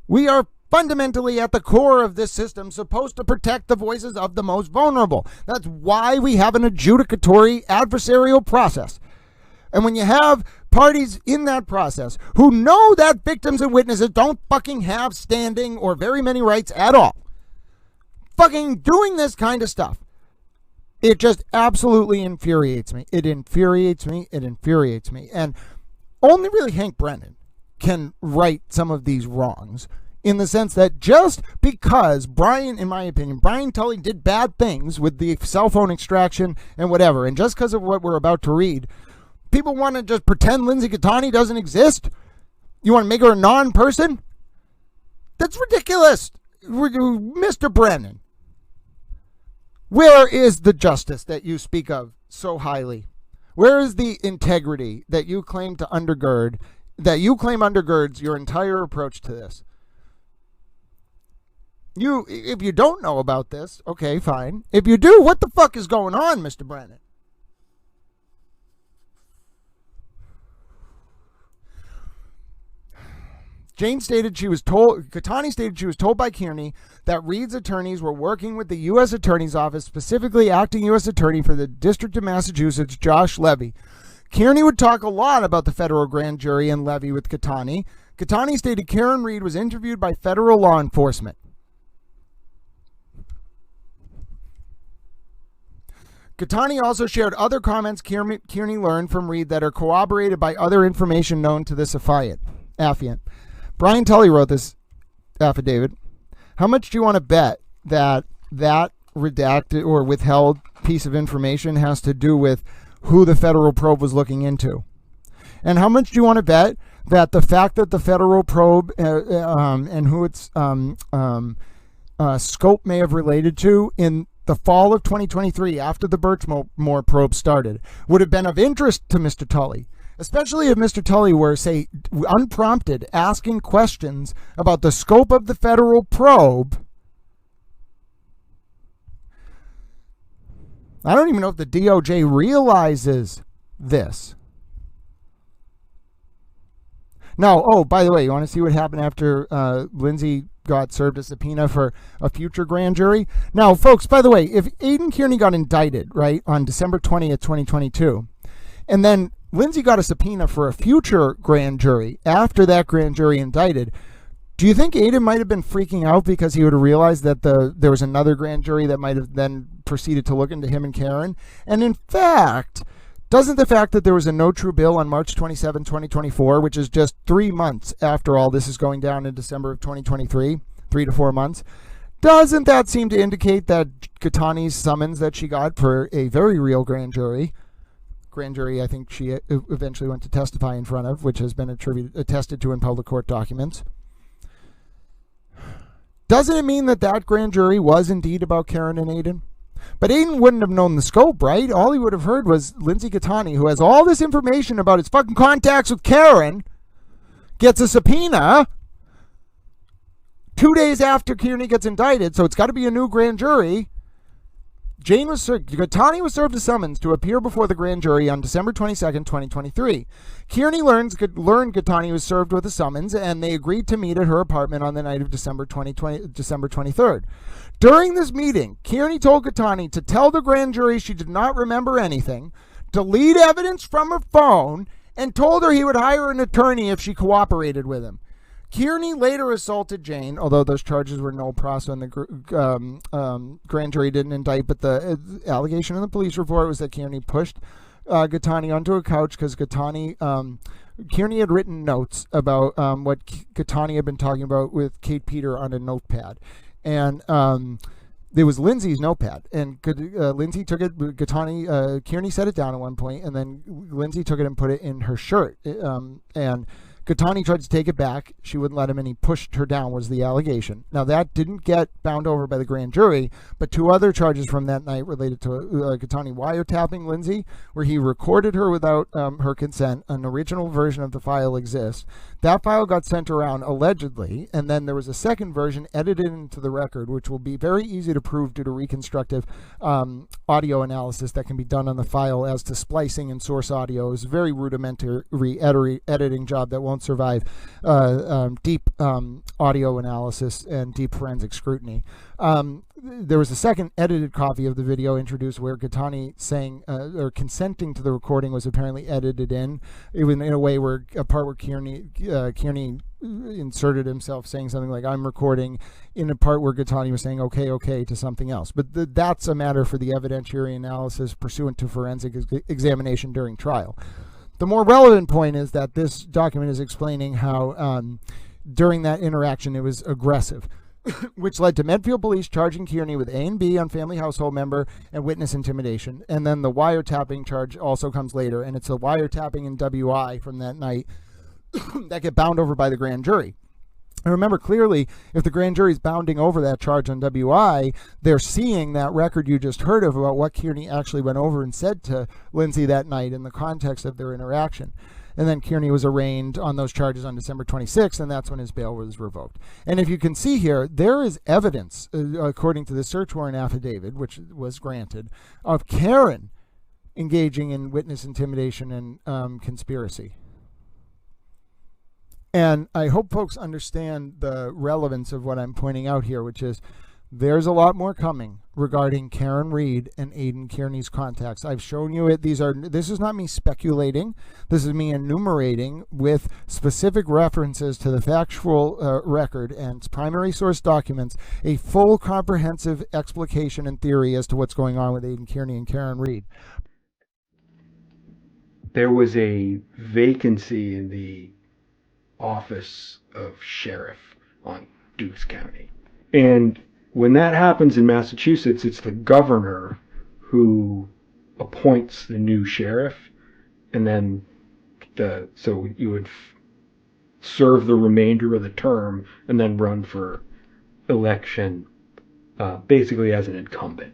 We are fundamentally at the core of this system supposed to protect the voices of the most vulnerable. That's why we have an adjudicatory adversarial process. And when you have parties in that process who know that victims and witnesses don't fucking have standing or very many rights at all, fucking doing this kind of stuff. It just absolutely infuriates me. It infuriates me. It infuriates me. And only really Hank Brennan can right some of these wrongs, in the sense that just because Brian, in my opinion, Brian Tully did bad things with the cell phone extraction and whatever, and just because of what we're about to read, people want to just pretend Lindsay Catani doesn't exist? You want to make her a non-person? That's ridiculous. Mr. Brennan, where is the justice that you speak of so highly? Where is the integrity that you claim to undergird, that you claim undergirds your entire approach to this? If you don't know about this, okay, fine. If you do, what the fuck is going on, Mr. Brennan? Catani stated she was told by Kearney that Reed's attorneys were working with the U.S. Attorney's Office, specifically acting U.S. Attorney for the District of Massachusetts, Josh Levy. Kearney would talk a lot about the federal grand jury and Levy with Catani. Catani stated Karen Reed was interviewed by federal law enforcement. Catani also shared other comments Kearney learned from Reed that are corroborated by other information known to this affiant. Brian Tully wrote this affidavit. How much do you want to bet that redacted or withheld piece of information has to do with who the federal probe was looking into? And how much do you want to bet that the fact that the federal probe and who its scope may have related to in the fall of 2023, after the Birchmore probe started, would have been of interest to Mr. Tully, especially if Mr. Tully were, say, unprompted, asking questions about the scope of the federal probe? I don't even know if the DOJ realizes this. Now, oh, by the way, you want to see what happened after Lindsay got served a subpoena for a future grand jury? Now, folks, by the way, if Aidan Kearney got indicted, right, on December 20th, 2022, and then Lindsay got a subpoena for a future grand jury after that grand jury indicted, do you think Aidan might have been freaking out because he would have realized that there was another grand jury that might have then proceeded to look into him and Karen? And in fact, doesn't the fact that there was a no true bill on March 27, 2024, which is just 3 months after all this is going down in December of 2023, 3 to 4 months, doesn't that seem to indicate that Catani's summons that she got for a very real grand jury I think she eventually went to testify in front of, which has been attested to in public court documents, doesn't it mean that that grand jury was indeed about Karen and Aidan? But Aidan wouldn't have known the scope, right? All he would have heard was Lindsay Catani, who has all this information about his fucking contacts with Karen, gets a subpoena 2 days after Kearney gets indicted, so it's got to be a new grand jury. Catani was served a summons to appear before the grand jury on December 22nd, 2023. Kearney learned Catani was served with a summons, and they agreed to meet at her apartment on the night of December 23rd. During this meeting, Kearney told Catani to tell the grand jury she did not remember anything, delete evidence from her phone, and told her he would hire an attorney if she cooperated with him. Kearney later assaulted Jane, although those charges were no pros and the grand jury didn't indict, but the allegation in the police report was that Kearney pushed Catani onto a couch because Kearney had written notes about what Catani had been talking about with Kate Peter on a notepad. And there was Lindsay's notepad, and Lindsay took it. Kearney set it down at one point, and then Lindsay took it and put it in her shirt. And Catani tried to take it back. She wouldn't let him, and he pushed her down, was the allegation. Now, that didn't get bound over by the grand jury, but 2 other charges from that night related to Catani wiretapping Lindsay, where he recorded her without her consent. An original version of the file exists. That file got sent around allegedly, and then there was a second version edited into the record, which will be very easy to prove due to reconstructive audio analysis that can be done on the file as to splicing and source audio. It's a very rudimentary editing job that won't survive deep audio analysis and deep forensic scrutiny. There was a second edited copy of the video introduced where Gattani saying or consenting to the recording was apparently edited in, even in a way where a part where Kearney inserted himself saying something like "I'm recording," in a part where Gattani was saying "okay" to something else. But that's a matter for the evidentiary analysis pursuant to forensic examination during trial. The more relevant point is that this document is explaining how during that interaction it was aggressive, which led to Medfield police charging Kearney with A and B on family household member and witness intimidation. And then the wiretapping charge also comes later, and it's the wiretapping and WI from that night that get bound over by the grand jury. And remember clearly, if the grand jury is bounding over that charge on WI, they're seeing that record you just heard of about what Kearney actually went over and said to Lindsay that night in the context of their interaction. And then Kearney was arraigned on those charges on December 26th, and that's when his bail was revoked. And if you can see here, there is evidence, according to the search warrant affidavit, which was granted, of Karen engaging in witness intimidation and conspiracy. And I hope folks understand the relevance of what I'm pointing out here, which is there's a lot more coming regarding Karen Reed and Aidan Kearney's contacts. I've shown you it. This is not me speculating. This is me enumerating with specific references to the factual record and primary source documents, a full comprehensive explication and theory as to what's going on with Aidan Kearney and Karen Reed. There was a vacancy in the office of sheriff on Dukes County. And when that happens in Massachusetts, it's the governor who appoints the new sheriff, and then so you would serve the remainder of the term and then run for election basically as an incumbent.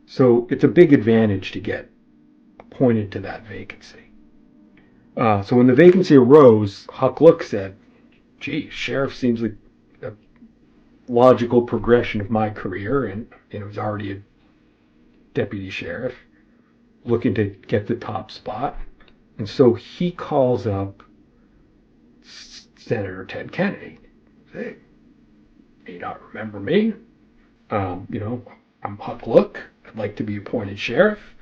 So it's a big advantage to get appointed to that vacancy. So when the vacancy arose, Huck Look said, gee, sheriff seems like a logical progression of my career, and it was already a deputy sheriff looking to get the top spot. And so he calls up Senator Ted Kennedy. Hey, you not remember me? I'm Huck Look. I'd like to be appointed sheriff.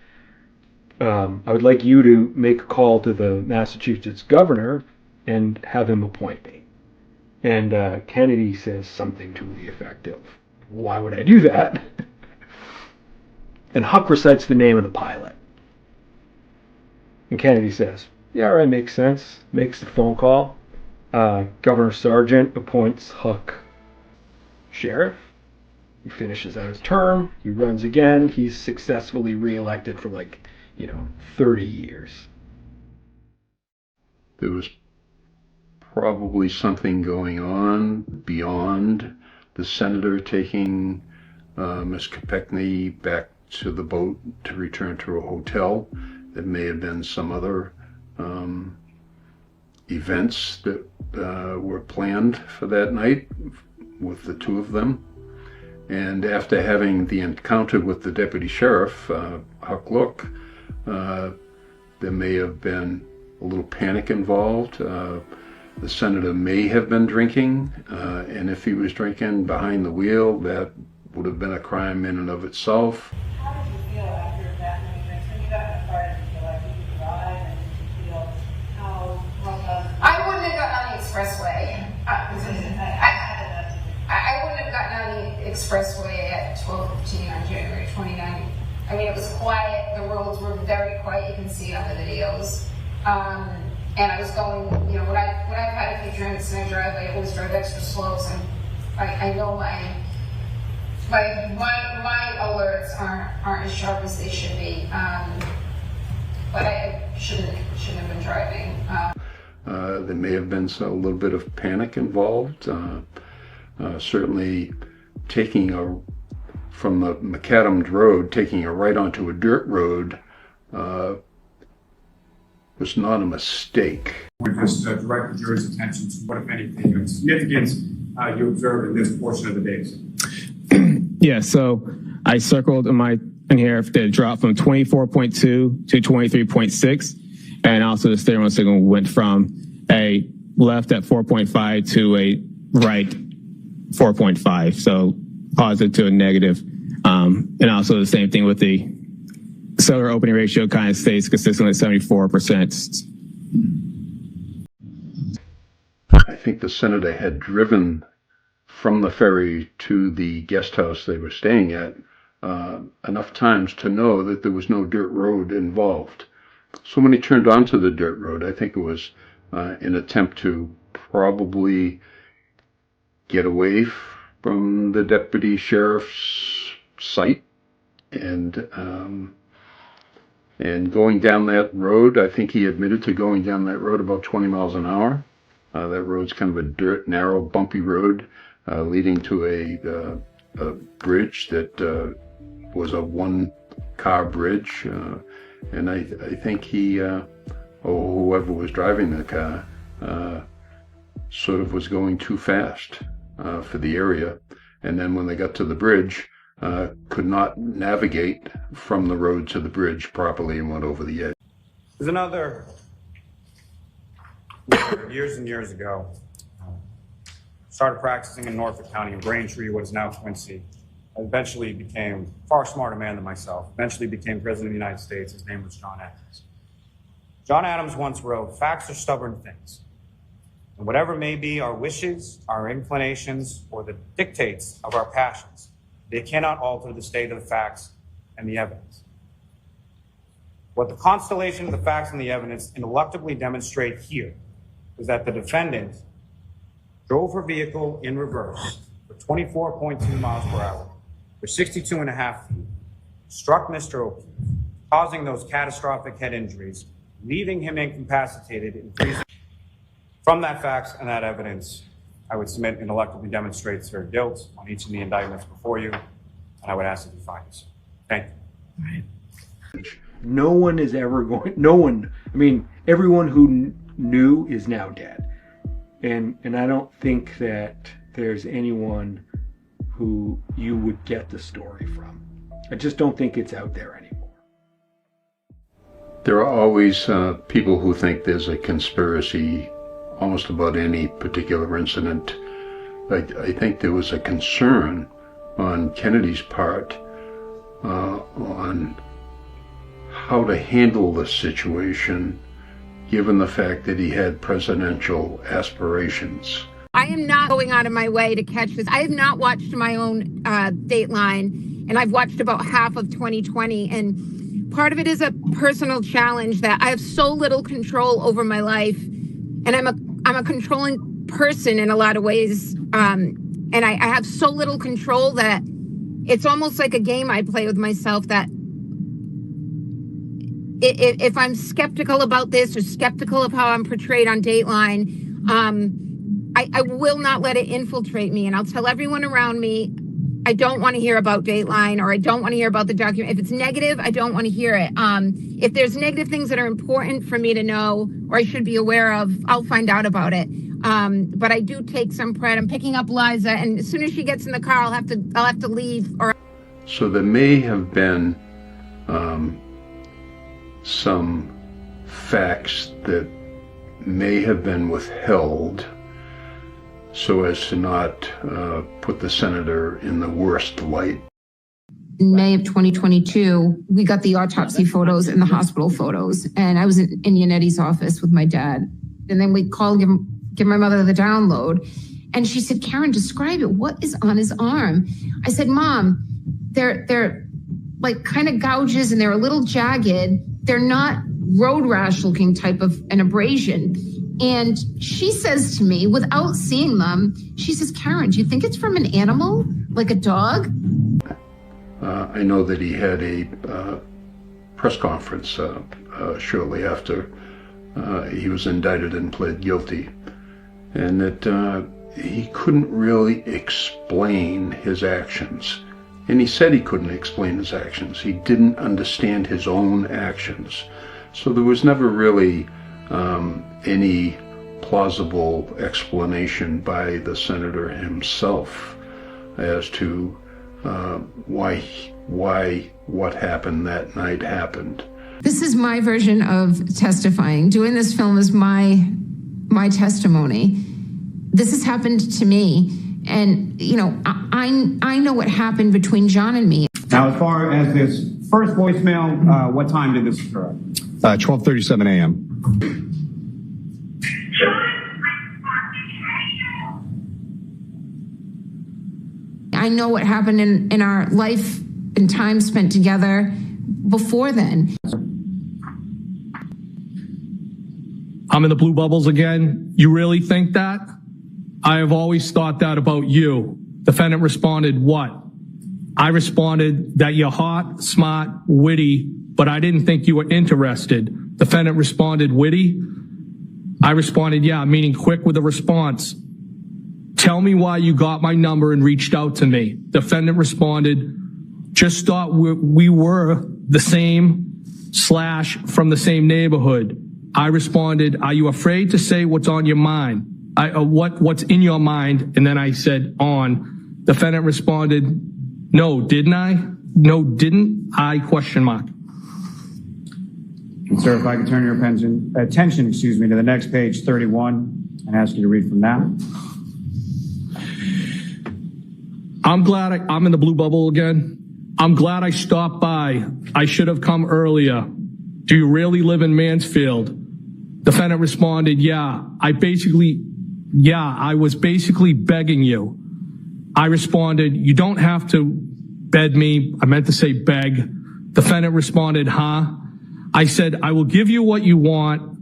I would like you to make a call to the Massachusetts governor and have him appoint me. And Kennedy says something to the effect of, why would I do that? And Huck recites the name of the pilot. And Kennedy says, yeah, all right, makes sense. Makes the phone call. Governor Sargent appoints Huck sheriff. He finishes out his term. He runs again. He's successfully reelected for 30 years. There was probably something going on beyond the senator taking Miss Kopechne back to the boat to return to a hotel. There may have been some other events that were planned for that night with the two of them. And after having the encounter with the deputy sheriff, Huck Look, there may have been a little panic involved. The senator may have been drinking, and if he was drinking behind the wheel, that would have been a crime in and of itself. How did you feel after that many drinks? When you got in the car, did you feel like you could drive, and did you feel how I wouldn't have gotten on the expressway. I wouldn't have gotten on the expressway at 12:15 on January 29th. I mean, it was quiet. The roads were very quiet. You can see it on the videos. And I was going, when I've had a few drinks and I drive, I always drive extra slow. So I know my alerts aren't as sharp as they should be. But I shouldn't have been driving. There may have been a little bit of panic involved. Certainly taking from the macadam road, taking a right onto a dirt road was not a mistake. We just direct the jury's attention to what, if anything, of significance you observed in this portion of the days. Yeah, so I circled in here the drop from 24.2 to 23.6, and also the steering wheel signal went from a left at 4.5 to a right 4.5, so positive to a negative. And also the same thing with the cellular opening ratio kind of stays consistently at 74%. I think the senator had driven from the ferry to the guest house they were staying at enough times to know that there was no dirt road involved. So when he turned onto the dirt road, I think it was an attempt to probably get away from the deputy sheriff's sight, and going down that road, I think he admitted to going down that road about 20 miles an hour. That road's kind of a dirt, narrow, bumpy road leading to a bridge that was a one-car bridge, and I think he, or whoever was driving the car, sort of was going too fast for the area, and then when they got to the bridge, could not navigate from the road to the bridge properly and went over the edge. There's another years and years ago. Started practicing in Norfolk County in Braintree, what is now Quincy. I eventually became a far smarter man than myself. Eventually became president of the United States. His name was John Adams. John Adams once wrote, "Facts are stubborn things. And whatever may be our wishes, our inclinations, or the dictates of our passions, they cannot alter the state of the facts and the evidence." What the constellation of the facts and the evidence ineluctably demonstrate here is that the defendant drove her vehicle in reverse for 24.2 miles per hour for 62.5 feet, struck Mr. O'Keefe, causing those catastrophic head injuries, leaving him incapacitated and freezing. From that facts and that evidence, I would submit ineluctably demonstrates her guilt on each of the indictments before you, and I would ask that you find us. Thank you. No one is ever going, no one, I mean, everyone who knew is now dead. And I don't think that there's anyone who you would get the story from. I just don't think it's out there anymore. There are always people who think there's a conspiracy almost about any particular incident. I think there was a concern on Kennedy's part on how to handle the situation, given the fact that he had presidential aspirations. I am not going out of my way to catch this. I have not watched my own Dateline, and I've watched about half of 2020. And part of it is a personal challenge that I have so little control over my life, and I'm a controlling person in a lot of ways. And I have so little control that it's almost like a game I play with myself, that if I'm skeptical about this or skeptical of how I'm portrayed on Dateline, I will not let it infiltrate me. And I'll tell everyone around me, I don't want to hear about Dateline, or I don't want to hear about the document. If it's negative, I don't want to hear it. If there's negative things that are important for me to know or I should be aware of, I'll find out about it. But I do take some pride. I'm picking up Liza, and as soon as she gets in the car, I'll have to leave. So there may have been some facts that may have been withheld so as to not put the senator in the worst light. In May of 2022, we got the autopsy photos and the hospital photos, and I was in Yanetti's office with my dad. And then we called, give my mother the download, and she said, "Karen, describe it. What is on his arm?" I said, "Mom, they're like kind of gouges, and they're a little jagged. They're not road rash looking type of an abrasion." And she says to me, without seeing them, she says, "Karen, do you think it's from an animal, like a dog?" I know that he had a press conference shortly after he was indicted and pled guilty, and that he couldn't really explain his actions. And he said he couldn't explain his actions. He didn't understand his own actions. So there was never really any plausible explanation by the senator himself as to why what happened that night happened. This is my version of testifying. Doing this film is my testimony. This has happened to me, and you know, I know what happened between John and me. Now, as far as this first voicemail, what time did this occur? 12:37 a.m. I know what happened in our life and time spent together before then. I'm in the blue bubbles again. You really think that? I have always thought that about you. Defendant responded, what? I responded that you're hot, smart, witty, but I didn't think you were interested. Defendant responded, witty? I responded, yeah, meaning quick with a response. Tell me why you got my number and reached out to me. Defendant responded, just thought we were the same / from the same neighborhood. I responded, are you afraid to say what's on your mind? What's in your mind? And then I said, on. Defendant responded, no, didn't I? No, didn't I? Question mark. And sir, if I could turn your attention, to the next page 31 and ask you to read from that. I'm glad I'm in the blue bubble again. I'm glad I stopped by. I should have come earlier. Do you really live in Mansfield? Defendant responded, yeah. I was basically begging you. I responded, you don't have to beg me. I meant to say beg. Defendant responded, huh? I said, I will give you what you want.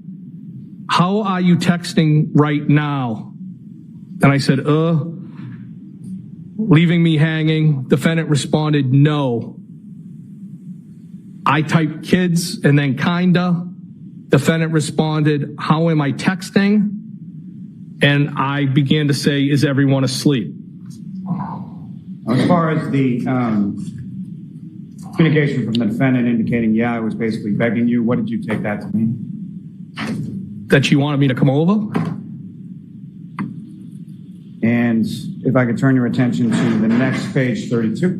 How are you texting right now? And I said, leaving me hanging. Defendant responded, no. I typed kids and then kinda. Defendant responded, how am I texting? And I began to say, is everyone asleep? As far as the communication from the defendant indicating, yeah, I was basically begging you, what did you take that to mean? That she wanted me to come over? And if I could turn your attention to the next page 32.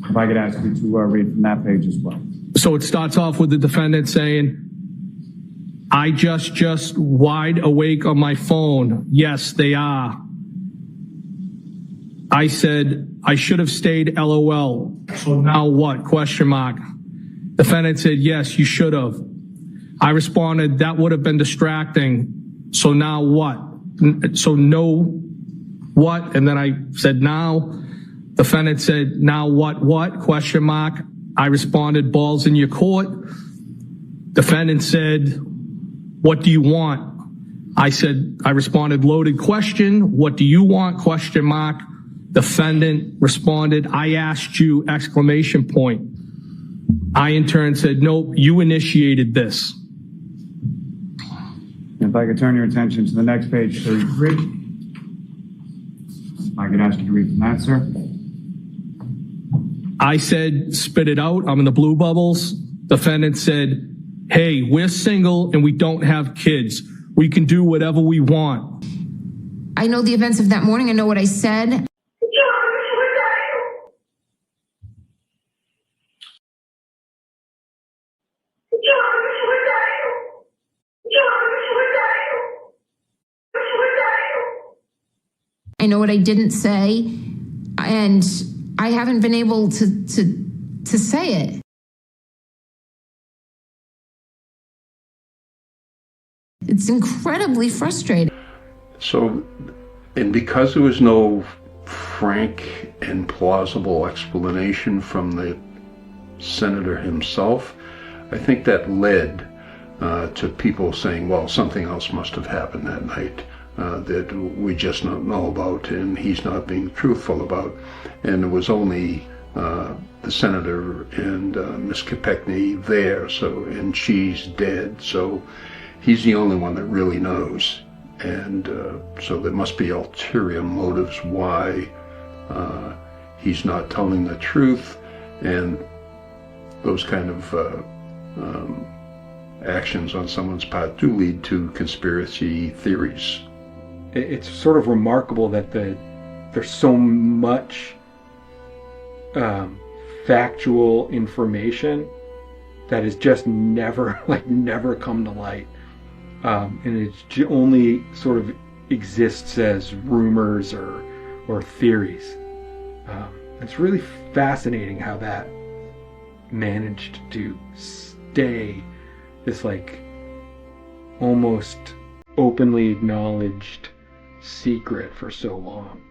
If I could ask you to read from that page as well. So it starts off with the defendant saying, I just wide awake on my phone. Yes, they are. I said, I should have stayed, LOL. So now what? Question mark. Defendant said, yes, you should have. I responded, that would have been distracting. So now what? So no, what? And then I said, now. Defendant said, now what? Question mark. I responded, balls in your court. Defendant said, what do you want? I responded, loaded question. What do you want? Question mark. Defendant responded, I asked you, exclamation point. I in turn said, nope, you initiated this. If I could turn your attention to the next page 33. I could ask you to read from that, sir. I said, spit it out. I'm in the blue bubbles. Defendant said, hey, we're single and we don't have kids. We can do whatever we want. I know the events of that morning. I know what I said. I know what I didn't say, and I haven't been able to say it. It's incredibly frustrating. So, and because there was no frank and plausible explanation from the senator himself, I think that led to people saying, well, something else must have happened that night that we just don't know about and he's not being truthful about. And it was only the senator and Ms. Kopechne there, and she's dead, so he's the only one that really knows. And so there must be ulterior motives why he's not telling the truth. And those kind of actions on someone's part do lead to conspiracy theories. It's sort of remarkable that there's so much factual information that has just never come to light, and it only sort of exists as rumors or theories. It's really fascinating how that managed to stay this almost openly acknowledged secret for so long.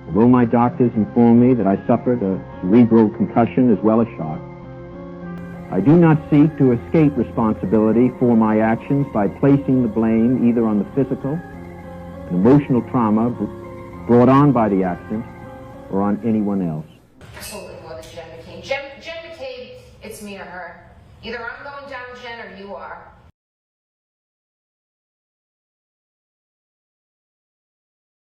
Although my doctors informed me that I suffered a cerebral concussion as well as shock, I do not seek to escape responsibility for my actions by placing the blame either on the physical and emotional trauma brought on by the accident or on anyone else. Absolutely more than Jen McCabe. Jen McCabe, it's me or her. Either I'm going down, Jen, or you are.